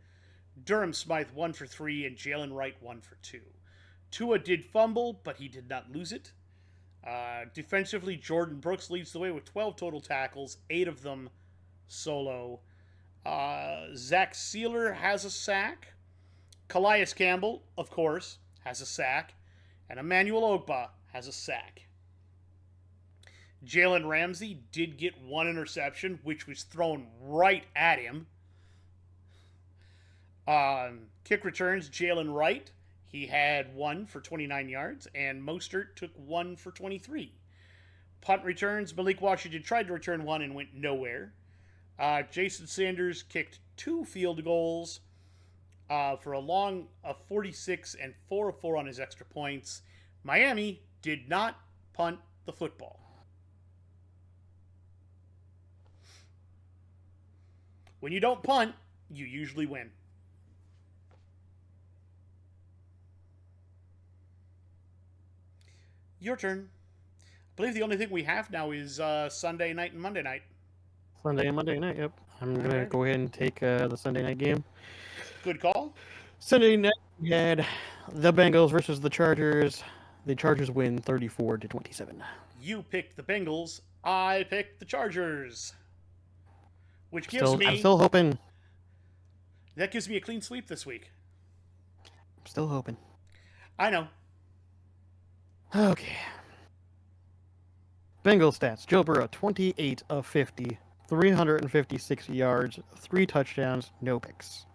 Durham Smythe, 1 for 3. And Jalen Wright, 1 for 2. Tua did fumble, but he did not lose it. Defensively, Jordan Brooks leads the way with 12 total tackles, 8 of them solo. Zach Sealer has a sack. Calais Campbell, of course, has a sack. And Emmanuel Ogba has a sack. Jalen Ramsey did get 1 interception, which was thrown right at him. Kick returns, Jalen Wright. He had 1 for 29 yards, and Mostert took 1 for 23. Punt returns, Malik Washington tried to return 1 and went nowhere. Jason Sanders kicked 2 field goals for a long of 46 and 4 of 4 on his extra points. Miami did not punt the football. When you don't punt, you usually win. Your turn. I believe the only thing we have now is Sunday night and Monday night. Sunday and Monday night, yep. I'm going to go ahead and take the Sunday night game. Good call. Sunday night, we had the Bengals versus the Chargers. The Chargers win 34-27. You picked the Bengals. I picked the Chargers. Which gives me... I'm still hoping. That gives me a clean sweep this week. I'm still hoping. I know. Okay. Bengals stats. Joe Burrow, 28 of 50. 356 yards. 3 touchdowns. No picks.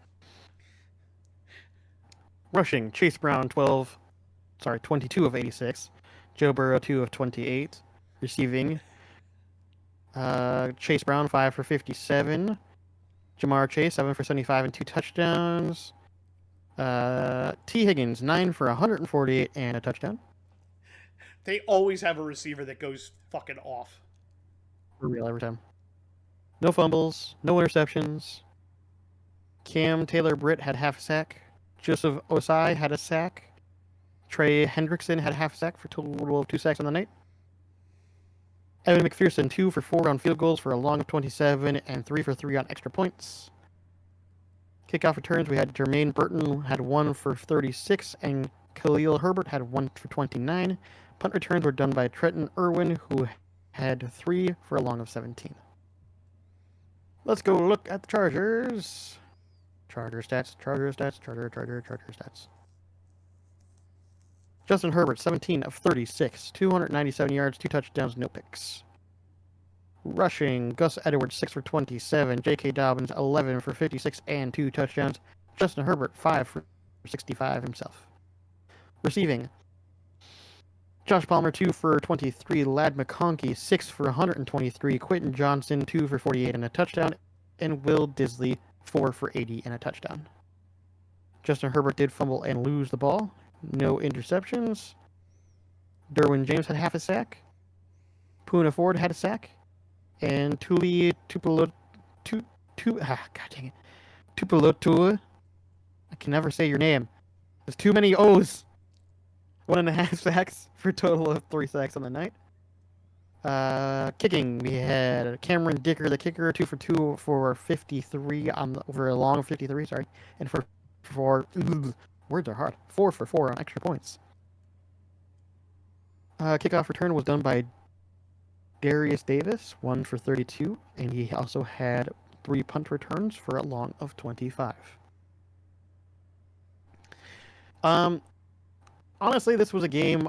Rushing. Chase Brown, 22 of 86. Joe Burrow, 2 of 28. Receiving. Chase Brown, 5 for 57. Jamar Chase, 7 for 75 and 2 touchdowns. T. Higgins, 9 for 148 and a touchdown. They always have a receiver that goes fucking off. For real, every time. No fumbles, no interceptions. Cam Taylor-Britt had half a sack. Joseph Osai had a sack. Trey Hendrickson had a half sack for a total of 2 sacks on the night. Evan McPherson, 2 for 4 on field goals for a long of 27 and 3 for 3 on extra points. Kickoff returns, we had Jermaine Burton had 1 for 36 and Khalil Herbert had 1 for 29. Punt returns were done by Trenton Irwin, who had 3 for a long of 17. Let's go look at the Chargers. Charger stats. Justin Herbert, 17 of 36, 297 yards, 2 touchdowns, no picks. Rushing, Gus Edwards, 6 for 27, J.K. Dobbins, 11 for 56 and 2 touchdowns. Justin Herbert, 5 for 65 himself. Receiving, Josh Palmer, 2 for 23, Ladd McConkey, 6 for 123, Quentin Johnson, 2 for 48 and a touchdown, and Will Disley, 4 for 80 and a touchdown. Justin Herbert did fumble and lose the ball. No interceptions. Derwin James had half a sack. Poona Ford had a sack. And Tuli Tupulotu... God dang it. Tupulotu... I can never say your name. There's too many O's. 1.5 sacks for a total of 3 sacks on the night. Kicking, we had Cameron Dicker, the kicker, 2 for 2 for 53 over a long 53. Sorry, and for words are hard. 4 for 4 on extra points. Kickoff return was done by Darius Davis, 1 for 32, and he also had 3 punt returns for a long of 25. Honestly, this was a game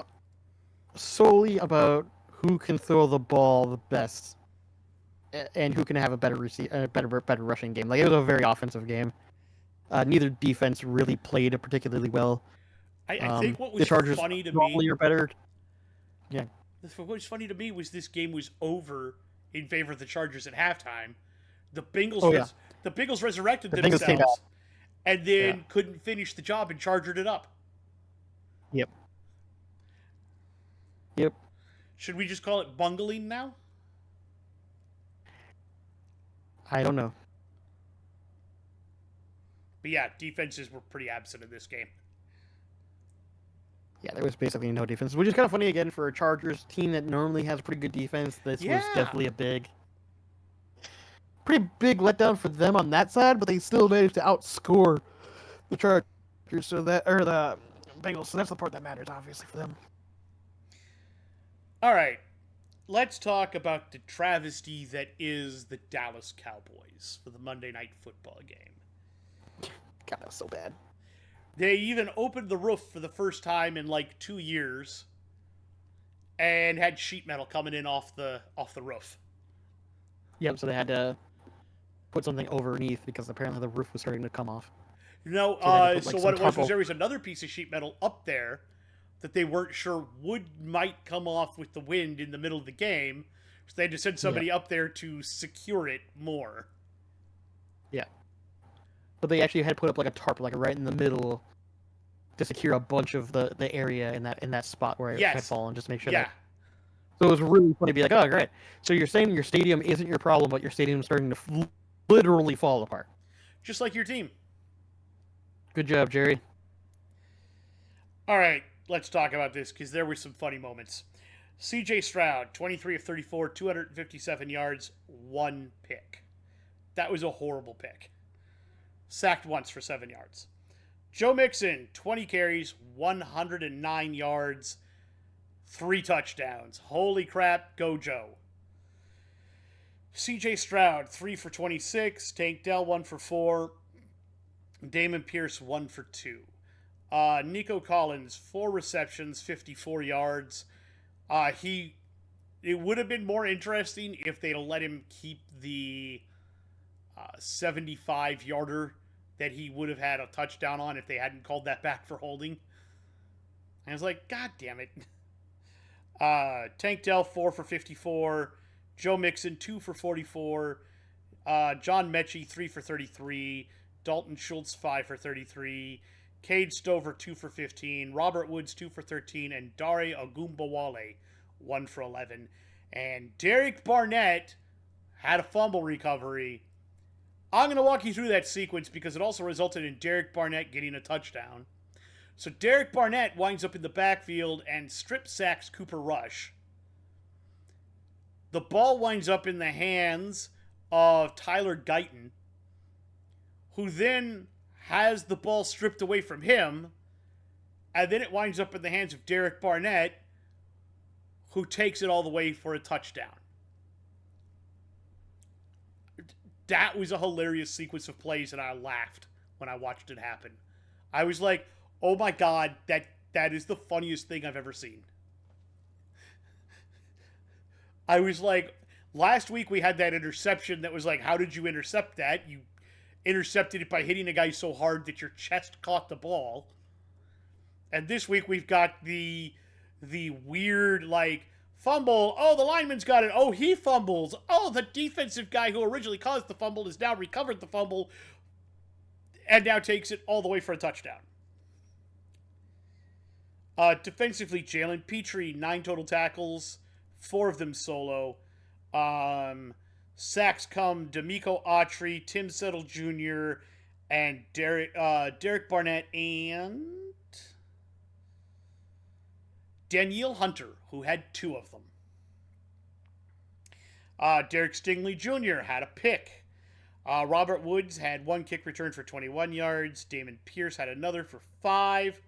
solely about who can throw the ball the best and who can have a better rushing game. Like, it was a very offensive game. Neither defense really played particularly well. I think what was the Chargers funny to me are better. Yeah. What was funny to me was this game was over in favor of the Chargers at halftime. The Bengals, the Bengals resurrected themselves, and then couldn't finish the job and chargered it up. Yep. Should we just call it bungling now? I don't know. But yeah, defenses were pretty absent in this game. Yeah, there was basically no defense, which is kind of funny again for a Chargers team that normally has a pretty good defense. This was definitely a pretty big letdown for them on that side, but they still managed to outscore the Chargers, the Bengals. So that's the part that matters, obviously, for them. All right, let's talk about the travesty that is the Dallas Cowboys for the Monday Night Football game. God, that was so bad. They even opened the roof for the first time in like 2 years, and had sheet metal coming in off the roof. Yep. So they had to put something underneath because apparently the roof was starting to come off. No. So what it was there was another piece of sheet metal up there that they weren't sure might come off with the wind in the middle of the game, so they had to send somebody up there to secure it more. Yeah. But they actually had to put up like a tarp like right in the middle to secure a bunch of the area in that spot where it had fallen, just to make sure that. So it was really funny to be like, oh, great. So you're saying your stadium isn't your problem, but your stadium's starting to literally fall apart. Just like your team. Good job, Jerry. All right, let's talk about this because there were some funny moments. C.J. Stroud, 23 of 34, 257 yards, 1 pick. That was a horrible pick. Sacked once for 7 yards. Joe Mixon, 20 carries, 109 yards, 3 touchdowns. Holy crap, go Joe. C.J. Stroud, 3 for 26. Tank Dell, 1 for 4. Damon Pierce, 1 for 2. Nico Collins, 4 receptions, 54 yards. It would have been more interesting if they'd let him keep the 75-yarder that he would have had a touchdown on if they hadn't called that back for holding. And I was like, God damn it. Tank Dell, 4 for 54. Joe Mixon, 2 for 44. John Mechie, 3 for 33. Dalton Schultz, 5 for 33. Cade Stover, 2 for 15. Robert Woods, 2 for 13. And Dare Ogunbowale, 1 for 11. And Derek Barnett had a fumble recovery. I'm going to walk you through that sequence because it also resulted in Derek Barnett getting a touchdown. So Derek Barnett winds up in the backfield and strip sacks Cooper Rush. The ball winds up in the hands of Tyler Guyton, who then has the ball stripped away from him, and then it winds up in the hands of Derek Barnett, who takes it all the way for a touchdown. That was a hilarious sequence of plays, and I laughed when I watched it happen. I was like, oh my God, that is the funniest thing I've ever seen. I was like, last week we had that interception that was like, how did you intercept that? You intercepted it by hitting a guy so hard that your chest caught the ball. And this week we've got the weird, like, fumble. Oh, the lineman's got it. Oh, he fumbles. Oh, the defensive guy who originally caused the fumble has now recovered the fumble and now takes it all the way for a touchdown. Defensively, Jalen Petrie, 9 total tackles, 4 of them solo. Sacks come D'Amico Autry, Tim Settle Jr., and Derek Barnett, and Danielle Hunter, who had 2 of them. Derek Stingley Jr. had a pick. Robert Woods had 1 kick return for 21 yards. Damon Pierce had another for 5.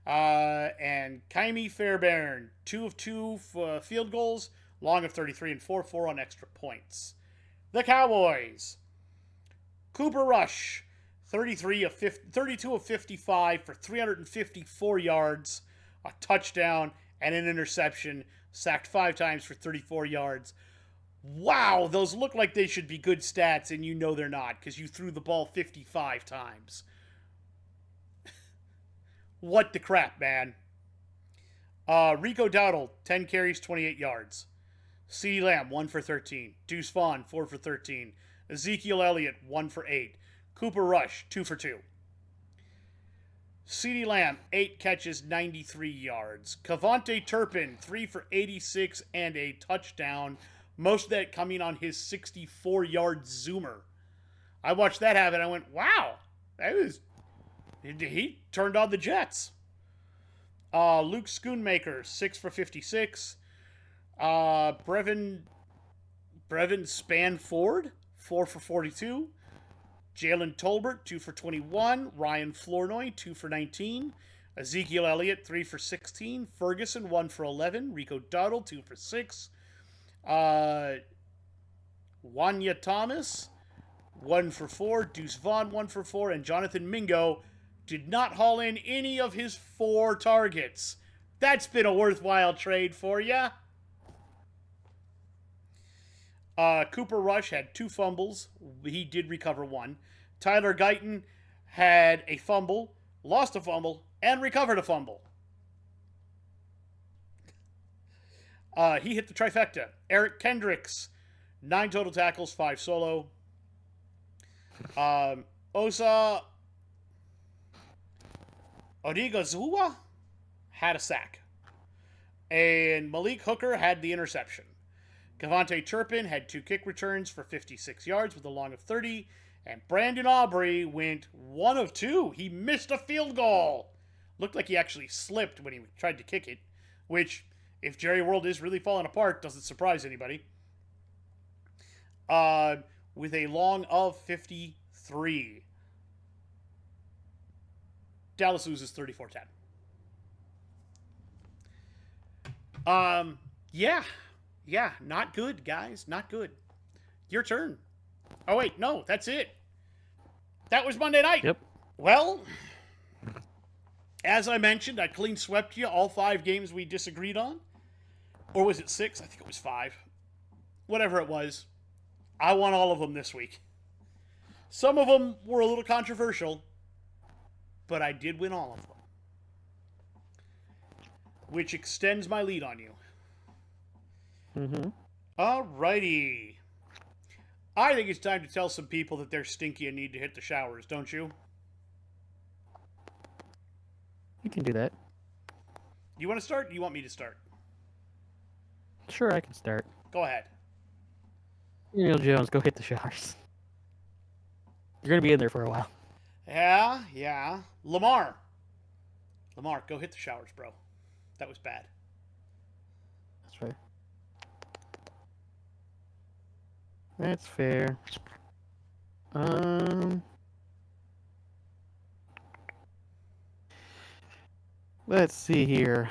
And Kaimi Fairbairn, 2 of 2 field goals, long of 33 and 4 on extra points. The Cowboys. Cooper Rush, 32 of 55 for 354 yards, a touchdown, and an interception. Sacked 5 times for 34 yards. Wow, those look like they should be good stats, and you know they're not because you threw the ball 55 times. What the crap, man? Rico Dowdle, 10 carries, 28 yards. CeeDee Lamb, 1 for 13. Deuce Vaughn, 4 for 13. Ezekiel Elliott, 1 for 8. Cooper Rush, 2 for 2. CeeDee Lamb, 8 catches, 93 yards. Cavante Turpin, 3 for 86 and a touchdown. Most of that coming on his 64-yard zoomer. I watched that happen. I went, wow, he turned on the Jets. Luke Schoonmaker, 6 for 56. Brevin Spanford, 4 for 42. Jalen Tolbert, 2 for 21. Ryan Flournoy, 2 for 19. Ezekiel Elliott, 3 for 16. Ferguson, 1 for 11. Rico Dowdle, 2 for 6. Wanya Thomas, 1 for 4. Deuce Vaughn, 1 for 4. And Jonathan Mingo did not haul in any of his 4 targets. That's been a worthwhile trade for ya. Cooper Rush had 2 fumbles. He did recover 1. Tyler Guyton had a fumble, lost a fumble, and recovered a fumble. He hit the trifecta. Eric Kendricks, 9 total tackles, 5 solo. Osa Odigozua had a sack. And Malik Hooker had the interception. Cavante Turpin had 2 kick returns for 56 yards with a long of 30. And Brandon Aubrey went 1 of 2. He missed a field goal. Looked like he actually slipped when he tried to kick it, which, if Jerry World is really falling apart, doesn't surprise anybody. With a long of 53. Dallas loses 34-10. Yeah, not good, guys. Not good. Your turn. Oh, wait, no, that's it. That was Monday night. Yep. Well, as I mentioned, I clean swept you all 5 games we disagreed on. Or was it 6? I think it was 5. Whatever it was. I won all of them this week. Some of them were a little controversial, but I did win all of them. Which extends my lead on you. Mm-hmm. Alrighty. I think it's time to tell some people that they're stinky and need to hit the showers, don't you? You can do that. You want to start? Or do you want me to start? Sure, I can start. Go ahead. Daniel Jones, go hit the showers. You're going to be in there for a while. Yeah. Lamar, go hit the showers, bro. That was bad. That's fair. That's fair. Let's see here.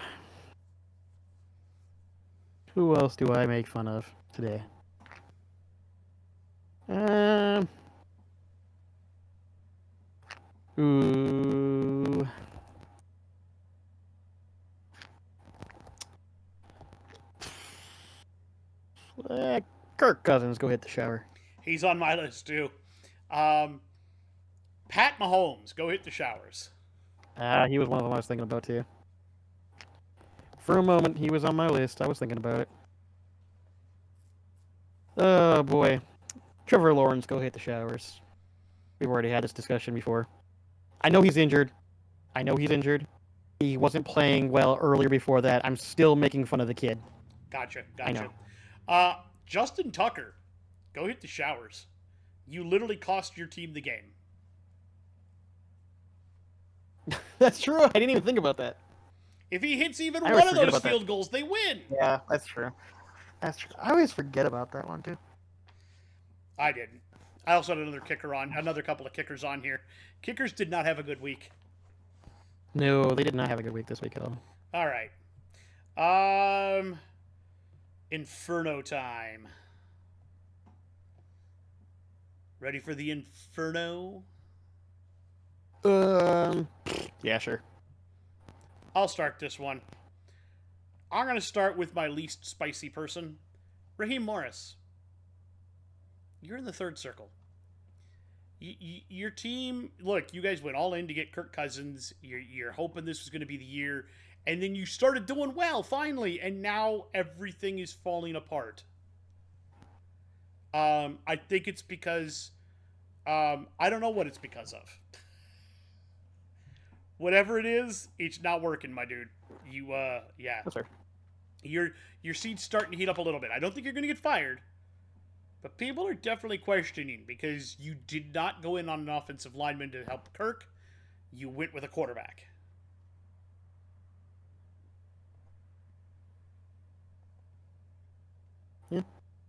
Who else do I make fun of today? Ooh. Kirk Cousins, go hit the shower. He's on my list, too. Pat Mahomes, go hit the showers. He was one of them I was thinking about, too. For a moment, he was on my list. I was thinking about it. Oh, boy. Trevor Lawrence, go hit the showers. We've already had this discussion before. I know he's injured. He wasn't playing well earlier before that. I'm still making fun of the kid. Gotcha. I know. Justin Tucker, go hit the showers. You literally cost your team the game. That's true. I didn't even think about that. If he hits even one of those field goals, they win. Yeah, that's true. That's true. I always forget about that one too. I didn't. I also had another couple of kickers on here. Kickers did not have a good week. No, they did not have a good week this week at all. All right. Inferno time. Ready for the Inferno? Yeah, sure. I'll start this one. I'm going to start with my least spicy person, Raheem Morris. You're in the third circle. Your team, look, you guys went all in to get Kirk Cousins. You're hoping this was going to be the year. And then you started doing well, finally. And now everything is falling apart. I think it's because... I don't know what it's because of. Whatever it is, it's not working, my dude. Yeah. That's fair. Your seat's starting to heat up a little bit. I don't think you're going to get fired. But people are definitely questioning because you did not go in on an offensive lineman to help Kirk. You went with a quarterback. Yeah.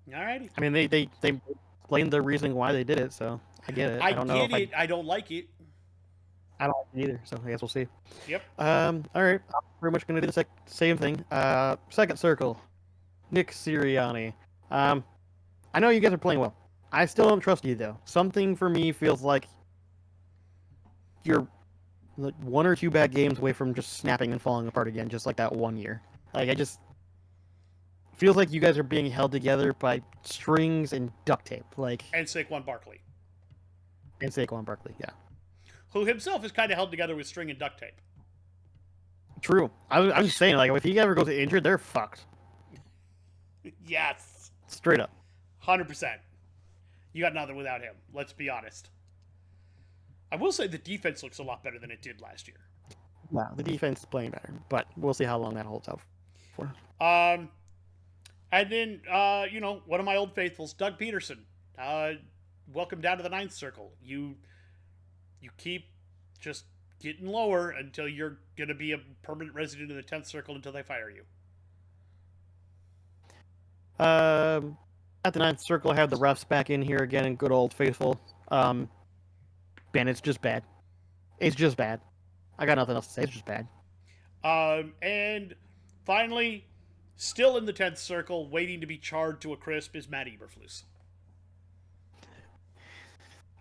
Alrighty. I mean, they explained the reasoning why they did it, so I get it. I get it. I don't like it. I don't like it either, so I guess we'll see. Yep. All right. I'm pretty much going to do the same thing. Second circle. Nick Sirianni. I know you guys are playing well. I still don't trust you, though. Something for me feels like you're like 1 or 2 bad games away from just snapping and falling apart again, just like that one year. Like, I just... feels like you guys are being held together by strings and duct tape. And Saquon Barkley. Yeah. Who himself is kind of held together with string and duct tape. True. I'm just saying, like, if he ever goes injured, they're fucked. Yes. Straight up. 100%. You got nothing without him. Let's be honest. I will say the defense looks a lot better than it did last year. Wow, the defense is playing better, but we'll see how long that holds out for. And then, one of my old faithfuls, Doug Peterson. Welcome down to the 9th circle. You keep just getting lower until you're going to be a permanent resident in the 10th circle until they fire you. At the 9th circle, I have the refs back in here again, and good old faithful. Man, it's just bad. It's just bad. I got nothing else to say. It's just bad. And finally, still in the 10th circle, waiting to be charred to a crisp, is Matt Eberflus.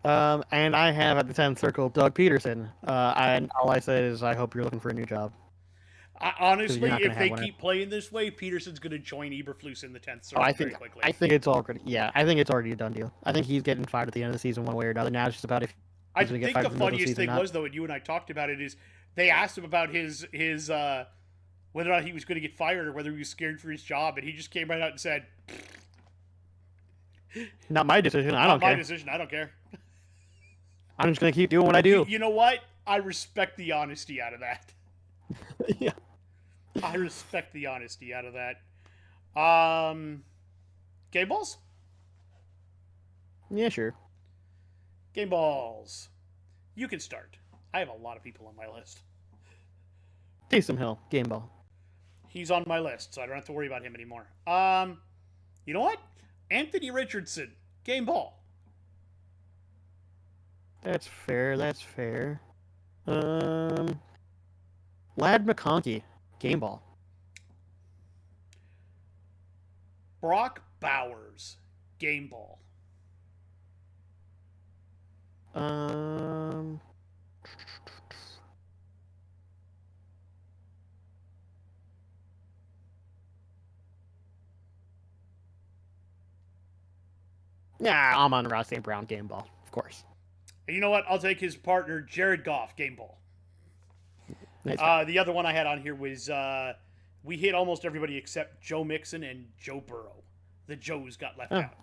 And I have at the 10th circle Doug Peterson. And all I say is I hope you're looking for a new job. Honestly, if they keep playing this way, Peterson's going to join Eberflus in the 10th circle very quickly. I think it's already a done deal. I think he's getting fired at the end of the season one way or another. Now it's just about if he's going to get fired. I think the funniest thing was, though, and you and I talked about it, is they asked him about his whether or not he was going to get fired or whether he was scared for his job, and he just came right out and said, "Not my decision. I don't care. Not my decision. I don't care. I'm just going to keep doing what I do." You know what? I respect the honesty out of that. Yeah. I respect the honesty out of that. Game balls? Yeah, sure. Game balls. You can start. I have a lot of people on my list. Taysom Hill, game ball. He's on my list, so I don't have to worry about him anymore. You know what? Anthony Richardson, game ball. That's fair. Lad McConkey, game ball. Brock Bowers, game ball. Yeah, I'm on Ross St. Brown, game ball, of course. And you know what? I'll take his partner, Jared Goff, game ball. Nice. The other one I had on here was we hit almost everybody except Joe Mixon and Joe Burrow. The Joes got left out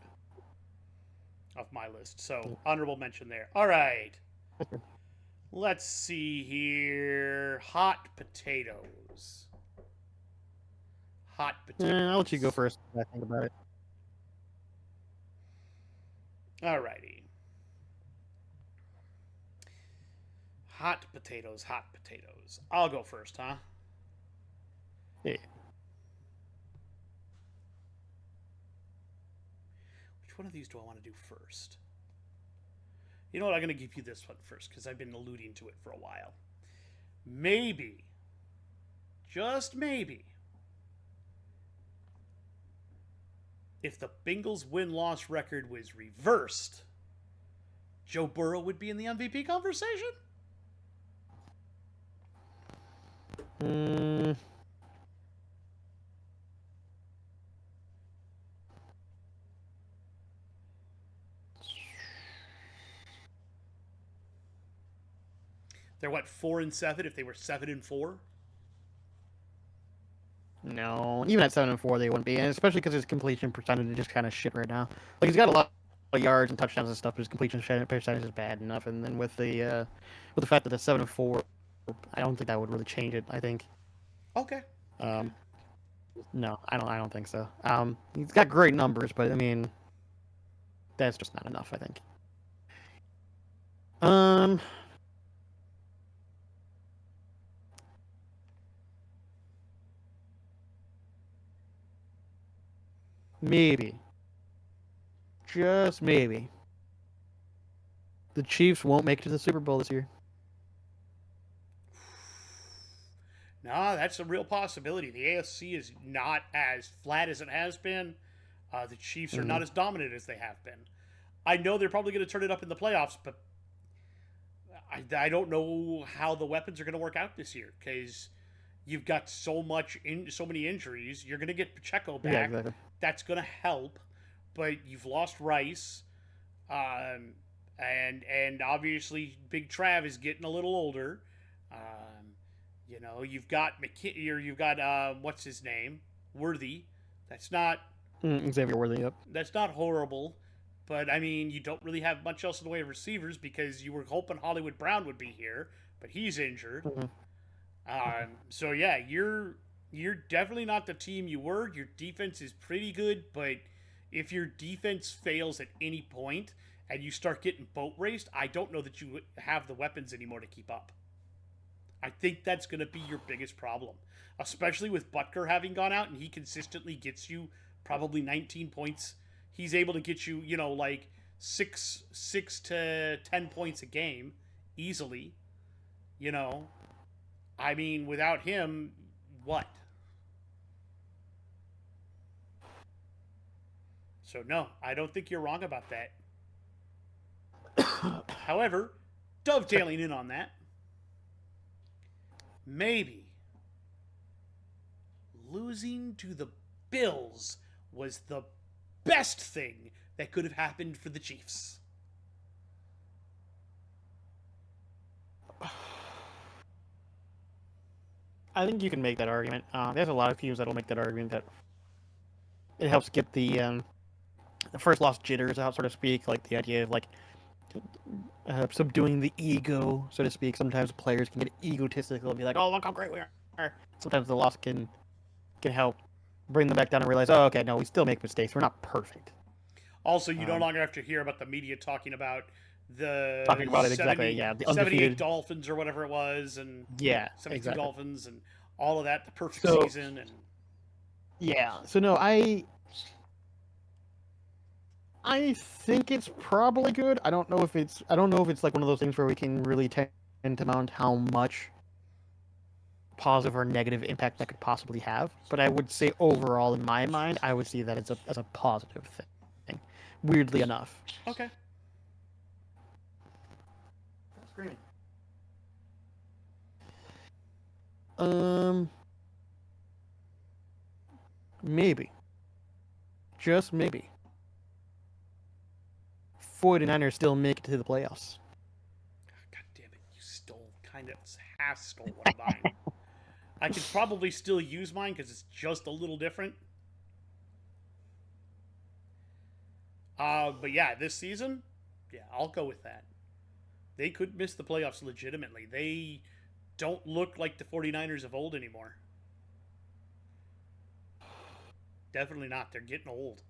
of my list. So, honorable mention there. All right. Let's see here. Hot potatoes. I'll let you go first. I think about it. All righty. Hot potatoes. I'll go first, huh? Yeah. Which one of these do I want to do first? You know what? I'm going to give you this one first because I've been alluding to it for a while. Maybe, just maybe, if the Bengals win-loss record was reversed, Joe Burrow would be in the MVP conversation? They're what, 4-7 if they were 7-4? No, even at 7-4 they wouldn't be, and especially because his completion percentage is just kind of shit right now. Like he's got a lot of yards and touchdowns and stuff, but his completion percentage is bad enough. And then with the fact that it's 7-4, I don't think that would really change it. I think. Okay. No, I don't think so. He's got great numbers, but I mean, that's just not enough. I think. Maybe. Just maybe. The Chiefs won't make it to the Super Bowl this year. No, that's a real possibility. The AFC is not as flat as it has been. The Chiefs are not as dominant as they have been. I know they're probably going to turn it up in the playoffs, but I don't know how the weapons are going to work out this year because you've got so many injuries. You're going to get Pacheco back. Yeah, exactly. That's going to help, but you've lost Rice, and obviously Big Trav is getting a little older. You know, you've got you've got what's his name, Worthy. That's not Xavier Worthy. Yep. That's not horrible, but I mean, you don't really have much else in the way of receivers because you were hoping Hollywood Brown would be here, but he's injured. So yeah, you're definitely not the team you were. Your defense is pretty good, but if your defense fails at any point and you start getting boat raced, I don't know that you have the weapons anymore to keep up. I think that's going to be your biggest problem, especially with Butker having gone out and he consistently gets you probably 19 points. He's able to get you, you know, like 6 to 10 points a game easily. You know, I mean, without him, what? So no, I don't think you're wrong about that. However, dovetailing in on that, maybe losing to the Bills was the best thing that could have happened for the Chiefs. I think you can make that argument. There's a lot of teams that'll make that argument that it helps get the first loss jitters out, so to speak, like the idea of like subduing the ego, so to speak. Sometimes players can get egotistical and be like, "Oh, look how great we are." Sometimes the loss can help bring them back down and realize, "Oh, okay, no, we still make mistakes. We're not perfect." Also, you no longer have to hear about the media talking about it exactly. Yeah, the 78 Dolphins or whatever it was, and 72 exactly. Dolphins and all of that, the perfect season, and so no, I think it's probably good. I don't know if it's like one of those things where we can really tend to mount how much positive or negative impact that could possibly have. But I would say overall, in my mind, I would see that as a positive thing. Weirdly enough. Okay. That's great. Maybe. Just maybe. 49ers still make it to the playoffs. God damn it, you half stole one of mine. I could probably still use mine because it's just a little different. But yeah, this season, yeah, I'll go with that. They could miss the playoffs legitimately. They don't look like the 49ers of old anymore. Definitely not. They're getting old.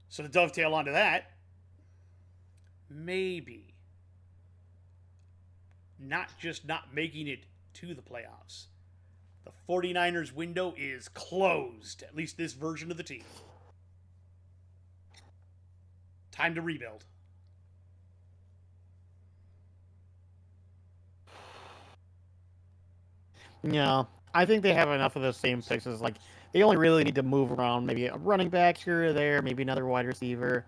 So to dovetail onto that, maybe not just not making it to the playoffs, The 49ers window is closed, at least this version of the team. Time to rebuild. Yeah, I think they have enough of the same picks as, like, they only really need to move around maybe a running back here or there, maybe another wide receiver,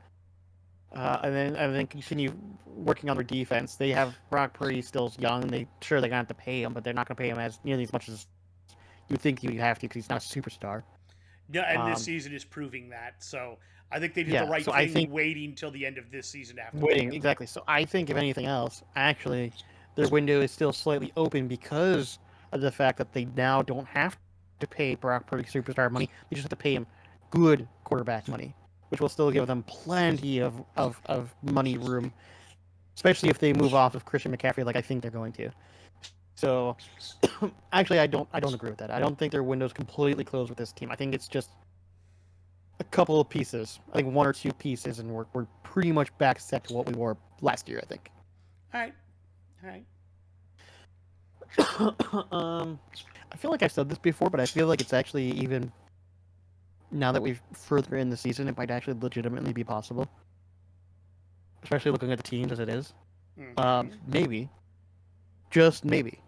and then continue working on their defense. They have Brock Purdy still young. They're gonna have to pay him, but they're not gonna pay him as nearly as much as you think you have to because he's not a superstar. Yeah, and this season is proving that. So I think they did the right thing waiting till the end of this season after. Waiting, exactly. So I think, if anything else, actually, their window is still slightly open because of the fact that they now don't have to pay Brock Purdy superstar money. They just have to pay him good quarterback money, which will still give them plenty of money room, especially if they move off of Christian McCaffrey like I think they're going to. So, actually, I don't agree with that. I don't think their window's completely closed with this team. I think it's just a couple of pieces. I think one or two pieces, and we're pretty much back set to what we were last year, I think. All right. I feel like I've said this before, but I feel like it's actually, even now that we've further in the season, it might actually legitimately be possible. Especially looking at the teams as it is. Mm-hmm. Maybe. Just maybe.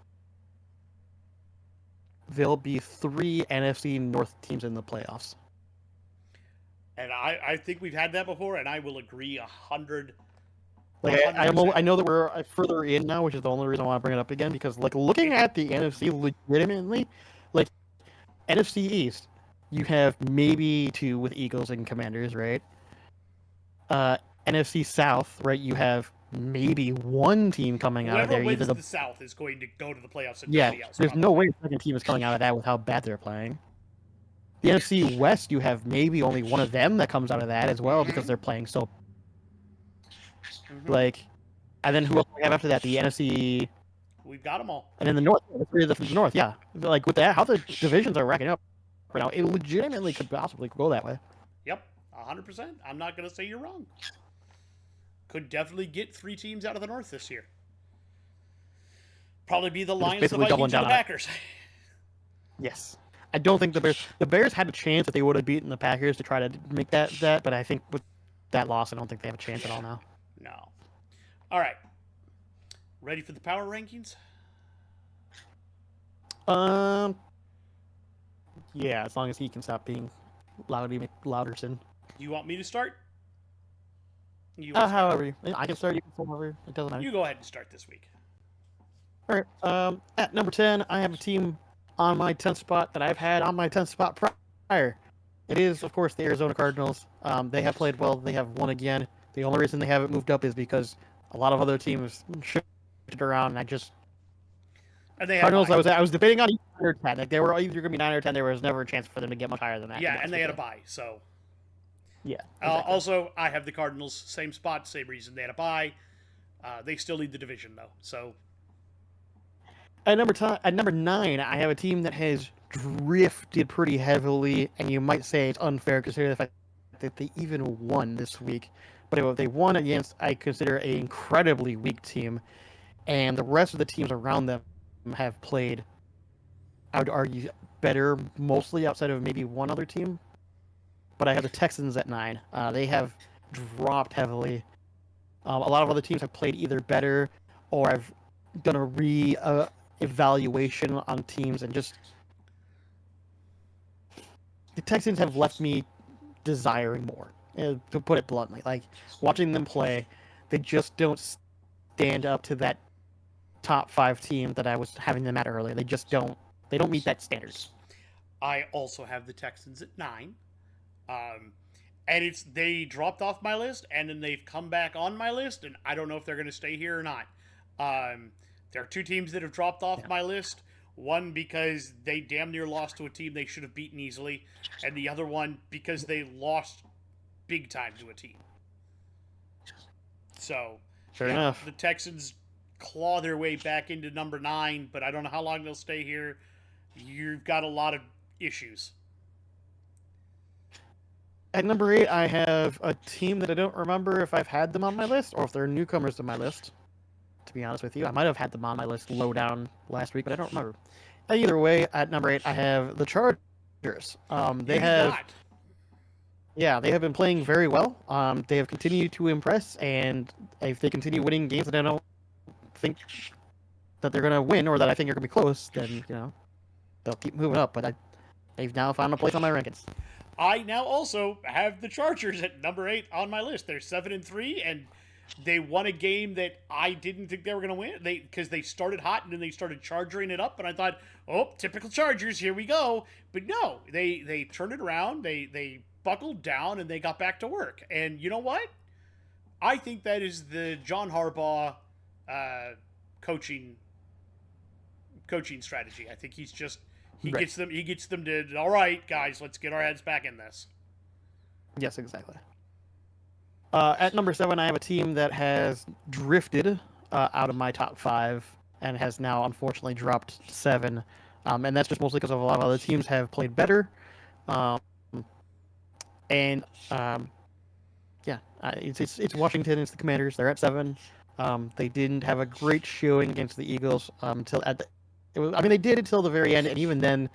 There'll be 3 NFC North teams in the playoffs. And I think we've had that before, and I will agree 100. Like, I know that we're further in now, which is the only reason I want to bring it up again, because, like, looking at the NFC legitimately, like, NFC East, you have maybe 2 with Eagles and Commanders, right? NFC South, right, you have maybe 1 team coming out of there. Whoever wins the South is going to go to the playoffs and yeah, nobody else. There's no way the second team is coming out of that with how bad they're playing. The NFC West, you have maybe only one of them that comes out of that as well, because they're playing so... Like, and then who else do we have after that? The NFC... We've got them all. And then the North, the North, yeah. Like, with that, how the divisions are racking up right now, it legitimately could possibly go that way. Yep, 100%. I'm not going to say you're wrong. Could definitely get 3 teams out of the North this year. Probably be the Lions, the Vikings, and the Packers. Yes. I don't think the Bears had a chance if they would have beaten the Packers to try to make that, but I think with that loss, I don't think they have a chance at all now. No. All right. Ready for the power rankings? Yeah, as long as he can stop being Louderson. You want me to start? However, I can start. You can start. However, it doesn't matter. You go ahead and start this week. All right. At number 10, I have a team on my 10th spot that I've had on my 10th spot prior. It is, of course, the Arizona Cardinals. They have played well. They have won again. The only reason they haven't moved up is because a lot of other teams shifted around, and I just... And they Cardinals, I was debating on 9 or 10. Like, they were either going to be 9 or 10. There was never a chance for them to get much higher than that. Yeah, and they had a bye, so... Yeah. Exactly. Also, I have the Cardinals, same spot, same reason. They had a bye. They still lead the division, though, so... At number 9, I have a team that has drifted pretty heavily, and you might say it's unfair considering the fact that they even won this week. But they won against, I consider, an incredibly weak team, and the rest of the teams around them have played, I would argue, better, mostly outside of maybe one other team. But I have the Texans at 9. They have dropped heavily. A lot of other teams have played either better or have done a evaluation on teams, and just the Texans have left me desiring more, to put it bluntly. Like, watching them play, they just don't stand up to that top 5 team that I was having them at earlier. They just don't meet that standard. I also have the Texans at 9. And they dropped off my list, and then they've come back on my list, and I don't know if they're going to stay here or not. There are 2 teams that have dropped off my list. One because they damn near lost to a team they should have beaten easily, and the other one because they lost big time to a team. So, fair enough. The Texans claw their way back into number 9, but I don't know how long they'll stay here. You've got a lot of issues. At number 8, I have a team that I don't remember if I've had them on my list or if they're newcomers to my list. To be honest with you, I might have had them on my list low down last week, but I don't remember. Either way, at number 8, I have the Chargers. They have. Not. Yeah, they have been playing very well. They have continued to impress, and if they continue winning games that I don't think that they're going to win or that I think are going to be close, then they'll keep moving up. But they've now found a place on my rankings. I now also have the Chargers at number 8 on my list. They're 7-3, and they won a game that I didn't think they were going to win. Because they started hot and then they started charging it up, and I thought, oh, typical Chargers, here we go. But no, they turned it around. They buckled down and they got back to work. And you know what? I think that is the John Harbaugh coaching strategy. I think he's just he gets them to, all right, guys, let's get our heads back in this. Yes, exactly. At number 7, I have a team that has drifted out of my top 5 and has now unfortunately dropped to 7. And that's just mostly because of a lot of other teams have played better. It's Washington. It's the Commanders. They're at 7. They didn't have a great showing against the Eagles they did until the very end, and even then,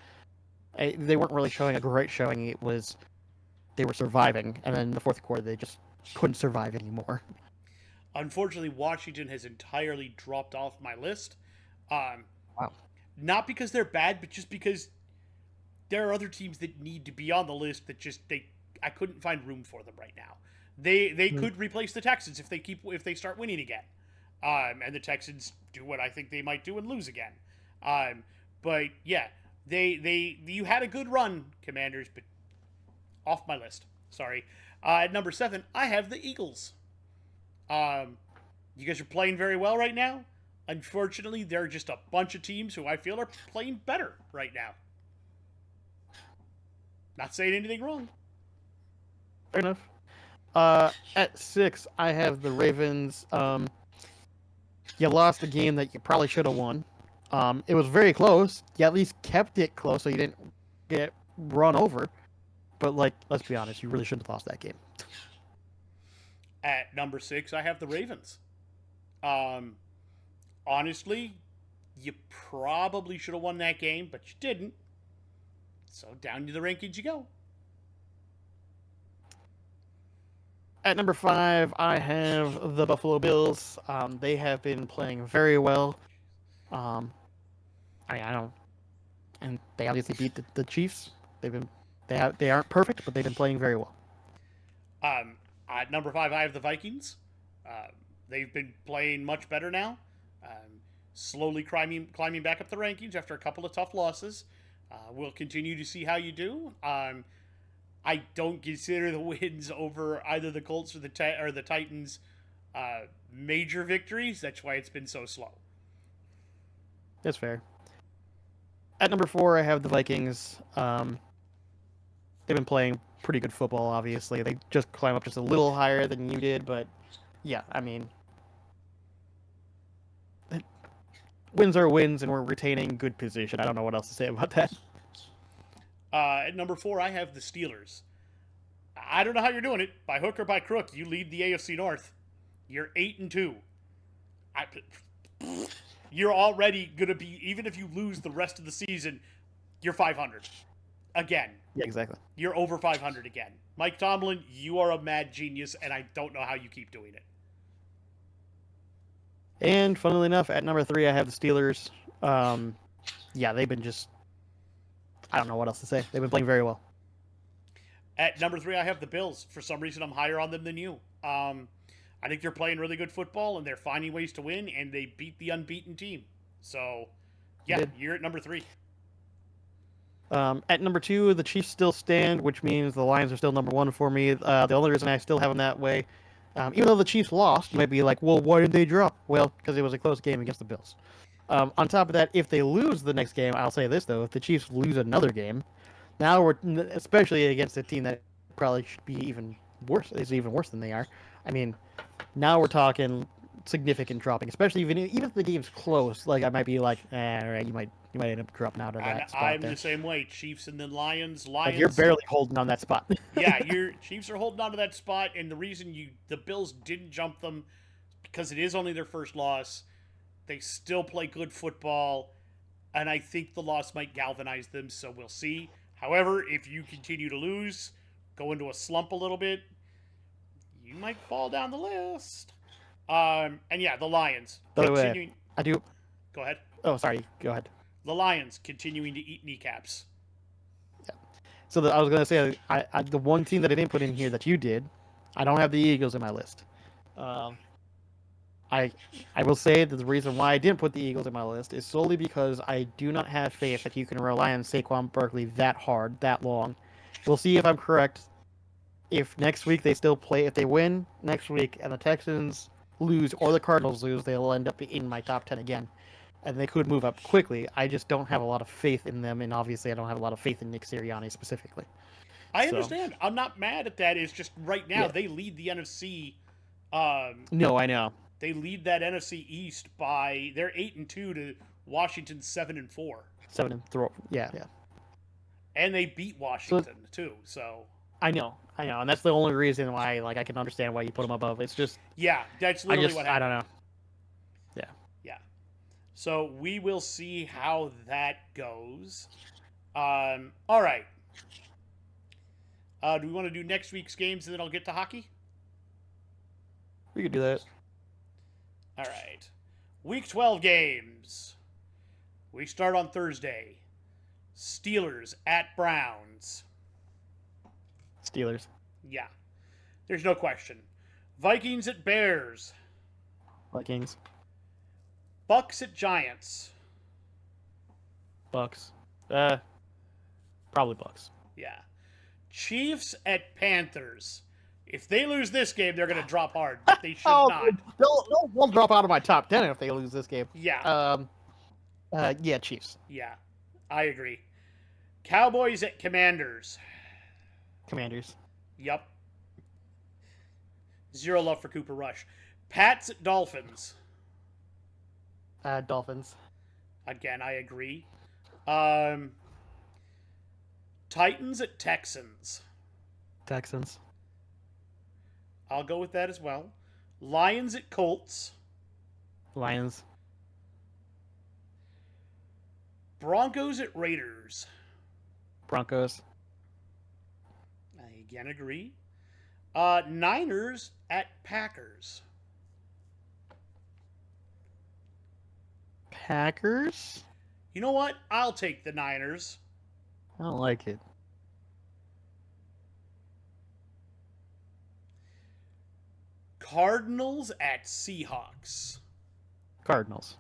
they weren't really showing a great showing. They were surviving, and then in the fourth quarter, they just couldn't survive anymore. Unfortunately, Washington has entirely dropped off my list. Wow. Not because they're bad, but just because there are other teams that need to be on the list that I couldn't find room for them right now. They could replace the Texans if they start winning again, and the Texans do what I think they might do and lose again. But yeah, you had a good run, Commanders, but off my list. Sorry. At number 7, I have the Eagles. You guys are playing very well right now. Unfortunately, there are just a bunch of teams who I feel are playing better right now. Not saying anything wrong. Fair enough. At 6, I have the Ravens. You lost a game that you probably should have won. It was very close. You at least kept it close, so you didn't get run over. But, let's be honest, you really shouldn't have lost that game. At number 6, I have the Ravens. Honestly, you probably should have won that game, but you didn't. So down to the rankings you go. At number 5, I have the Buffalo Bills. They have been playing very well. And they obviously beat the Chiefs. They aren't perfect, but they've been playing very well. At number 5, I have the Vikings. They've been playing much better now. Slowly climbing back up the rankings after a couple of tough losses. We'll continue to see how you do. I don't consider the wins over either the Colts or the Titans major victories. That's why it's been so slow. That's fair. At number 4, I have the Vikings. They've been playing pretty good football, obviously. They just climb up just a little higher than you did, but yeah, wins are wins, and we're retaining good position. I don't know what else to say about that. At number 4, I have the Steelers. I don't know how you're doing it. By hook or by crook, you lead the AFC North. You're 8-2. You're already going to be, even if you lose the rest of the season, you're 500. Again. Yeah, exactly. You're over 500 again. Mike Tomlin, you are a mad genius, and I don't know how you keep doing it. And funnily enough, at number 3, I have the Steelers. They've been just... I don't know what else to say. They've been playing very well. At number 3, I have the Bills. For some reason, I'm higher on them than you. I think they're playing really good football, and they're finding ways to win, and they beat the unbeaten team. So, yeah, you're at number 3. At number 2, the Chiefs still stand, which means the Lions are still number 1 for me. The only reason I still have them that way, even though the Chiefs lost, you might be like, well, why did they drop? Well, because it was a close game against the Bills. On top of that, if they lose the next game, I'll say this, though. If the Chiefs lose another game, now we're, especially against a team that probably should be even worse, is even worse than they are. Now we're talking significant dropping, especially even if the game's close. I might be like, all right, you might end up dropping out of that spot. I'm the same way. Chiefs and then Lions. You're barely holding on that spot. Yeah, your Chiefs are holding on to that spot, and the reason the Bills didn't jump them because it is only their first loss. They still play good football. and I think the loss might galvanize them, so we'll see. However, if you continue to lose, go into a slump a little bit, you might fall down the list. And yeah, the Lions. By the way, I do... Go ahead. Oh, sorry. Go ahead. The Lions continuing to eat kneecaps. Yeah. So I was going to say, the one team that I didn't put in here that you did, I don't have the Eagles in my list. I will say that the reason why I didn't put the Eagles in my list is solely because I do not have faith that you can rely on Saquon Barkley that hard, that long. We'll see if I'm correct. If next week they still play, if they win next week and the Texans lose or the Cardinals lose, they'll end up in my top 10 again. And they could move up quickly. I just don't have a lot of faith in them, and obviously I don't have a lot of faith in Nick Sirianni specifically. I understand. I'm not mad at that. It's just right now they lead the NFC. No, I know. They lead that NFC East by they're 8-2 to Washington's 7-4. 7-3. Yeah. And they beat Washington too. So I know, and that's the only reason why I can understand why you put them above. It's just that's literally what happened. I don't know. Yeah. So we will see how that goes. All right. Do we want to do next week's games and then I'll get to hockey? We could do that. All right. Week 12 games. We start on Thursday. Steelers at Browns. Steelers. Yeah. There's no question. Vikings at Bears. Vikings. Bucks at Giants. Bucks. Probably Bucks. Yeah. Chiefs at Panthers. If they lose this game, they're going to drop hard. But they should not. They'll drop out of my top 10 if they lose this game. Yeah. Yeah, Chiefs. Yeah, I agree. Cowboys at Commanders. Commanders. Yep. Zero love for Cooper Rush. Pats at Dolphins. Dolphins. Again, I agree. Titans at Texans. Texans. I'll go with that as well. Lions at Colts. Lions. Broncos at Raiders. Broncos. I again agree. Niners at Packers. Packers? You know what? I'll take the Niners. I don't like it. Cardinals at Seahawks. Cardinals.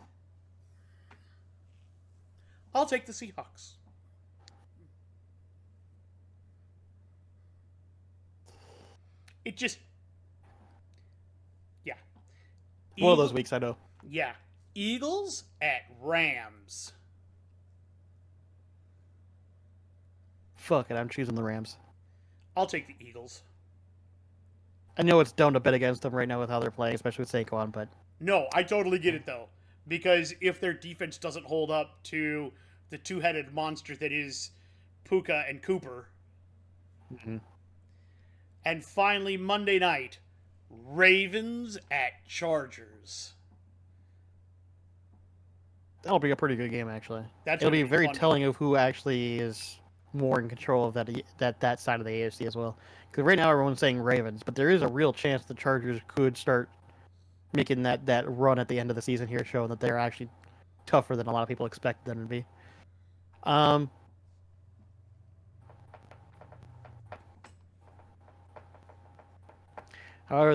I'll take the Seahawks. It just... Yeah. One of those weeks, I know. Yeah. Eagles at Rams. Fuck it, I'm choosing the Rams. I'll take the Eagles. I know it's dumb to bet against them right now with how they're playing, especially with Saquon, but... No, I totally get it, though. Because if their defense doesn't hold up to the two-headed monster that is Puka and Cooper. Mm-hmm. And finally, Monday night, Ravens at Chargers. That'll be a pretty good game, actually. It'll be very telling of who actually is more in control of that side of the AFC as well. Because right now everyone's saying Ravens, but there is a real chance the Chargers could start making that run at the end of the season here, showing that they're actually tougher than a lot of people expect them to be. However,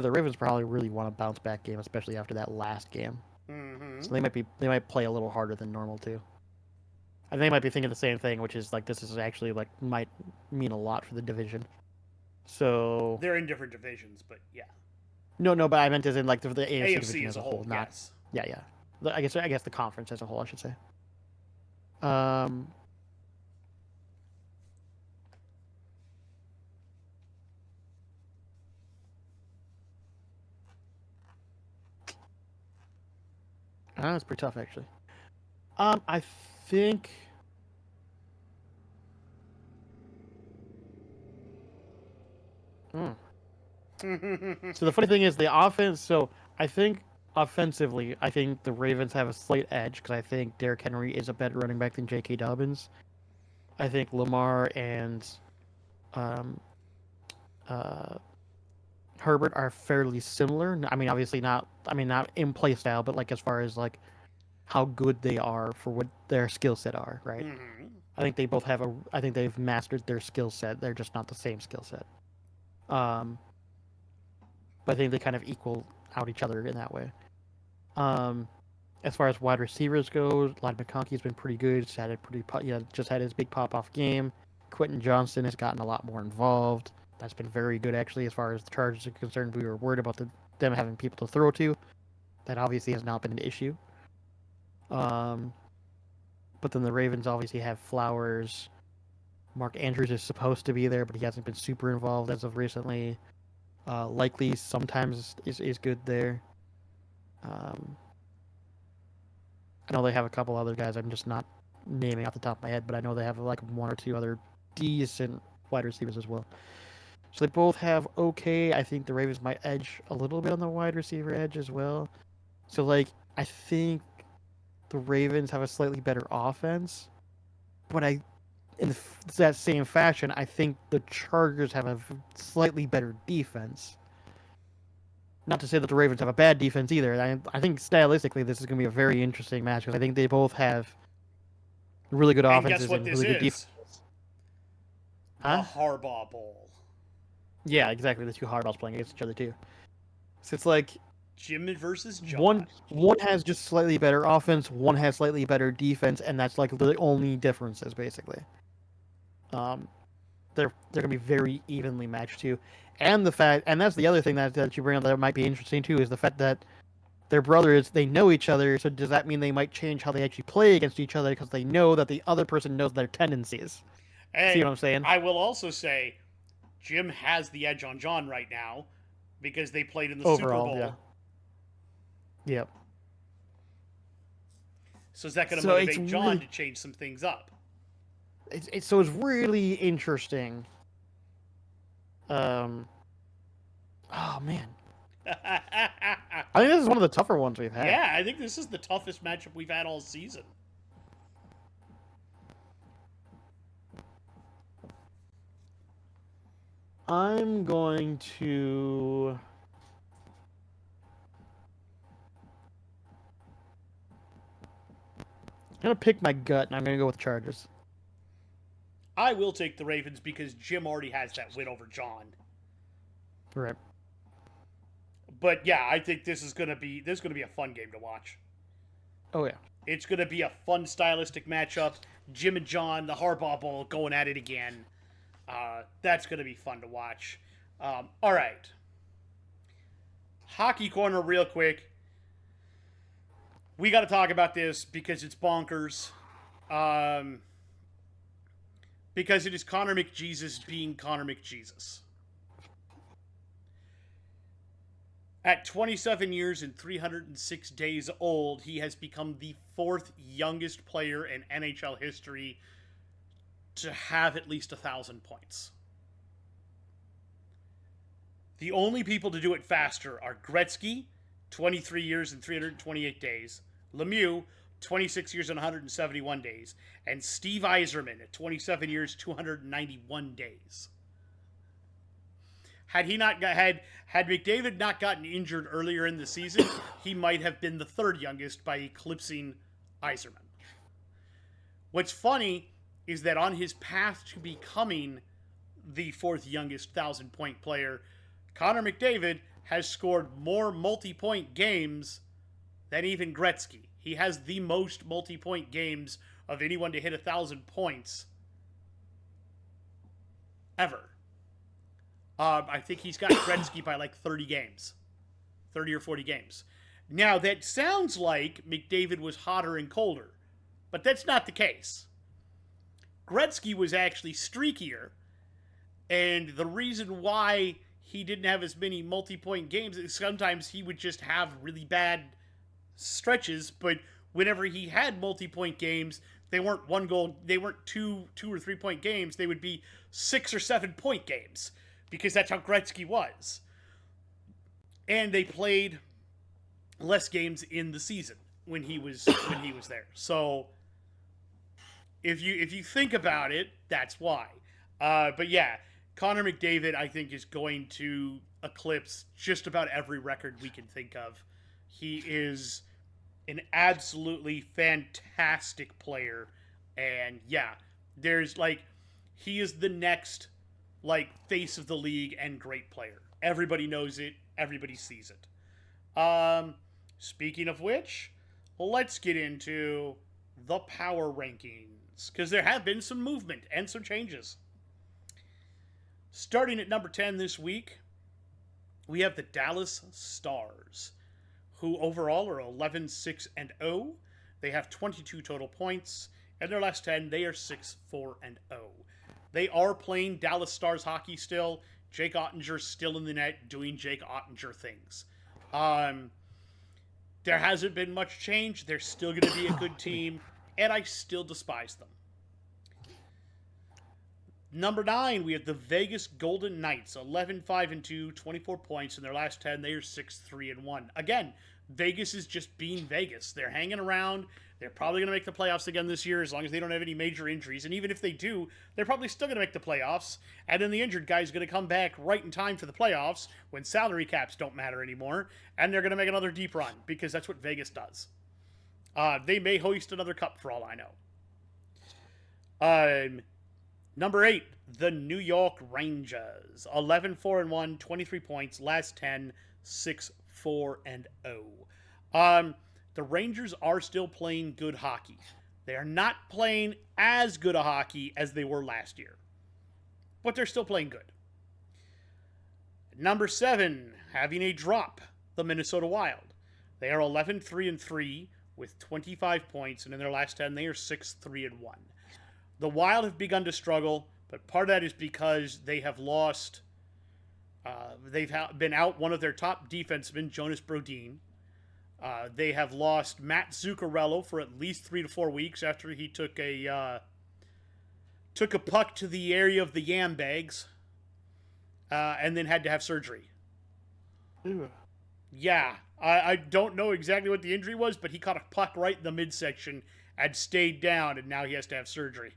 the Ravens probably really want a bounce back game, especially after that last game. Mm-hmm. So they might play a little harder than normal too. I think they might be thinking the same thing, which is this is actually might mean a lot for the division. So they're in different divisions, but yeah. No, but I meant as in the AFC division as a whole. Not, yes. Yeah. I guess the conference as a whole, I should say. That's pretty tough, actually. I think. So the funny thing is the offense. So I think offensively, I think the Ravens have a slight edge because I think Derrick Henry is a better running back than J.K. Dobbins. I think Lamar and um, uh, Herbert are fairly similar. I mean, obviously not. I mean, not in play style, but like as far as like how good they are for what their skill set are, right? Mm-hmm. I think they both have a. I think they've mastered their skill set. They're just not the same skill set. Um, but I think they kind of equal out each other in that way. Um, as far as wide receivers go, Lad McConkey's been pretty good. Just had his big pop off game. Quentin Johnston has gotten a lot more involved. That's been very good actually, as far as the Chargers are concerned. We were worried about them having people to throw to. That obviously has not been an issue. But then the Ravens obviously have Flowers. Mark Andrews is supposed to be there, but he hasn't been super involved as of recently. Likely sometimes is good there. I know they have a couple other guys. I'm just not naming off the top of my head, but I know they have like one or two other decent wide receivers as well. So they both have okay. I think the Ravens might edge a little bit on the wide receiver edge as well. So like I think the Ravens have a slightly better offense, but in that same fashion, I think the Chargers have a slightly better defense. Not to say that the Ravens have a bad defense either. I think stylistically this is going to be a very interesting match because I think they both have really good offenses and really good defenses. The Harbaugh Bowl. Yeah, exactly. The two Harbaughs playing against each other too. So it's like Jim versus John. One has just slightly better offense, one has slightly better defense, and that's like the only differences basically. They're gonna be very evenly matched too, and that's the other thing that you bring up that might be interesting too is the fact that they're brothers, they know each other. So does that mean they might change how they actually play against each other because they know that the other person knows their tendencies? And see what I'm saying? I will also say, Jim has the edge on John right now because they played in the overall, Super Bowl. Yeah. Yep. So is that going to motivate John to change some things up? So it's really interesting. Oh man. I think this is one of the tougher ones we've had. Yeah, I think this is the toughest matchup we've had all season. I'm going to pick my gut, and I'm going to go with Chargers. I will take the Ravens because Jim already has that win over John. Right. But yeah, I think this is gonna be a fun game to watch. Oh yeah. It's gonna be a fun stylistic matchup. Jim and John, the Harbaugh Bowl, going at it again. That's gonna be fun to watch. All right. Hockey corner, real quick. We got to talk about this because it's bonkers. Because it is Connor McJesus being Connor McJesus. At 27 years and 306 days old, he has become the fourth youngest player in NHL history to have at least 1,000 points. The only people to do it faster are Gretzky, 23 years and 328 days, Lemieux, 26 years and 171 days, and Steve Yzerman at 27 years, 291 days. Had McDavid not gotten injured earlier in the season, he might have been the third youngest by eclipsing Yzerman. What's funny is that on his path to becoming the fourth youngest 1,000-point player, Connor McDavid has scored more multi-point games than even Gretzky. He has the most multi-point games of anyone to hit 1,000 points ever. I think he's got Gretzky by like 30 games. 30 or 40 games. Now, that sounds like McDavid was hotter and colder, but that's not the case. Gretzky was actually streakier, and the reason why he didn't have as many multi-point games is sometimes he would just have really bad stretches, but whenever he had multi-point games, they weren't one goal, they weren't two or 3 point games, they would be 6 or 7 point games. Because that's how Gretzky was. And they played less games in the season when he was there. So if you think about it, that's why. But yeah, Connor McDavid, I think, is going to eclipse just about every record we can think of. He is an absolutely fantastic player, and yeah, there's like, he is the next like face of the league and great player. Everybody knows it. Everybody sees it. Speaking of which, let's get into the power rankings, because there have been some movement and some changes. Starting at number 10 this week, we have the Dallas Stars, who overall are 11-6-0. They have 22 total points. In their last 10, they are 6-4-0. They are playing Dallas Stars hockey still. Jake Ottinger's still in the net doing Jake Ottinger things. There hasn't been much change. They're still going to be a good team, and I still despise them. Number 9, we have the Vegas Golden Knights, 11-5-2, 24 points. In their last 10, they are 6-3-1. Again, Vegas is just being Vegas. They're hanging around. They're probably going to make the playoffs again this year as long as they don't have any major injuries. And even if they do, they're probably still going to make the playoffs. And then the injured guy's going to come back right in time for the playoffs when salary caps don't matter anymore. And they're going to make another deep run because that's what Vegas does. They may hoist another cup for all I know. Number 8, the New York Rangers. 11-4-1, 23 points. Last 10, 6-4-0. The Rangers are still playing good hockey. They are not playing as good a hockey as they were last year. But they're still playing good. Number 7, having a drop, the Minnesota Wild. They are 11-3-3 with 25 points, and in their last 10, they are 6-3-1. The Wild have begun to struggle, but part of that is because they have lost. They've been out one of their top defensemen, Jonas Brodin. They have lost Matt Zuccarello for at least 3 to 4 weeks after he took a puck to the area of the yam bags, and then had to have surgery. Ew. Yeah, I don't know exactly what the injury was, but he caught a puck right in the midsection and stayed down, and now he has to have surgery.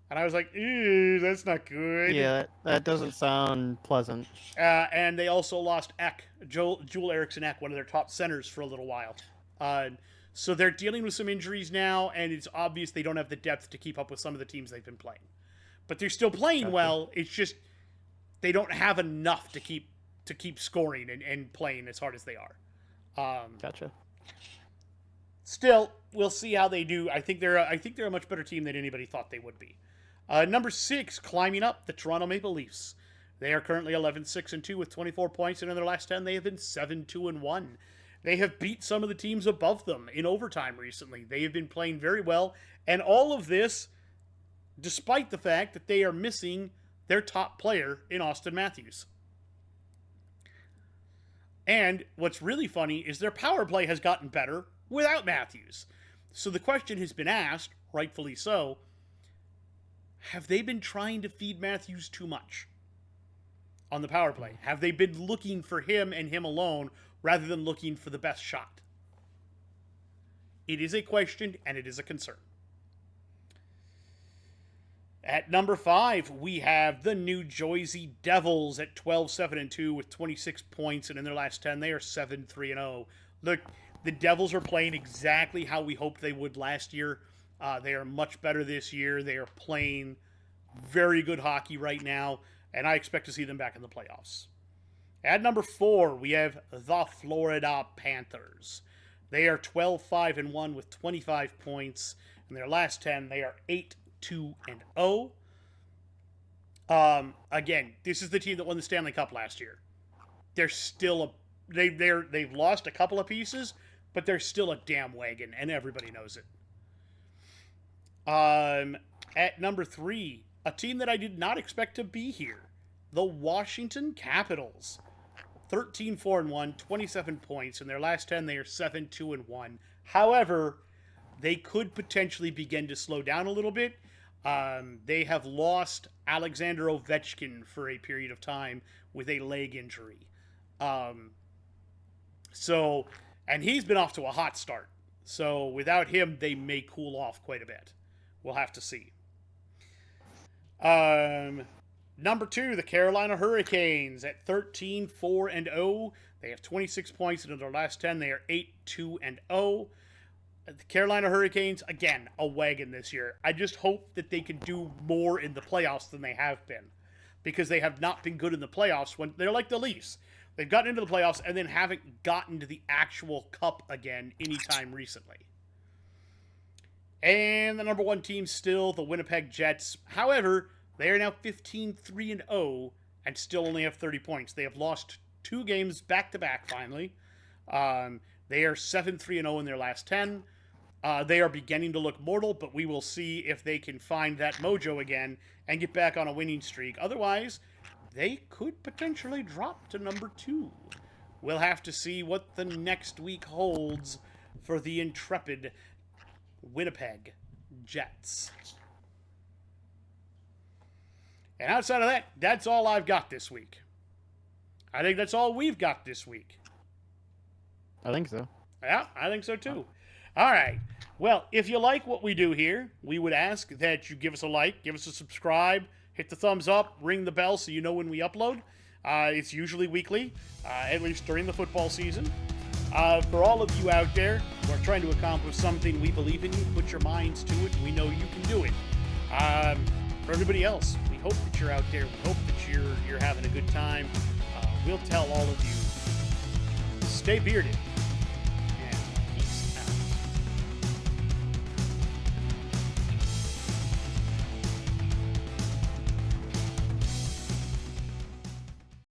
And I was like, ew, that's not good. Yeah, that doesn't sound pleasant. And they also lost Eck, Joel Eriksson Eck, one of their top centers, for a little while. So they're dealing with some injuries now, and it's obvious they don't have the depth to keep up with some of the teams they've been playing. But they're still playing well. It's just they don't have enough to keep scoring and playing as hard as they are. Gotcha. Still, we'll see how they do. I think they're a much better team than anybody thought they would be. Number 6, climbing up, the Toronto Maple Leafs. They are currently 11-6-2 with 24 points, and in their last 10, they have been 7-2-1. They have beat some of the teams above them in overtime recently. They have been playing very well, and all of this despite the fact that they are missing their top player in Austin Matthews. And what's really funny is their power play has gotten better without Matthews. So the question has been asked, rightfully so, have they been trying to feed Matthews too much on the power play? Have they been looking for him and him alone rather than looking for the best shot? It is a question and it is a concern. At number 5, we have the New Jersey Devils at 12-7-2 with 26 points, and in their last 10, they are 7-3-0. Look, the Devils are playing exactly how we hoped they would last year. They are much better this year. They are playing very good hockey right now, and I expect to see them back in the playoffs. At number 4, we have the Florida Panthers. They are 12-5-1 with 25 points. In their last 10, they are 8-2-0. Again, this is the team that won the Stanley Cup last year. They're still they've lost a couple of pieces, but they're still a damn wagon, and everybody knows it. At number 3, a team that I did not expect to be here, the Washington Capitals. 13-4-1, 27 points. In their last 10, they are 7-2-1. However, they could potentially begin to slow down a little bit. They have lost Alexander Ovechkin for a period of time with a leg injury. So And he's been off to a hot start. So without him, they may cool off quite a bit. We'll have to see. Number 2, the Carolina Hurricanes at 13-4-0. They have 26 points in their last 10. They are 8-2-0. The Carolina Hurricanes, again, a wagon this year. I just hope that they can do more in the playoffs than they have been. Because they have not been good in the playoffs. When they're like the Leafs. They've gotten into the playoffs and then haven't gotten to the actual cup again anytime recently. And the number 1 team still, the Winnipeg Jets. However, they are now 15-3-0 and still only have 30 points. They have lost 2 games back-to-back, finally. They are 7-3-0 in their last 10. They are beginning to look mortal, but we will see if they can find that mojo again and get back on a winning streak. Otherwise, they could potentially drop to number 2. We'll have to see what the next week holds for the intrepid Winnipeg Jets. And outside of that, that's all I've got this week. I think that's all we've got this week. I think so. Yeah, I think so too. All right. Well, if you like what we do here, we would ask that you give us a like, give us a subscribe, hit the thumbs up, ring the bell so you know when we upload. It's usually weekly, at least during the football season. For all of you out there who are trying to accomplish something, we believe in you. Put your minds to it. We know you can do it. For everybody else, we hope that you're out there. We hope that you're having a good time. We'll tell all of you, stay bearded.